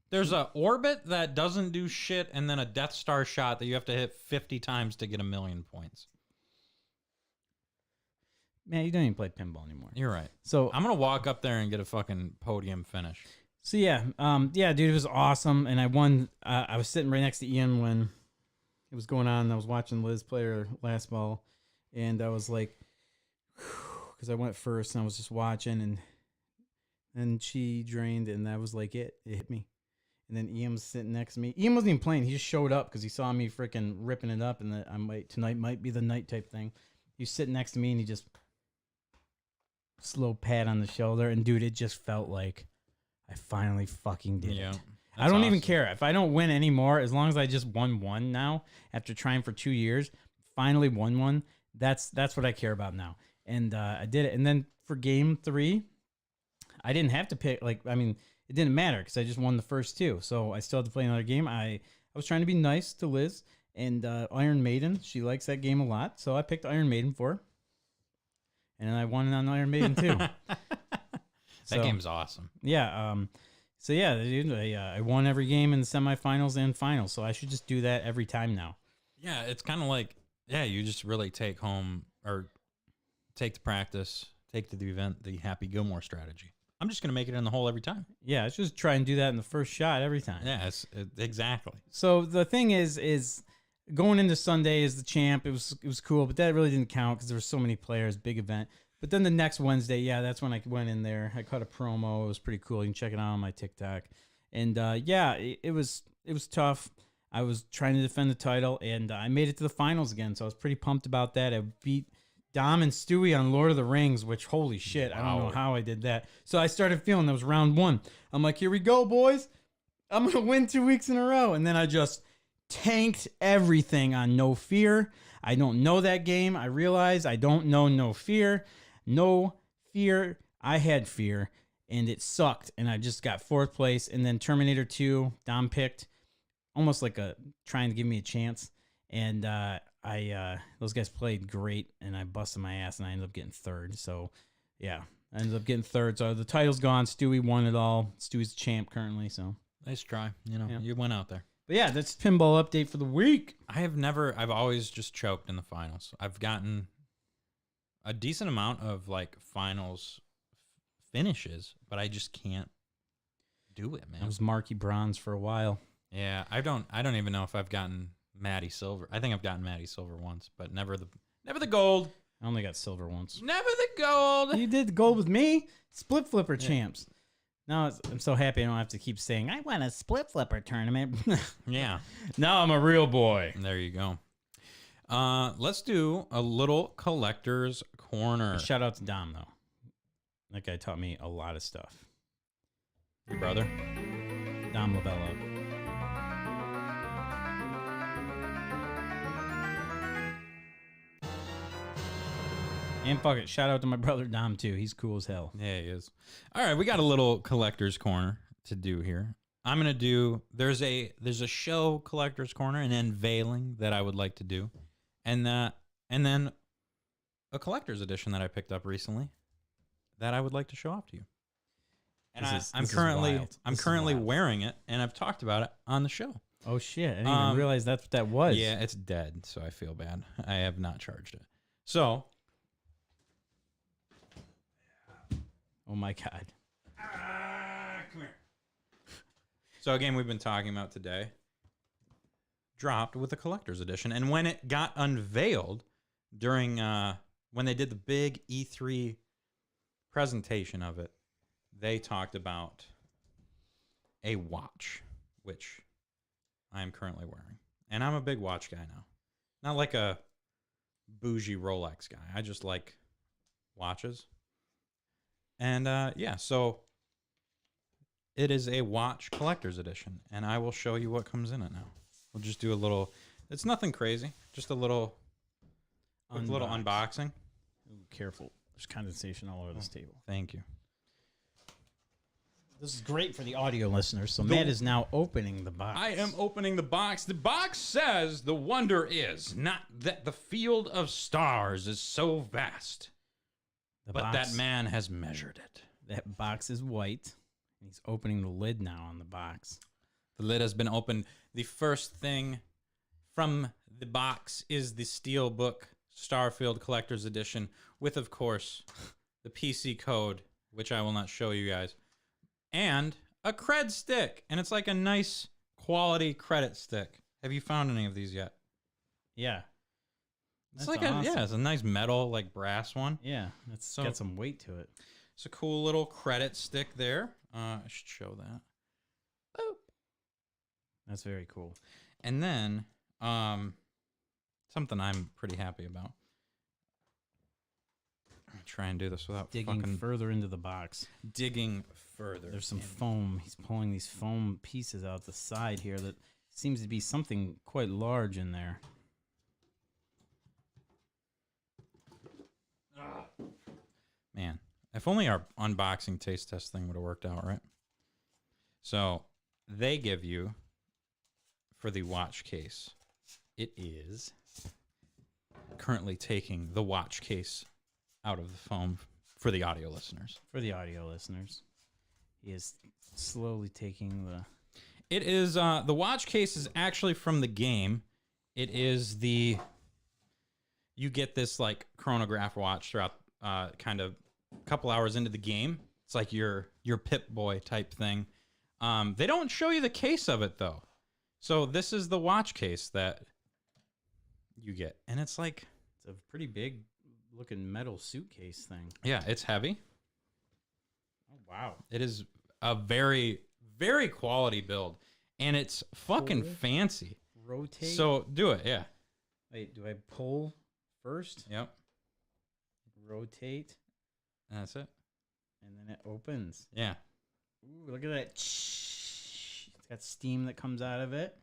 Speaker 2: There's a orbit that doesn't do shit, and then a Death Star shot that you have to hit 50 times to get 1,000,000 points.
Speaker 1: Man, you don't even play pinball anymore.
Speaker 2: You're right.
Speaker 1: So
Speaker 2: I'm gonna walk up there and get a fucking podium finish.
Speaker 1: So yeah, dude, it was awesome, and I won. I was sitting right next to Ian when it was going on. And I was watching Liz play her last ball, and I was like, because I went first, and I was just watching, and then she drained, and that was like it. It hit me, and then Ian was sitting next to me. Ian wasn't even playing; he just showed up because he saw me freaking ripping it up, and that tonight might be the night type thing. He was sitting next to me, and he just slow pat on the shoulder, and dude, it just felt like I finally fucking did it. I don't even care if I don't win anymore, as long as I just won one now after trying for 2 years. Finally won one. That's what I care about now, and I did it. And then for game 3, I didn't have to pick. It didn't matter because I just won the first 2, so I still had to play another game. I was trying to be nice to Liz and Iron Maiden. She likes that game a lot, so I picked Iron Maiden for her. And then I won on Iron Maiden too.
Speaker 2: That game's awesome.
Speaker 1: Yeah. Dude, I won every game in the semifinals and finals. So I should just do that every time now.
Speaker 2: Yeah, it's kind of like, you just really take home or take the practice, take to the event, the Happy Gilmore strategy. I'm just going to make it in the hole every time.
Speaker 1: Yeah, let's just try and do that in the first shot every time.
Speaker 2: Yeah, exactly.
Speaker 1: So the thing is going into Sunday as the champ, it was cool, but that really didn't count because there were so many players, big event. But then the next Wednesday, that's when I went in there. I cut a promo. It was pretty cool. You can check it out on my TikTok. And it was tough. I was trying to defend the title, and I made it to the finals again, so I was pretty pumped about that. I beat Dom and Stewie on Lord of the Rings, which, holy shit, I don't know how I did that. So I started feeling that was round 1. I'm like, here we go, boys. I'm going to win 2 weeks in a row. And then I just tanked everything on No Fear. I don't know that game. I realize I don't know No Fear. No Fear. I had fear, and it sucked, and I just got 4th place. And then Terminator 2, Dom picked, almost like trying to give me a chance. And those guys played great, and I busted my ass, and I ended up getting 3rd. So, yeah, I ended up getting 3rd. So the title's gone. Stewie won it all. Stewie's the champ currently. So
Speaker 2: nice try. You went out there.
Speaker 1: But yeah, that's pinball update for the week.
Speaker 2: I've always just choked in the finals. I've gotten a decent amount of finals finishes, but I just can't do it, man.
Speaker 1: I was Marky Bronze for a while.
Speaker 2: Yeah, I don't even know if I've gotten Maddie Silver. I think I've gotten Maddie Silver once, but never the gold.
Speaker 1: I only got silver once.
Speaker 2: Never the gold.
Speaker 1: You did gold with me? Split flipper champs. Now I'm so happy I don't have to keep saying, I won a split flipper tournament.
Speaker 2: Yeah.
Speaker 1: Now I'm a real boy.
Speaker 2: There you go. Let's do a little collector's corner.
Speaker 1: Shout out to Dom, though. That guy taught me a lot of stuff.
Speaker 2: Your brother?
Speaker 1: Dom Labella. And fuck it, shout out to my brother Dom too. He's cool as hell.
Speaker 2: Yeah, he is. All right, we got a little collector's corner to do here. I'm gonna do. There's a show collector's corner, an unveiling that I would like to do, and then a collector's edition that I picked up recently that I would like to show off to you. And I'm currently wearing it, and I've talked about it on the show.
Speaker 1: Oh shit! I didn't even realize that's what that was.
Speaker 2: Yeah, it's dead, so I feel bad. I have not charged it. So.
Speaker 1: Oh my god.
Speaker 2: Come here. So a game we've been talking about today dropped with the collector's edition, and when it got unveiled during when they did the big E3 presentation of it, they talked about a watch, which I am currently wearing. And I'm a big watch guy now. Not like a bougie Rolex guy. I just like watches. And yeah, so it is a watch collector's edition, and I will show you what comes in it now. We'll just do a little. It's nothing crazy, just a little unboxing.
Speaker 1: Ooh, careful. There's condensation all over this table.
Speaker 2: Thank you.
Speaker 1: This is great for the audio listeners. So Matt is now opening the box.
Speaker 2: I am opening the box. The box says the wonder is not that the field of stars is so vast, but that man has measured it.
Speaker 1: That box is white. And he's opening the lid now on the box.
Speaker 2: The lid has been opened. The first thing from the box is the Steelbook Starfield Collector's Edition with, of course, the PC code, which I will not show you guys, and a cred stick. And it's like a nice quality credit stick. Have you found any of these yet?
Speaker 1: Yeah.
Speaker 2: It's like awesome. It's a nice metal, like brass one.
Speaker 1: Yeah, it's got some weight to it.
Speaker 2: It's a cool little credit stick there. I should show that. Boop.
Speaker 1: That's very cool.
Speaker 2: And then something I'm pretty happy about. I'll try and do this without
Speaker 1: digging further into the box.
Speaker 2: Digging further.
Speaker 1: There's some foam. He's pulling these foam pieces out the side here that seems to be something quite large in there.
Speaker 2: Man, if only our unboxing taste test thing would have worked out, right? So they give you, for the watch case, it is currently taking the watch case out of the foam for the audio listeners.
Speaker 1: For the audio listeners, he is slowly taking the...
Speaker 2: It is, the watch case is actually from the game. It is the... You get this, like, chronograph watch throughout, kind of a couple hours into the game. It's like your Pip-Boy type thing. They don't show you the case of it, though. So this is the watch case that you get. And it's like...
Speaker 1: It's a pretty big looking metal suitcase thing.
Speaker 2: Yeah, it's heavy.
Speaker 1: Oh, wow.
Speaker 2: It is a very, very quality build. And it's fucking fancy.
Speaker 1: Rotate?
Speaker 2: So do it, yeah.
Speaker 1: Wait, do I pull first?
Speaker 2: Yep.
Speaker 1: Rotate.
Speaker 2: And that's it.
Speaker 1: And then it opens.
Speaker 2: Yeah.
Speaker 1: Ooh, look at that. It's got steam that comes out of it.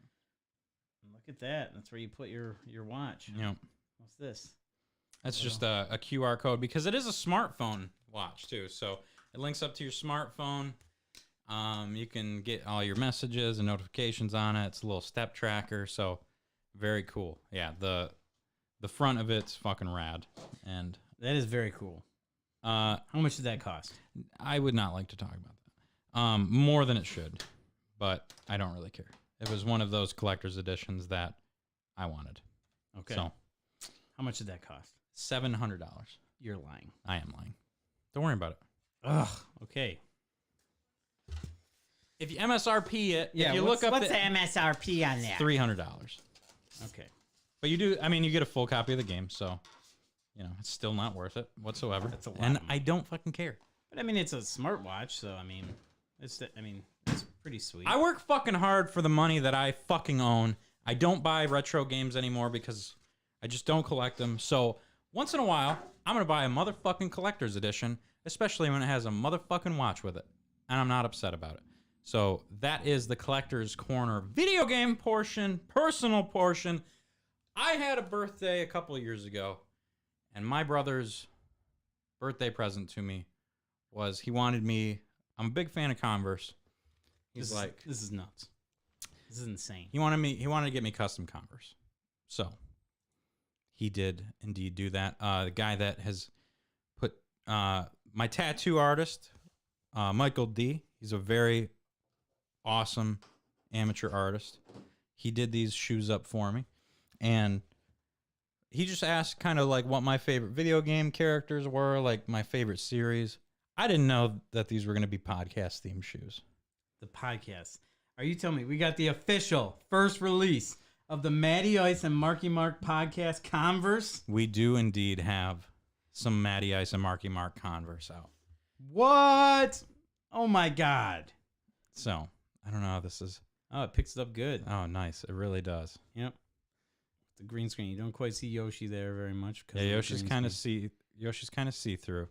Speaker 1: And look at that. That's where you put your watch.
Speaker 2: Yep.
Speaker 1: What's this?
Speaker 2: That's just a QR code because it is a smartphone watch too. So it links up to your smartphone. You can get all your messages and notifications on it. It's a little step tracker. So very cool. Yeah. The front of it's fucking rad. And
Speaker 1: that is very cool. How much did that cost?
Speaker 2: I would not like to talk about that. More than it should, but I don't really care. It was one of those collector's editions that I wanted.
Speaker 1: Okay.
Speaker 2: So
Speaker 1: how much did that cost?
Speaker 2: $700.
Speaker 1: You're lying.
Speaker 2: I am lying. Don't worry about it.
Speaker 1: Ugh. Okay.
Speaker 2: If you MSRP it,
Speaker 1: yeah,
Speaker 2: if you look up
Speaker 6: what's the MSRP on that?
Speaker 2: $300.
Speaker 1: Okay.
Speaker 2: But you do. I mean, you get a full copy of the game, so it's still not worth it whatsoever.
Speaker 1: That's a lot
Speaker 2: and
Speaker 1: of money.
Speaker 2: I don't fucking care.
Speaker 1: But I mean, it's a smartwatch, so I mean, it's pretty sweet.
Speaker 2: I work fucking hard for the money that I fucking own. I don't buy retro games anymore because I just don't collect them. So once in a while, I'm gonna buy a motherfucking collector's edition, especially when it has a motherfucking watch with it, and I'm not upset about it. So that is the collector's corner video game portion, personal portion. I had a birthday a couple of years ago, and my brother's birthday present to me was he wanted me. I'm a big fan of Converse. He's like,
Speaker 1: this is nuts. This is insane.
Speaker 2: he wanted to get me custom Converse. So he did indeed do that. The guy that has put my tattoo artist, Michael D. He's a very awesome amateur artist. He did these shoes up for me, and he just asked kind of like what my favorite video game characters were, like my favorite series. I didn't know that these were going to be podcast themed shoes.
Speaker 1: The podcast. Are you telling me we got the official first release of the Matty Ice and Marky Mark podcast Converse?
Speaker 2: We do indeed have some Matty Ice and Marky Mark Converse out.
Speaker 1: What? Oh my God.
Speaker 2: So I don't know how this is.
Speaker 1: Oh, it picks it up good.
Speaker 2: Oh, nice. It really does.
Speaker 1: Yep. The green screen. You don't quite see Yoshi there very much.
Speaker 2: Yeah, Yoshi's kind of see through.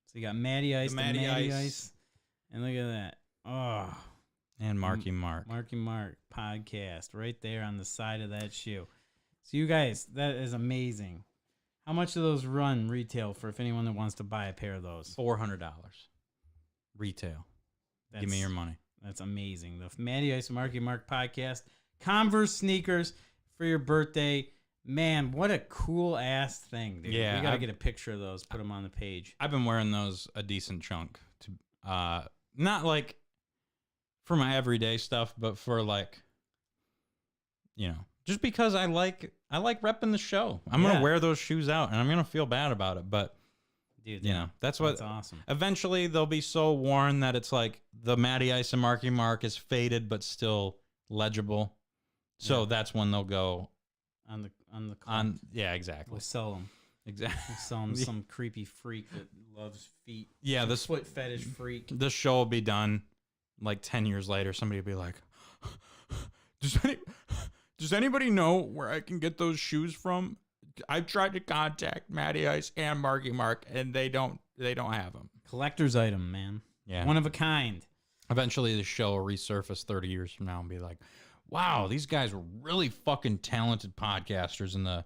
Speaker 1: So you got Matty Ice,
Speaker 2: The
Speaker 1: the
Speaker 2: Matty
Speaker 1: Matty
Speaker 2: Ice.
Speaker 1: Ice. And look at that. Oh,
Speaker 2: And Marky Mark.
Speaker 1: Marky Mark podcast right there on the side of that shoe. So you guys, that is amazing. How much do those run retail for if anyone that wants to buy a pair of those?
Speaker 2: $400 retail. Give me your money.
Speaker 1: That's amazing. The Matty Ice and Marky Mark podcast, Converse sneakers for your birthday. Man, what a cool ass thing, dude.
Speaker 2: Yeah,
Speaker 1: we gotta get a picture of those. Put them on the page.
Speaker 2: I've been wearing those a decent chunk. Not like for my everyday stuff, but for like, just because I like repping the show. I'm
Speaker 1: Yeah.
Speaker 2: gonna wear those shoes out, and I'm gonna feel bad about it. But
Speaker 1: Dude,
Speaker 2: that's
Speaker 1: that's awesome.
Speaker 2: Eventually, they'll be so worn that it's like the Matty Ice and Marky Mark is faded but still legible. So
Speaker 1: Yeah.
Speaker 2: that's when they'll go
Speaker 1: On the
Speaker 2: Yeah, exactly.
Speaker 1: we'll sell them.
Speaker 2: Exactly.
Speaker 1: We'll sell them to some creepy freak that loves feet.
Speaker 2: Yeah,
Speaker 1: Some
Speaker 2: this
Speaker 1: foot fetish freak.
Speaker 2: this show will be done like 10 years later. Somebody will be like, does anybody know where I can get those shoes from? I've tried to contact Matty Ice and Marky Mark, and they don't have them.
Speaker 1: Collector's item, man.
Speaker 2: Yeah.
Speaker 1: One of a kind.
Speaker 2: Eventually, the show will resurface 30 years from now and be like, wow, these guys were really fucking talented podcasters in the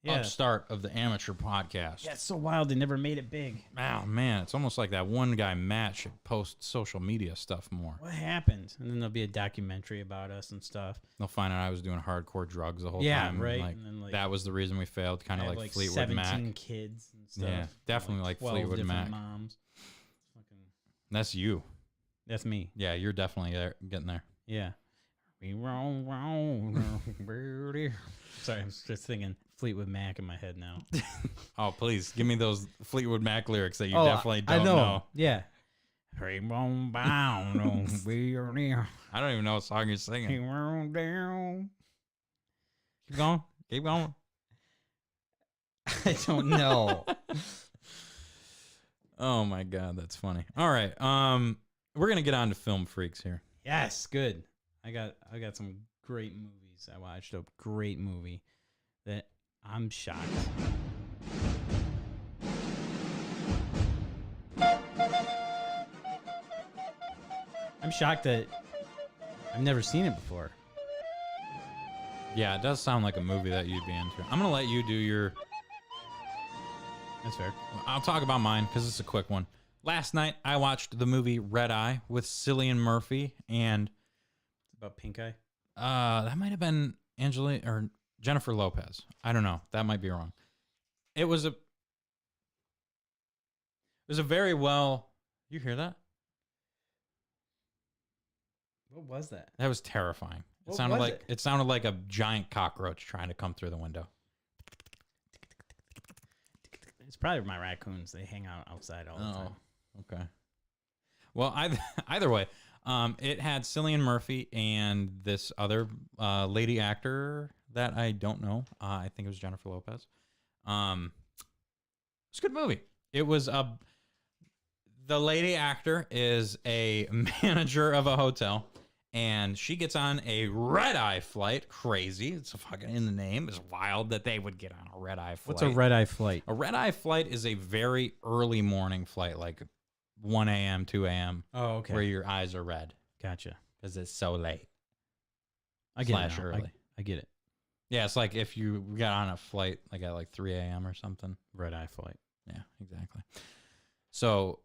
Speaker 2: upstart of the amateur podcast.
Speaker 1: Yeah, it's so wild they never made it big.
Speaker 2: Oh, man, it's almost like that one guy, Matt, should post social media stuff more.
Speaker 1: What happened? And then there'll be a documentary about us and stuff.
Speaker 2: They'll find out I was doing hardcore drugs the whole
Speaker 1: Yeah,
Speaker 2: time.
Speaker 1: right.
Speaker 2: Like,
Speaker 1: And then, like,
Speaker 2: that was the reason we failed, kind
Speaker 1: I
Speaker 2: of
Speaker 1: have,
Speaker 2: like Fleetwood
Speaker 1: 17
Speaker 2: Mac.
Speaker 1: kids and stuff.
Speaker 2: Yeah, definitely like
Speaker 1: 12
Speaker 2: Fleetwood
Speaker 1: different
Speaker 2: Mac.
Speaker 1: moms. Fucking,
Speaker 2: That's you.
Speaker 1: that's me.
Speaker 2: Yeah, you're definitely there, getting there.
Speaker 1: Yeah. Sorry, I'm just thinking Fleetwood Mac in my head now.
Speaker 2: Oh, please, give me those Fleetwood Mac lyrics that you definitely don't know.
Speaker 1: Yeah. I
Speaker 2: I don't even know what song you're singing. Keep going. Keep going.
Speaker 1: I don't know.
Speaker 2: Oh my god, that's funny. All right, we're gonna get on to Film Freaks here.
Speaker 1: Yes, good. I got some great movies. I watched a great movie that I'm shocked. I'm shocked that I've never seen it before.
Speaker 2: Yeah, it does sound like a movie that you'd be into. I'm gonna let you do your.
Speaker 1: That's fair.
Speaker 2: I'll talk about mine because it's a quick one. Last night I watched the movie Red Eye with Cillian Murphy and
Speaker 1: It's about pink eye.
Speaker 2: that might have been Angelina or Jennifer Lopez. I don't know. That might be wrong. It was a very well. You hear that?
Speaker 1: What was that?
Speaker 2: That was terrifying.
Speaker 1: What was
Speaker 2: It sounded like a giant cockroach trying to come through the window.
Speaker 1: It's probably my raccoons. They hang out outside all the time.
Speaker 2: Okay. Well, either way, it had Cillian Murphy and this other lady actor that I don't know. I think it was Jennifer Lopez. It's a good movie. It was the lady actor is a manager of a hotel, and she gets on a red-eye flight. Crazy. It's a fucking in the name. It's wild that they would get on a red-eye flight.
Speaker 1: What's a red-eye flight?
Speaker 2: A red-eye flight is a very early morning flight, like 1 a.m., 2 a.m.
Speaker 1: Oh, okay.
Speaker 2: Where your eyes are red
Speaker 1: Gotcha.
Speaker 2: because it's so late.
Speaker 1: I get
Speaker 2: Slash
Speaker 1: it now.
Speaker 2: early.
Speaker 1: I get it.
Speaker 2: Yeah, it's like if you got on a flight like at like 3 a.m. or something.
Speaker 1: Red-eye flight.
Speaker 2: Yeah, exactly. So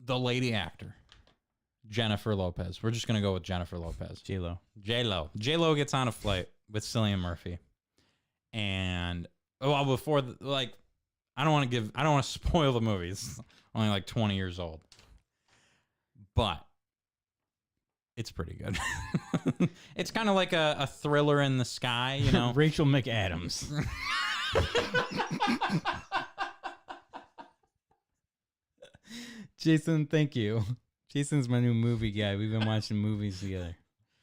Speaker 2: the lady actor, Jennifer Lopez. We're just going to go with Jennifer Lopez.
Speaker 1: J-Lo.
Speaker 2: J-Lo gets on a flight with Cillian Murphy. And, well, before, I don't want to spoil the movie. It's only like 20 years old. But it's pretty good. It's kind of like a thriller in the sky, you know?
Speaker 1: Rachel McAdams. Jason, thank you. Jason's my new movie guy. We've been watching movies together.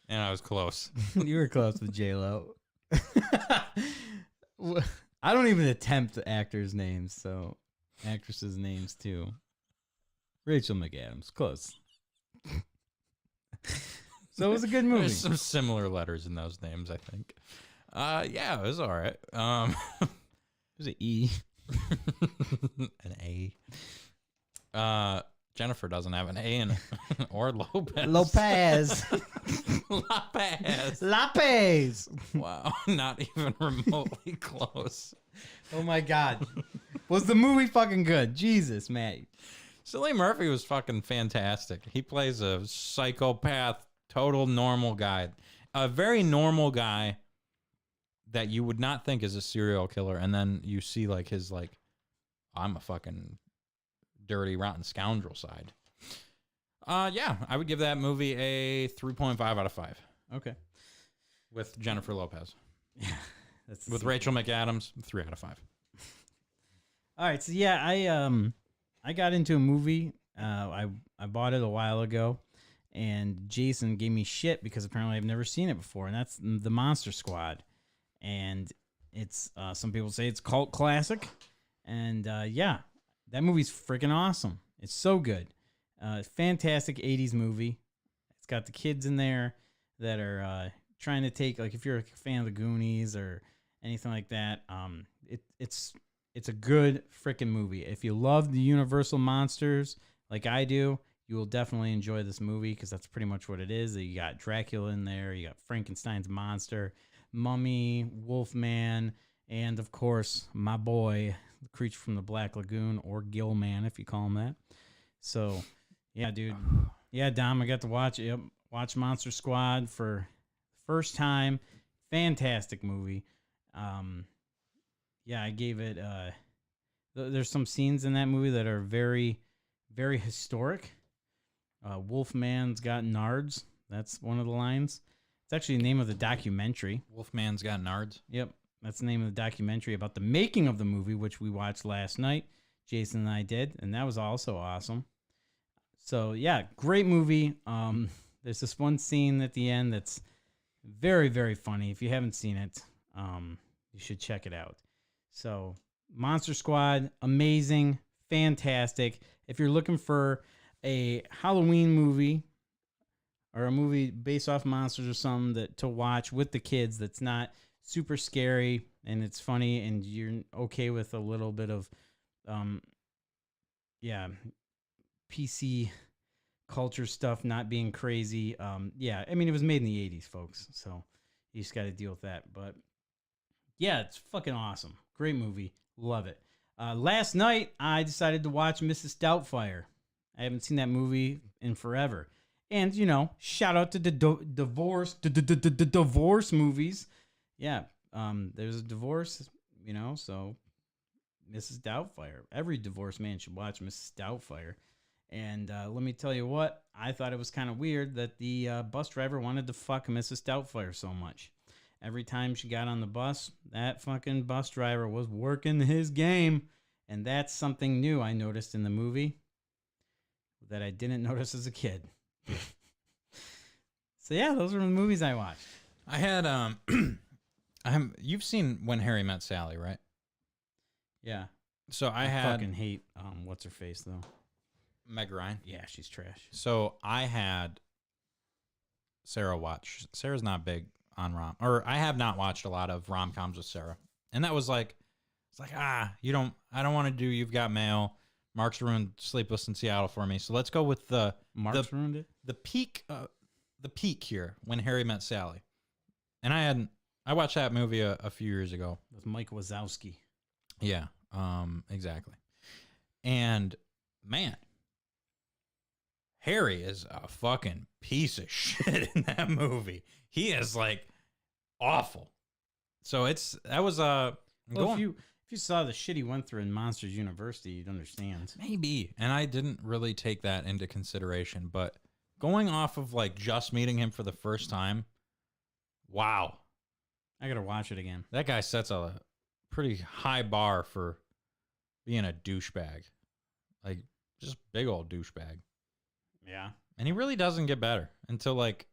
Speaker 2: And I was close.
Speaker 1: You were close with J-Lo. I don't even attempt actors' names, so actresses' names too. Rachel McAdams, close. So it was a good movie.
Speaker 2: There's some similar letters in those names, I think. Yeah, it was all right.
Speaker 1: There's an E.
Speaker 2: An A. Jennifer doesn't have an A in it. Or Lopez.
Speaker 1: Lopez.
Speaker 2: Wow, not even remotely close.
Speaker 1: Oh my God. Was the movie fucking good? Jesus, Matt.
Speaker 2: Cillian Murphy was fucking fantastic. He plays a psychopath, total normal guy. A very normal guy that you would not think is a serial killer. And then you see like his I'm a fucking dirty, rotten scoundrel side. Yeah, I would give that movie a 3.5 out of 5.
Speaker 1: Okay.
Speaker 2: With Jennifer Lopez.
Speaker 1: Yeah.
Speaker 2: With Rachel McAdams, 3 out of 5.
Speaker 1: All right, so yeah, I got into a movie. I bought it a while ago, and Jason gave me shit because apparently I've never seen it before, and that's The Monster Squad. And it's some people say it's a cult classic, and yeah, that movie's freaking awesome. It's so good. Fantastic 80s movie. It's got the kids in there that are trying to take, like, if you're a fan of the Goonies or anything like that, it's a good freaking movie. If you love the Universal monsters like I do, you will definitely enjoy this movie because that's pretty much what it is. You got Dracula in there, you got Frankenstein's monster, Mummy, Wolfman, and of course my boy, the creature from the Black Lagoon, or Gillman if you call him that. So yeah, dude. Yeah, Dom, I got to watch it. Watch Monster Squad for the first time. Fantastic movie. Yeah, I gave it. There's some scenes in that movie that are very, very historic. Wolfman's got nards. That's one of the lines. It's actually the name of the documentary.
Speaker 2: Wolfman's got nards.
Speaker 1: Yep, that's the name of the documentary about the making of the movie, which we watched last night. Jason and I did, and that was also awesome. So yeah, great movie. There's this one scene at the end that's very, very funny. If you haven't seen it, you should check it out. So Monster Squad, amazing, fantastic. If you're looking for a Halloween movie or a movie based off monsters or something to watch with the kids that's not super scary and it's funny and you're okay with a little bit of PC culture stuff not being crazy. Yeah, I mean, it was made in the 80s, folks, so you just got to deal with that. But yeah, it's fucking awesome. Great movie. Love it. Last night, I decided to watch Mrs. Doubtfire. I haven't seen that movie in forever. And, you know, shout out to the divorce movies. Yeah, there's a divorce, you know, so Mrs. Doubtfire. Every divorced man should watch Mrs. Doubtfire. And let me tell you what, I thought it was kind of weird that the bus driver wanted to fuck Mrs. Doubtfire so much. Every time she got on the bus, that fucking bus driver was working his game. And that's something new I noticed in the movie that I didn't notice as a kid. So yeah, those were the movies I watched.
Speaker 2: I had You've seen When Harry Met Sally, right?
Speaker 1: Yeah.
Speaker 2: So I
Speaker 1: fucking hate what's her face though.
Speaker 2: Meg Ryan.
Speaker 1: Yeah, she's trash.
Speaker 2: So I had Sarah watch. Sarah's not big on I have not watched a lot of rom-coms with Sarah. And that was like, it's like, I don't want to do You've Got Mail. Mark's ruined Sleepless in Seattle for me. So let's go with
Speaker 1: Mark's ruined it?
Speaker 2: The peak here, When Harry Met Sally. And I watched that movie a few years ago.
Speaker 1: With Mike Wazowski.
Speaker 2: Yeah, exactly. And man, Harry is a fucking piece of shit in that movie. He is like awful. So if you saw the shit he went through in Monsters University, you'd understand. Maybe. And I didn't really take that into consideration, but going off of like just meeting him for the first time, wow.
Speaker 1: I gotta watch it again.
Speaker 2: That guy sets a pretty high bar for being a douchebag. Like, just big old douchebag.
Speaker 1: Yeah.
Speaker 2: And he really doesn't get better until like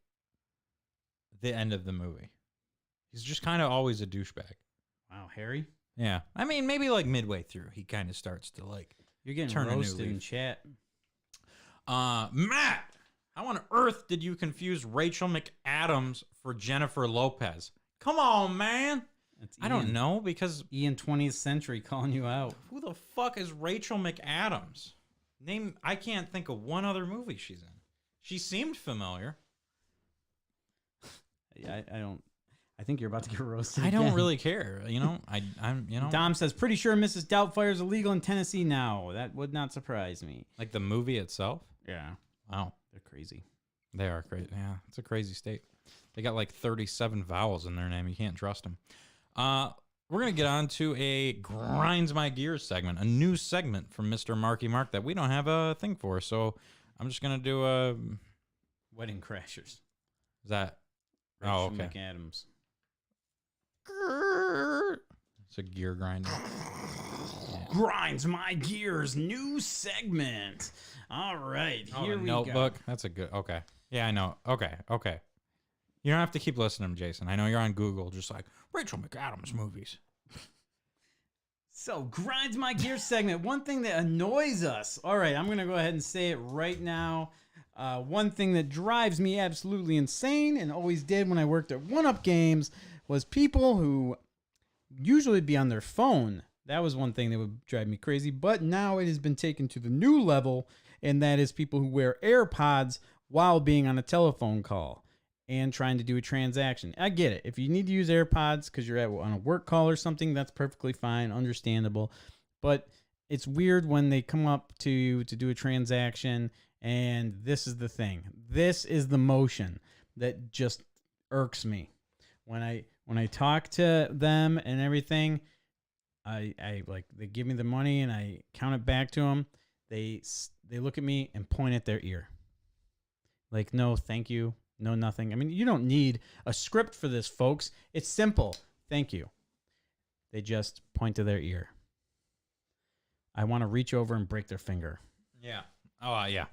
Speaker 2: the end of the movie. He's just kind of always a douchebag.
Speaker 1: Wow, Harry?
Speaker 2: Yeah. I mean, maybe like midway through, he kind of starts to like
Speaker 1: You're getting
Speaker 2: turn
Speaker 1: roasted
Speaker 2: a new
Speaker 1: in
Speaker 2: leaf.
Speaker 1: chat.
Speaker 2: Matt, how on earth did you confuse Rachel McAdams for Jennifer Lopez? Come on, man.
Speaker 1: That's
Speaker 2: I don't know because
Speaker 1: Ian 20th Century calling you out.
Speaker 2: who the fuck is Rachel McAdams? I can't think of one other movie she's in. She seemed familiar.
Speaker 1: I think you're about to get roasted.
Speaker 2: I don't
Speaker 1: again.
Speaker 2: really care. I'm
Speaker 1: Dom says, pretty sure Mrs. Doubtfire is illegal in Tennessee now. That would not surprise me.
Speaker 2: like the movie itself.
Speaker 1: Yeah.
Speaker 2: Wow.
Speaker 1: They're crazy.
Speaker 2: They are crazy. Yeah, it's a crazy state. They got like 37 vowels in their name. You can't trust them. We're going to get on to a Grinds My Gears segment, a new segment from Mr. Marky Mark that we don't have a thing for. So I'm just going to do a...
Speaker 1: Wedding Crashers.
Speaker 2: Is that...
Speaker 1: Rachel
Speaker 2: Oh, okay.
Speaker 1: McAdams.
Speaker 2: It's a gear grinder.
Speaker 1: Grinds My Gears, new segment. All right, here we
Speaker 2: notebook.
Speaker 1: go.
Speaker 2: That's a good... Okay. Yeah, I know. Okay. You don't have to keep listening to him, Jason. I know you're on Google just like, Rachel McAdams movies.
Speaker 1: So, Grinds My Gears segment. One thing that annoys us. All right, I'm going to go ahead and say it right now. One thing that drives me absolutely insane and always did when I worked at 1UP Games was people who usually be on their phone. That was one thing that would drive me crazy. But now it has been taken to the new level, and that is people who wear AirPods while being on a telephone call and trying to do a transaction. I get it. If you need to use AirPods because you're on a work call or something, that's perfectly fine, understandable. But it's weird when they come up to you to do a transaction, and this is the thing. This is the motion that just irks me. When I talk to them and everything, I like, they give me the money and I count it back to them. They look at me and point at their ear. Like, no, thank you. No, nothing. I mean, you don't need a script for this, folks. It's simple. Thank you. They just point to their ear. I want to reach over and break their finger.
Speaker 2: Yeah. Oh, yeah.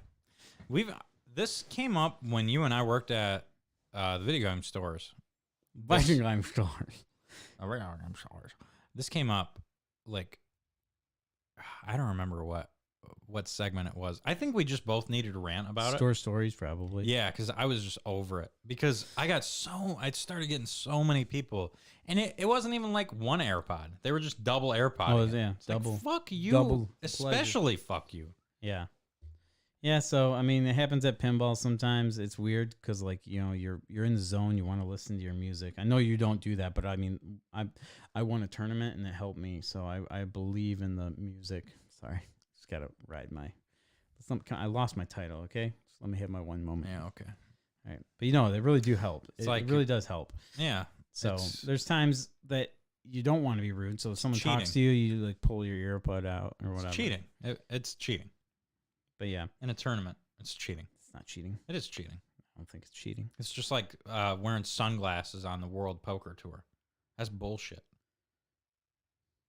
Speaker 2: This came up when you and I worked at the video game stores.
Speaker 1: Video game stores.
Speaker 2: This came up like, I don't remember what segment it was. I think we just both needed to rant about
Speaker 1: Store stories, probably.
Speaker 2: Yeah, because I was just over it. Because I started getting so many people. And it wasn't even like one AirPod. They were just double AirPod.
Speaker 1: Oh, yeah.
Speaker 2: It's double. Like, fuck you.
Speaker 1: Double
Speaker 2: Especially fuck you.
Speaker 1: Yeah. Yeah, so, I mean, it happens at pinball sometimes. It's weird because, like, you know, you're in the zone. You want to listen to your music. I know you don't do that, but, I mean, I won a tournament, and it helped me. So I believe in the music. Sorry. Just got to ride I lost my title, okay? Just let me have my one moment.
Speaker 2: Yeah, okay.
Speaker 1: All right. But, you know, they really do help. It really does help.
Speaker 2: Yeah.
Speaker 1: So there's times that you don't want to be rude. So if someone
Speaker 2: cheating.
Speaker 1: talks to you, you, like, pull your earpod out or whatever.
Speaker 2: It's cheating. It's cheating.
Speaker 1: But yeah.
Speaker 2: In a tournament, it's cheating.
Speaker 1: It's not cheating.
Speaker 2: It is cheating.
Speaker 1: I don't think it's cheating.
Speaker 2: It's just like wearing sunglasses on the World Poker Tour. That's bullshit.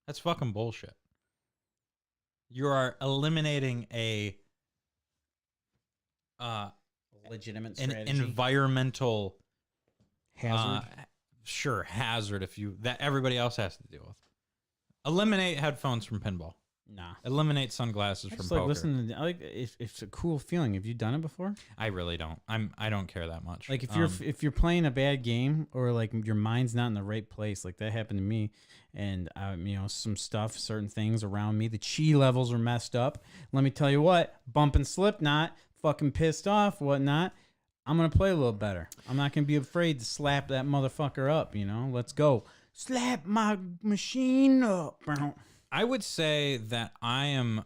Speaker 2: That's fucking bullshit. You are eliminating a
Speaker 1: legitimate
Speaker 2: an
Speaker 1: strategy.
Speaker 2: environmental
Speaker 1: hazard.
Speaker 2: sure, hazard that everybody else has to deal with. Eliminate headphones from pinball.
Speaker 1: Nah.
Speaker 2: Eliminate sunglasses
Speaker 1: I
Speaker 2: from
Speaker 1: just
Speaker 2: poker.
Speaker 1: like listening to, it's a cool feeling. Have you done it before?
Speaker 2: I really don't. I don't care that much.
Speaker 1: Like if you're playing a bad game or like your mind's not in the right place, like that happened to me, and some stuff, certain things around me, the chi levels are messed up. Let me tell you what, bump and Slipknot, fucking pissed off, whatnot. I'm gonna play a little better. I'm not gonna be afraid to slap that motherfucker up. Let's go, slap my machine up.
Speaker 2: I would say that I am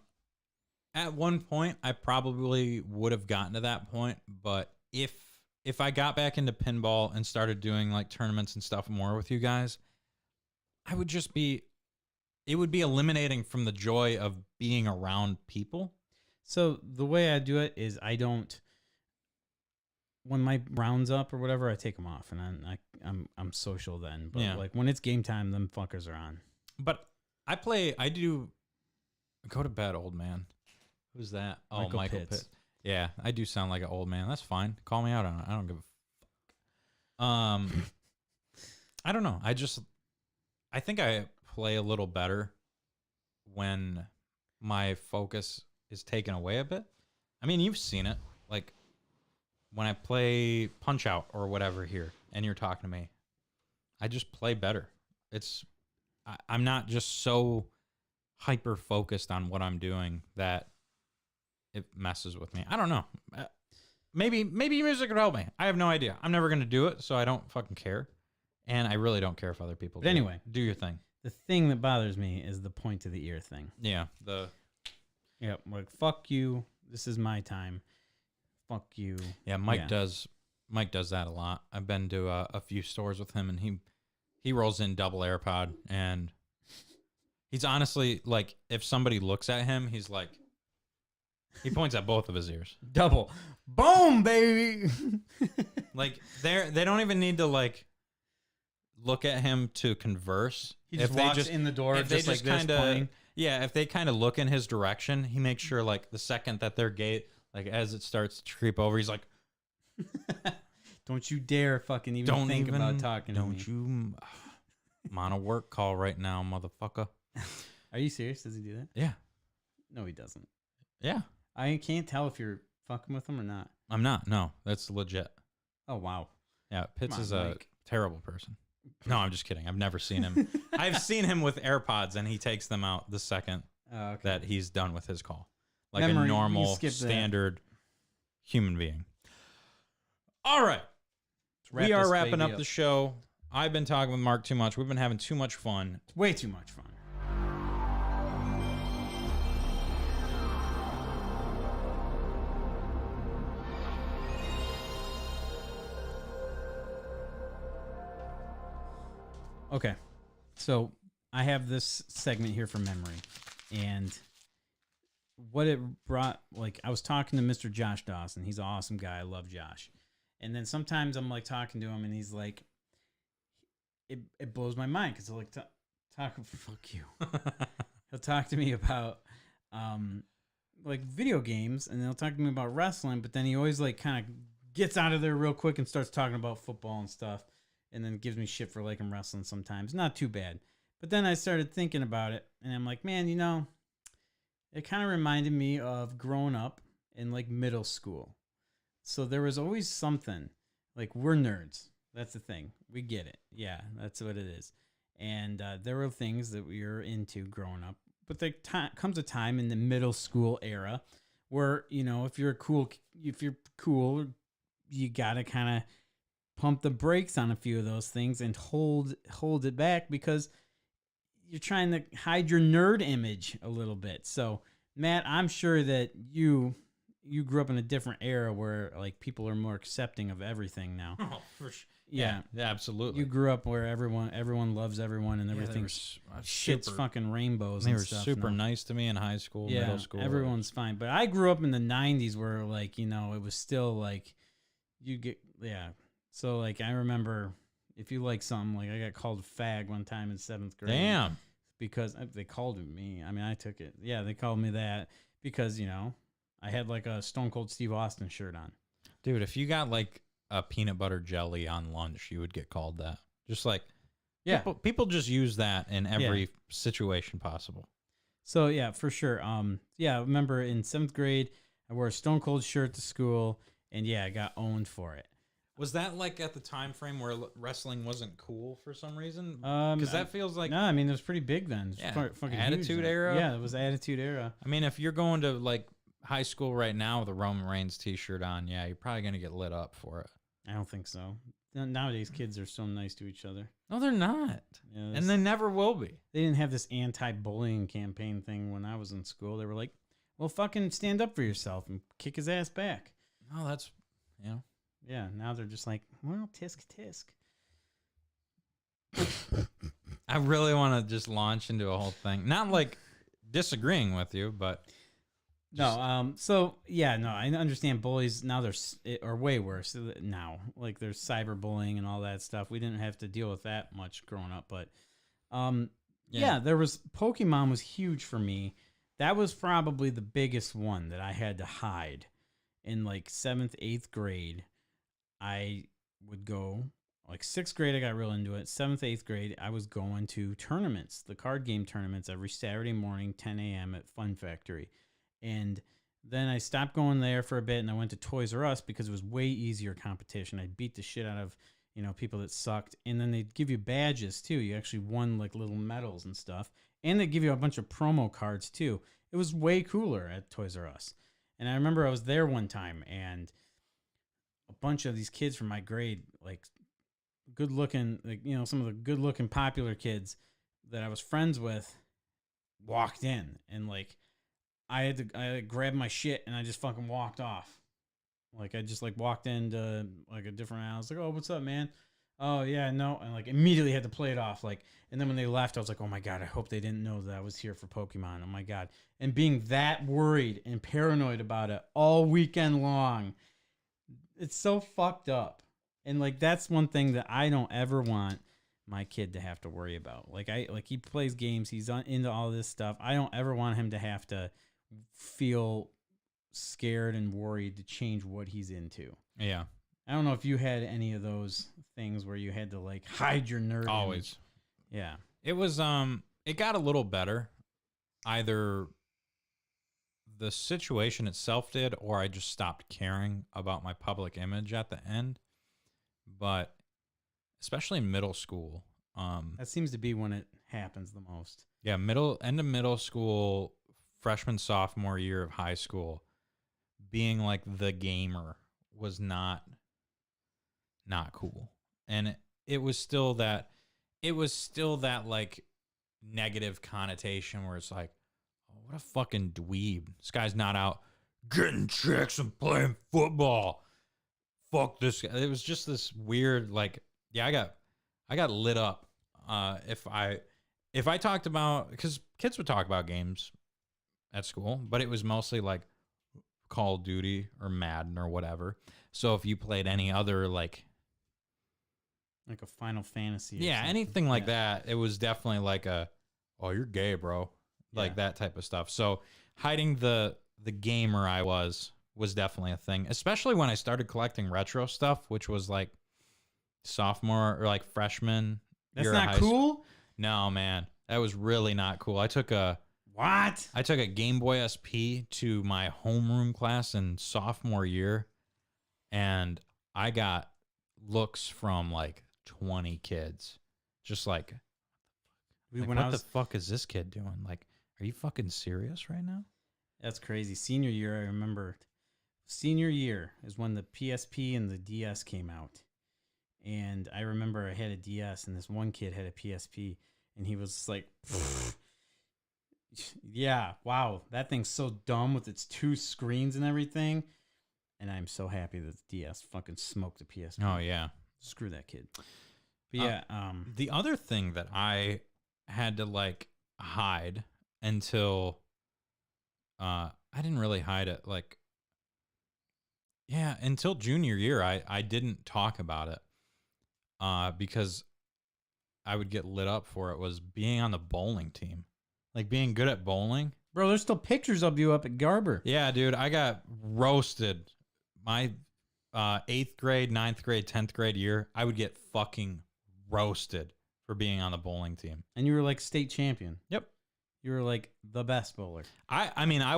Speaker 2: at one point. I probably would have gotten to that point, but if I got back into pinball and started doing like tournaments and stuff more with you guys, I would just be. It would be eliminating from the joy of being around people.
Speaker 1: So the way I do it is I don't. When my round's up or whatever, I take them off, and I'm social then. But like when it's game time, them fuckers are on.
Speaker 2: But I do. Go to bed, old man. Who's that? Oh, Michael Pitt. Yeah, I do sound like an old man. That's fine. Call me out on it. I don't give a fuck. I don't know. I think I play a little better when my focus is taken away a bit. I mean, you've seen it. Like when I play Punch Out or whatever here, and you're talking to me, I just play better. I'm not just so hyper focused on what I'm doing that it messes with me. I don't know. Maybe music would help me. I have no idea. I'm never going to do it, so I don't fucking care. And I really don't care if other people do.
Speaker 1: Anyway,
Speaker 2: do your thing.
Speaker 1: The thing that bothers me is the point to the ear thing.
Speaker 2: Yeah.
Speaker 1: Like, fuck you. This is my time. Fuck you.
Speaker 2: Yeah, Mike does that a lot. I've been to a few stores with him, and he rolls in double AirPod, and he's honestly like, if somebody looks at him, he's like, he points at both of his ears.
Speaker 1: Double. Boom, baby.
Speaker 2: Like they don't even need to like look at him to converse.
Speaker 1: He just walks in the door, just like this, pointing.
Speaker 2: Yeah, if they kind of look in his direction, he makes sure like the second that their gate, like as it starts to creep over, he's like,
Speaker 1: don't you dare fucking even think about talking to me.
Speaker 2: Don't you? I'm on a work call right now, motherfucker.
Speaker 1: Are you serious? Does he do that?
Speaker 2: Yeah.
Speaker 1: No, he doesn't.
Speaker 2: Yeah.
Speaker 1: I can't tell if you're fucking with him or not.
Speaker 2: I'm not. No, that's legit.
Speaker 1: Oh, wow.
Speaker 2: Yeah, Pitts is
Speaker 1: Mike.
Speaker 2: a terrible person. No, I'm just kidding. I've never seen him. I've seen him with AirPods, and he takes them out the second that he's done with his call. Like a normal, standard human being. All right. We are wrapping up the show. I've been talking with Mark too much. We've been having too much fun.
Speaker 1: It's way too much fun. Okay, so I have this segment here for memory, and what it brought, like, I was talking to Mr. Josh Dawson. He's an awesome guy. I love Josh. And then sometimes I'm, like, talking to him, and he's like, it blows my mind, because he'll, like, talk, fuck you. He'll talk to me about, like, video games, and he'll talk to me about wrestling, but then he always, like, kind of gets out of there real quick and starts talking about football and stuff. And then gives me shit for liking wrestling sometimes. Not too bad. But then I started thinking about it. And I'm like, man, it kind of reminded me of growing up in like middle school. So there was always something. Like, we're nerds. That's the thing. We get it. Yeah, that's what it is. And there were things that we were into growing up. But there comes a time in the middle school era where, if you're cool, you got to kind of pump the brakes on a few of those things and hold it back, because you're trying to hide your nerd image a little bit. So, Matt, I'm sure that you grew up in a different era where like people are more accepting of everything now.
Speaker 2: Oh, for sure.
Speaker 1: Yeah,
Speaker 2: absolutely.
Speaker 1: You grew up where everyone loves everyone and everything's shit's fucking rainbows.
Speaker 2: They
Speaker 1: and
Speaker 2: were
Speaker 1: stuff
Speaker 2: super
Speaker 1: now.
Speaker 2: nice to me in high school, middle school.
Speaker 1: Everyone's fine. But I grew up in the 90s where like, it was still like So, like, I remember if you like something, like, I got called fag one time in 7th grade.
Speaker 2: Damn.
Speaker 1: Because they called it me. I mean, I took it. Yeah, they called me that because, I had, like, a Stone Cold Steve Austin shirt on.
Speaker 2: Dude, if you got, like, a peanut butter jelly on lunch, you would get called that. Just like,
Speaker 1: Yeah.
Speaker 2: people just use that in every situation possible.
Speaker 1: So yeah, for sure. Yeah, I remember in 7th grade, I wore a Stone Cold shirt to school, and yeah, I got owned for it.
Speaker 2: Was that like at the time frame where wrestling wasn't cool for some reason? Because that feels like...
Speaker 1: No, I mean, it was pretty big then. It was fucking
Speaker 2: Attitude
Speaker 1: huge.
Speaker 2: Era?
Speaker 1: Yeah, it was Attitude Era.
Speaker 2: I mean, if you're going to like high school right now with a Roman Reigns t-shirt on, yeah, you're probably going to get lit up for it.
Speaker 1: I don't think so. Nowadays, kids are so nice to each other.
Speaker 2: No, they're not.
Speaker 1: Yeah,
Speaker 2: And they never will be.
Speaker 1: They didn't have this anti-bullying campaign thing when I was in school. They were like, well, fucking stand up for yourself and kick his ass back.
Speaker 2: No, that's, you know.
Speaker 1: Yeah, now they're just like, well, tisk tisk.
Speaker 2: I really want to just launch into a whole thing. Not like disagreeing with you, but...
Speaker 1: No, so yeah, no, I understand bullies now. Are way worse now. Like there's cyberbullying and all that stuff. We didn't have to deal with that much growing up, but yeah, there was Pokemon was huge for me. That was probably the biggest one that I had to hide. In like 7th, 8th grade, I would go. Like 6th grade, I got real into it. 7th, 8th grade, I was going to tournaments, the card game tournaments, every Saturday morning, 10 a.m. at Fun Factory. And then I stopped going there for a bit, and I went to Toys R Us because it was way easier competition. I beat the shit out of, people that sucked. And then they'd give you badges, too. You actually won, like, little medals and stuff. And they'd give you a bunch of promo cards, too. It was way cooler at Toys R Us. And I remember I was there one time, and a bunch of these kids from my grade, like, good-looking, like, some of the good-looking popular kids that I was friends with walked in. And, like... I had to grab my shit and I just fucking walked off. Like I just like walked into like a different house. Like, oh, what's up, man? Oh yeah, no, and like immediately had to play it off. Like, and then when they left, I was like, oh my god, I hope they didn't know that I was here for Pokemon. Oh my god, and being that worried and paranoid about it all weekend long, it's so fucked up. And like that's one thing that I don't ever want my kid to have to worry about. Like he plays games, he's into all this stuff. I don't ever want him to have to feel scared and worried to change what he's into.
Speaker 2: Yeah.
Speaker 1: I don't know if you had any of those things where you had to like hide your nerd.
Speaker 2: Always.
Speaker 1: Image. Yeah.
Speaker 2: It was it got a little better. Either the situation itself did or I just stopped caring about my public image at the end. But especially in middle school,
Speaker 1: that seems to be when it happens the most.
Speaker 2: Yeah, end of middle school, freshman, sophomore year of high school, being like the gamer was not cool. And it was still that like negative connotation where it's like, oh, what a fucking dweeb. This guy's not out getting chicks and playing football. Fuck this guy. It was just this weird, like, yeah, I got lit up if I talked about, because kids would talk about games at school, but it was mostly like Call of Duty or Madden or whatever. So if you played any other like
Speaker 1: a Final Fantasy,
Speaker 2: yeah, anything like that, it was definitely like oh, you're gay, bro, like that type of stuff. So hiding the gamer I was definitely a thing, especially when I started collecting retro stuff, which was like sophomore or like freshman.
Speaker 1: That's not cool.
Speaker 2: No, man, that was really not cool. I took a Game Boy SP to my homeroom class in sophomore year, and I got looks from like 20 kids. Just like what the fuck is this kid doing? Like, are you fucking serious right now?
Speaker 1: That's crazy. Senior year, I remember. Senior year is when the PSP and the DS came out. And I remember I had a DS, and this one kid had a PSP, and he was like... Yeah, wow, that thing's so dumb with its 2 screens and everything. And I'm so happy that the DS fucking smoked the PSP.
Speaker 2: Oh, yeah.
Speaker 1: Screw that kid. But yeah,
Speaker 2: the other thing that I had to like hide until I didn't really hide it like until junior year I didn't talk about it because I would get lit up for it, was being on the bowling team. Like being good at bowling.
Speaker 1: Bro, there's still pictures of you up at Garber.
Speaker 2: Yeah, dude, I got roasted. My 8th grade, 9th grade, 10th grade year, I would get fucking roasted for being on the bowling team.
Speaker 1: And you were like state champion.
Speaker 2: Yep.
Speaker 1: You were like the best bowler.
Speaker 2: I mean, I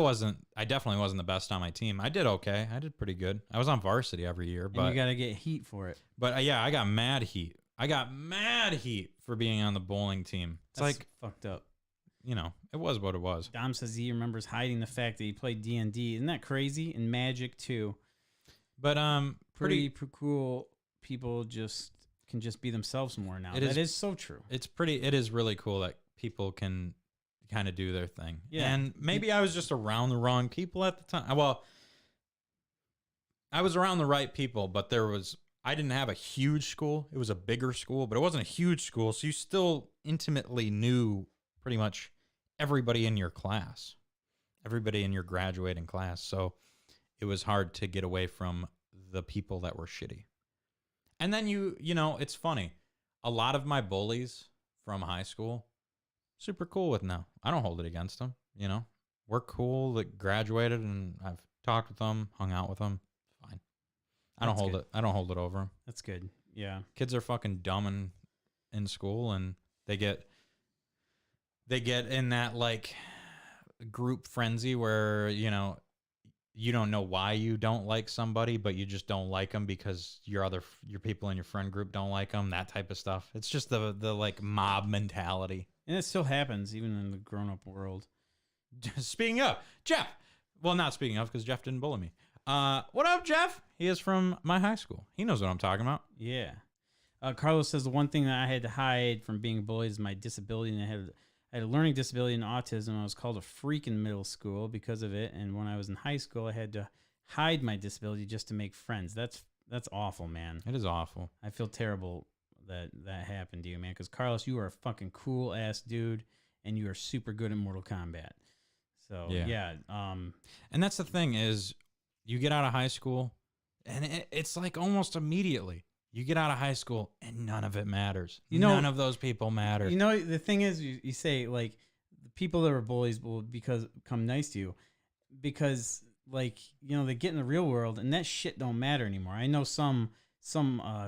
Speaker 2: definitely wasn't the best on my team. I did okay. I did pretty good. I was on varsity every year, but
Speaker 1: And you got to get heat for it.
Speaker 2: But yeah, I got mad heat. I got mad heat for being on the bowling team. It's
Speaker 1: That's
Speaker 2: like,
Speaker 1: fucked up.
Speaker 2: you know, it was what it was.
Speaker 1: Dom says he remembers hiding the fact that he played D&D. Isn't that crazy? And Magic too.
Speaker 2: But
Speaker 1: Pretty cool people can just be themselves more now. That is so true.
Speaker 2: It is really cool that people can kind of do their thing.
Speaker 1: Yeah.
Speaker 2: And maybe I was just around the wrong people at the time. Well, I was around the right people, but I didn't have a huge school. It was a bigger school, but it wasn't a huge school. So you still intimately knew pretty much everybody in your class, everybody in your graduating class. So it was hard to get away from the people that were shitty. And then you know, it's funny. A lot of my bullies from high school, super cool with now. I don't hold it against them, you know. We're cool that graduated, and I've talked with them, hung out with them. Fine. I don't hold it over them.
Speaker 1: That's good. Yeah.
Speaker 2: Kids are fucking dumb in school, and they get in that like group frenzy where, you know, you don't know why you don't like somebody, but you just don't like them because your people in your friend group don't like them, that type of stuff. It's just the like mob mentality.
Speaker 1: And it still happens even in the grown-up world.
Speaker 2: Speaking of, Jeff. Well, not speaking of, because Jeff didn't bully me. What up, Jeff? He is from my high school. He knows what I'm talking about.
Speaker 1: Yeah. Carlos says the one thing that I had to hide from being bullied is my disability, and I had a learning disability and autism. I was called a freak in middle school because of it, and when I was in high school, I had to hide my disability just to make friends. That's awful, man.
Speaker 2: It is awful.
Speaker 1: I feel terrible that happened to you, man, because Carlos, you are a fucking cool-ass dude, and you are super good at Mortal Kombat. So, yeah.
Speaker 2: And that's the thing is, you get out of high school, and it's like almost immediately. You get out of high school, and none of it matters. None of those people matter.
Speaker 1: You know, the thing is, you say, like, the people that were bullies will become nice to you because, like, you know, they get in the real world, and that shit don't matter anymore. I know some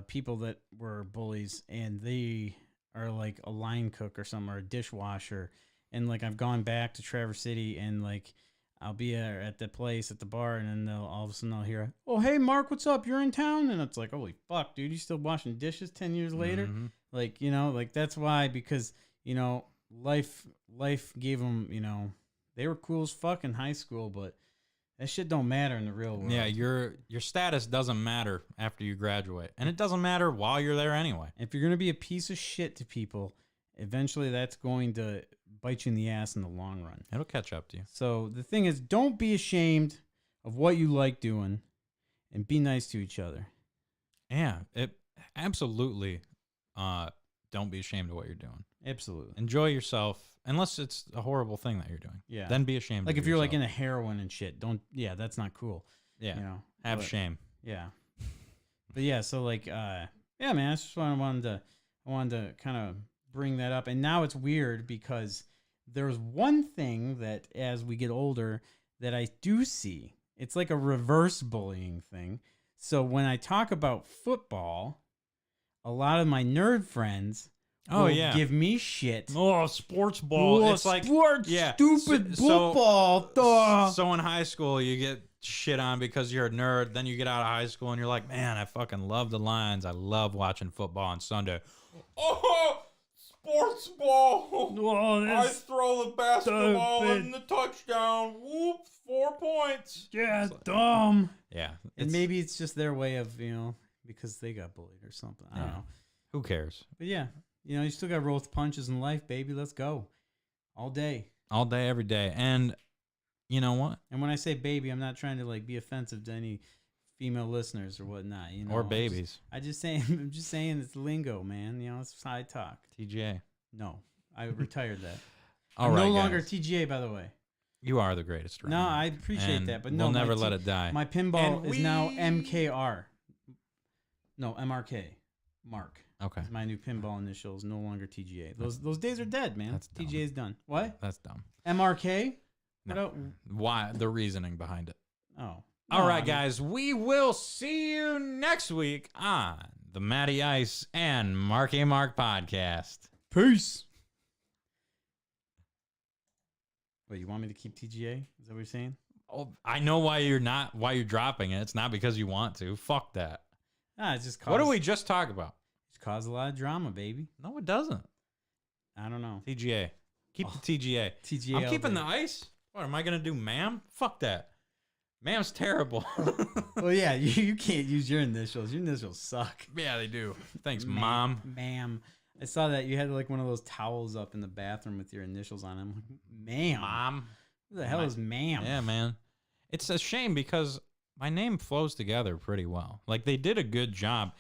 Speaker 1: people that were bullies, and they are, like, a line cook or something, or a dishwasher, and, like, I've gone back to Traverse City, and, like, I'll be at the place at the bar, and then all of a sudden I'll hear, "Oh, hey, Mark, what's up? You're in town?" And it's like, holy fuck, dude, you still washing dishes 10 years later?
Speaker 2: Mm-hmm.
Speaker 1: Like, you know, like that's why, because, you know, life gave them, you know, they were cool as fuck in high school, but that shit don't matter in the real world.
Speaker 2: Yeah, your status doesn't matter after you graduate, and it doesn't matter while you're there anyway.
Speaker 1: If you're gonna be a piece of shit to people, eventually that's going to bite you in the ass in the long run.
Speaker 2: It'll catch up to you.
Speaker 1: So the thing is, don't be ashamed of what you like doing, and be nice to each other.
Speaker 2: Yeah, it absolutely. Don't be ashamed of what you're doing.
Speaker 1: Absolutely.
Speaker 2: Enjoy yourself, unless it's a horrible thing that you're doing.
Speaker 1: Yeah.
Speaker 2: Then be ashamed.
Speaker 1: Like
Speaker 2: of
Speaker 1: if you're
Speaker 2: yourself.
Speaker 1: like into heroin and shit, don't. Yeah, that's not cool.
Speaker 2: Yeah.
Speaker 1: You know,
Speaker 2: Have
Speaker 1: but-
Speaker 2: shame.
Speaker 1: Yeah. But yeah, so like, yeah, man, that's just what I wanted to kind of bring that up. And now it's weird because there's one thing that as we get older that I do see. It's like a reverse bullying thing. So when I talk about football, a lot of my nerd friends will give me shit.
Speaker 2: Oh, sports ball.
Speaker 1: Oh,
Speaker 2: It's like
Speaker 1: sports,
Speaker 2: yeah.
Speaker 1: stupid football. Duh.
Speaker 2: So in high school, you get shit on because you're a nerd. Then you get out of high school and you're like, man, I fucking love the Lions. I love watching football on Sunday. Oh, sports ball.
Speaker 1: Oh,
Speaker 2: I throw the basketball
Speaker 1: stupid.
Speaker 2: in the touchdown. Whoop, 4 points.
Speaker 1: Yeah, dumb.
Speaker 2: Yeah.
Speaker 1: And maybe it's just their way of, you know, because they got bullied or something. I don't know.
Speaker 2: Who cares?
Speaker 1: But yeah, you know, you still got to roll with punches in life, baby. Let's go. All day.
Speaker 2: All day, every day. And you know what?
Speaker 1: And when I say baby, I'm not trying to like be offensive to any female listeners or whatnot. You know,
Speaker 2: Or babies.
Speaker 1: I'm just saying it's lingo, man. You know, it's how I talk.
Speaker 2: TGA.
Speaker 1: No, I retired that.
Speaker 2: All
Speaker 1: I'm
Speaker 2: right,
Speaker 1: no longer
Speaker 2: guys.
Speaker 1: TGA, by the way.
Speaker 2: You are the greatest around.
Speaker 1: No, I appreciate
Speaker 2: And
Speaker 1: that, but
Speaker 2: we'll
Speaker 1: no,
Speaker 2: never let it die.
Speaker 1: My pinball
Speaker 2: And
Speaker 1: is now MKR. No, MRK. Mark.
Speaker 2: Okay.
Speaker 1: My new pinball initial is no longer TGA. Those days are dead, man.
Speaker 2: That's dumb.
Speaker 1: TGA is done. What?
Speaker 2: That's dumb.
Speaker 1: MRK?
Speaker 2: No. Why? The reasoning behind it.
Speaker 1: Oh.
Speaker 2: All right, guys. We will see you next week on the Matty Ice and Marky Mark podcast.
Speaker 1: Peace. Wait, you want me to keep TGA? Is that what you're saying?
Speaker 2: Oh, I know why you're dropping it. It's not because you want to. Fuck that.
Speaker 1: Nah, it's just
Speaker 2: What did we just talk about?
Speaker 1: It's caused a lot of drama, baby.
Speaker 2: No, it doesn't.
Speaker 1: I don't know.
Speaker 2: TGA. Keep the TGA.
Speaker 1: TGA.
Speaker 2: I'm
Speaker 1: all
Speaker 2: keeping
Speaker 1: day.
Speaker 2: the ice. What am I gonna do, ma'am? Fuck that. Ma'am's terrible.
Speaker 1: Well, yeah, you can't use your initials. Your initials suck.
Speaker 2: Yeah, they do. Thanks, Mom.
Speaker 1: Ma'am. I saw that you had like one of those towels up in the bathroom with your initials on it. I'm like, ma'am.
Speaker 2: Mom.
Speaker 1: Who the hell is ma'am?
Speaker 2: Yeah, man. It's a shame because my name flows together pretty well. Like they did a good job.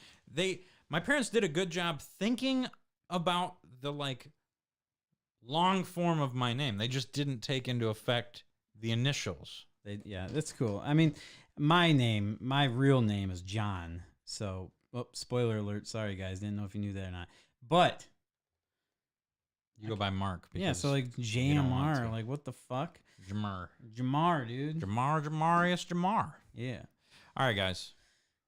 Speaker 2: My parents did a good job thinking about the like long form of my name. They just didn't take into effect the initials.
Speaker 1: Yeah, that's cool. I mean, my real name is John. So, spoiler alert. Sorry, guys. Didn't know if you knew that or not. But
Speaker 2: You go by Mark.
Speaker 1: yeah, so like
Speaker 2: you don't want
Speaker 1: JMR,
Speaker 2: to.
Speaker 1: like what the fuck?
Speaker 2: Jamar,
Speaker 1: dude.
Speaker 2: Jamar.
Speaker 1: Yeah.
Speaker 2: All right, guys.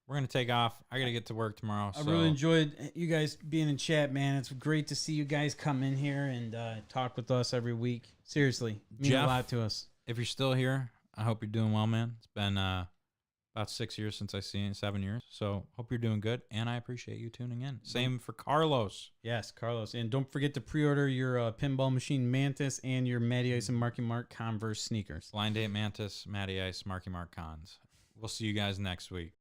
Speaker 2: We're going to take off. I got to get to work tomorrow.
Speaker 1: I really enjoyed you guys being in chat, man. It's great to see you guys come in here and talk with us every week. Seriously, means a
Speaker 2: Jeff,
Speaker 1: lot to us.
Speaker 2: If you're still here, I hope you're doing well, man. It's been about 6 years since I seen you, 7 years. So hope you're doing good, and I appreciate you tuning in. Same for Carlos.
Speaker 1: Yes, Carlos. And don't forget to pre-order your Pinball Machine Mantis and your Matty Ice and Marky Mark Converse sneakers.
Speaker 2: Blind Date Mantis, Matty Ice, Marky Mark Cons. We'll see you guys next week.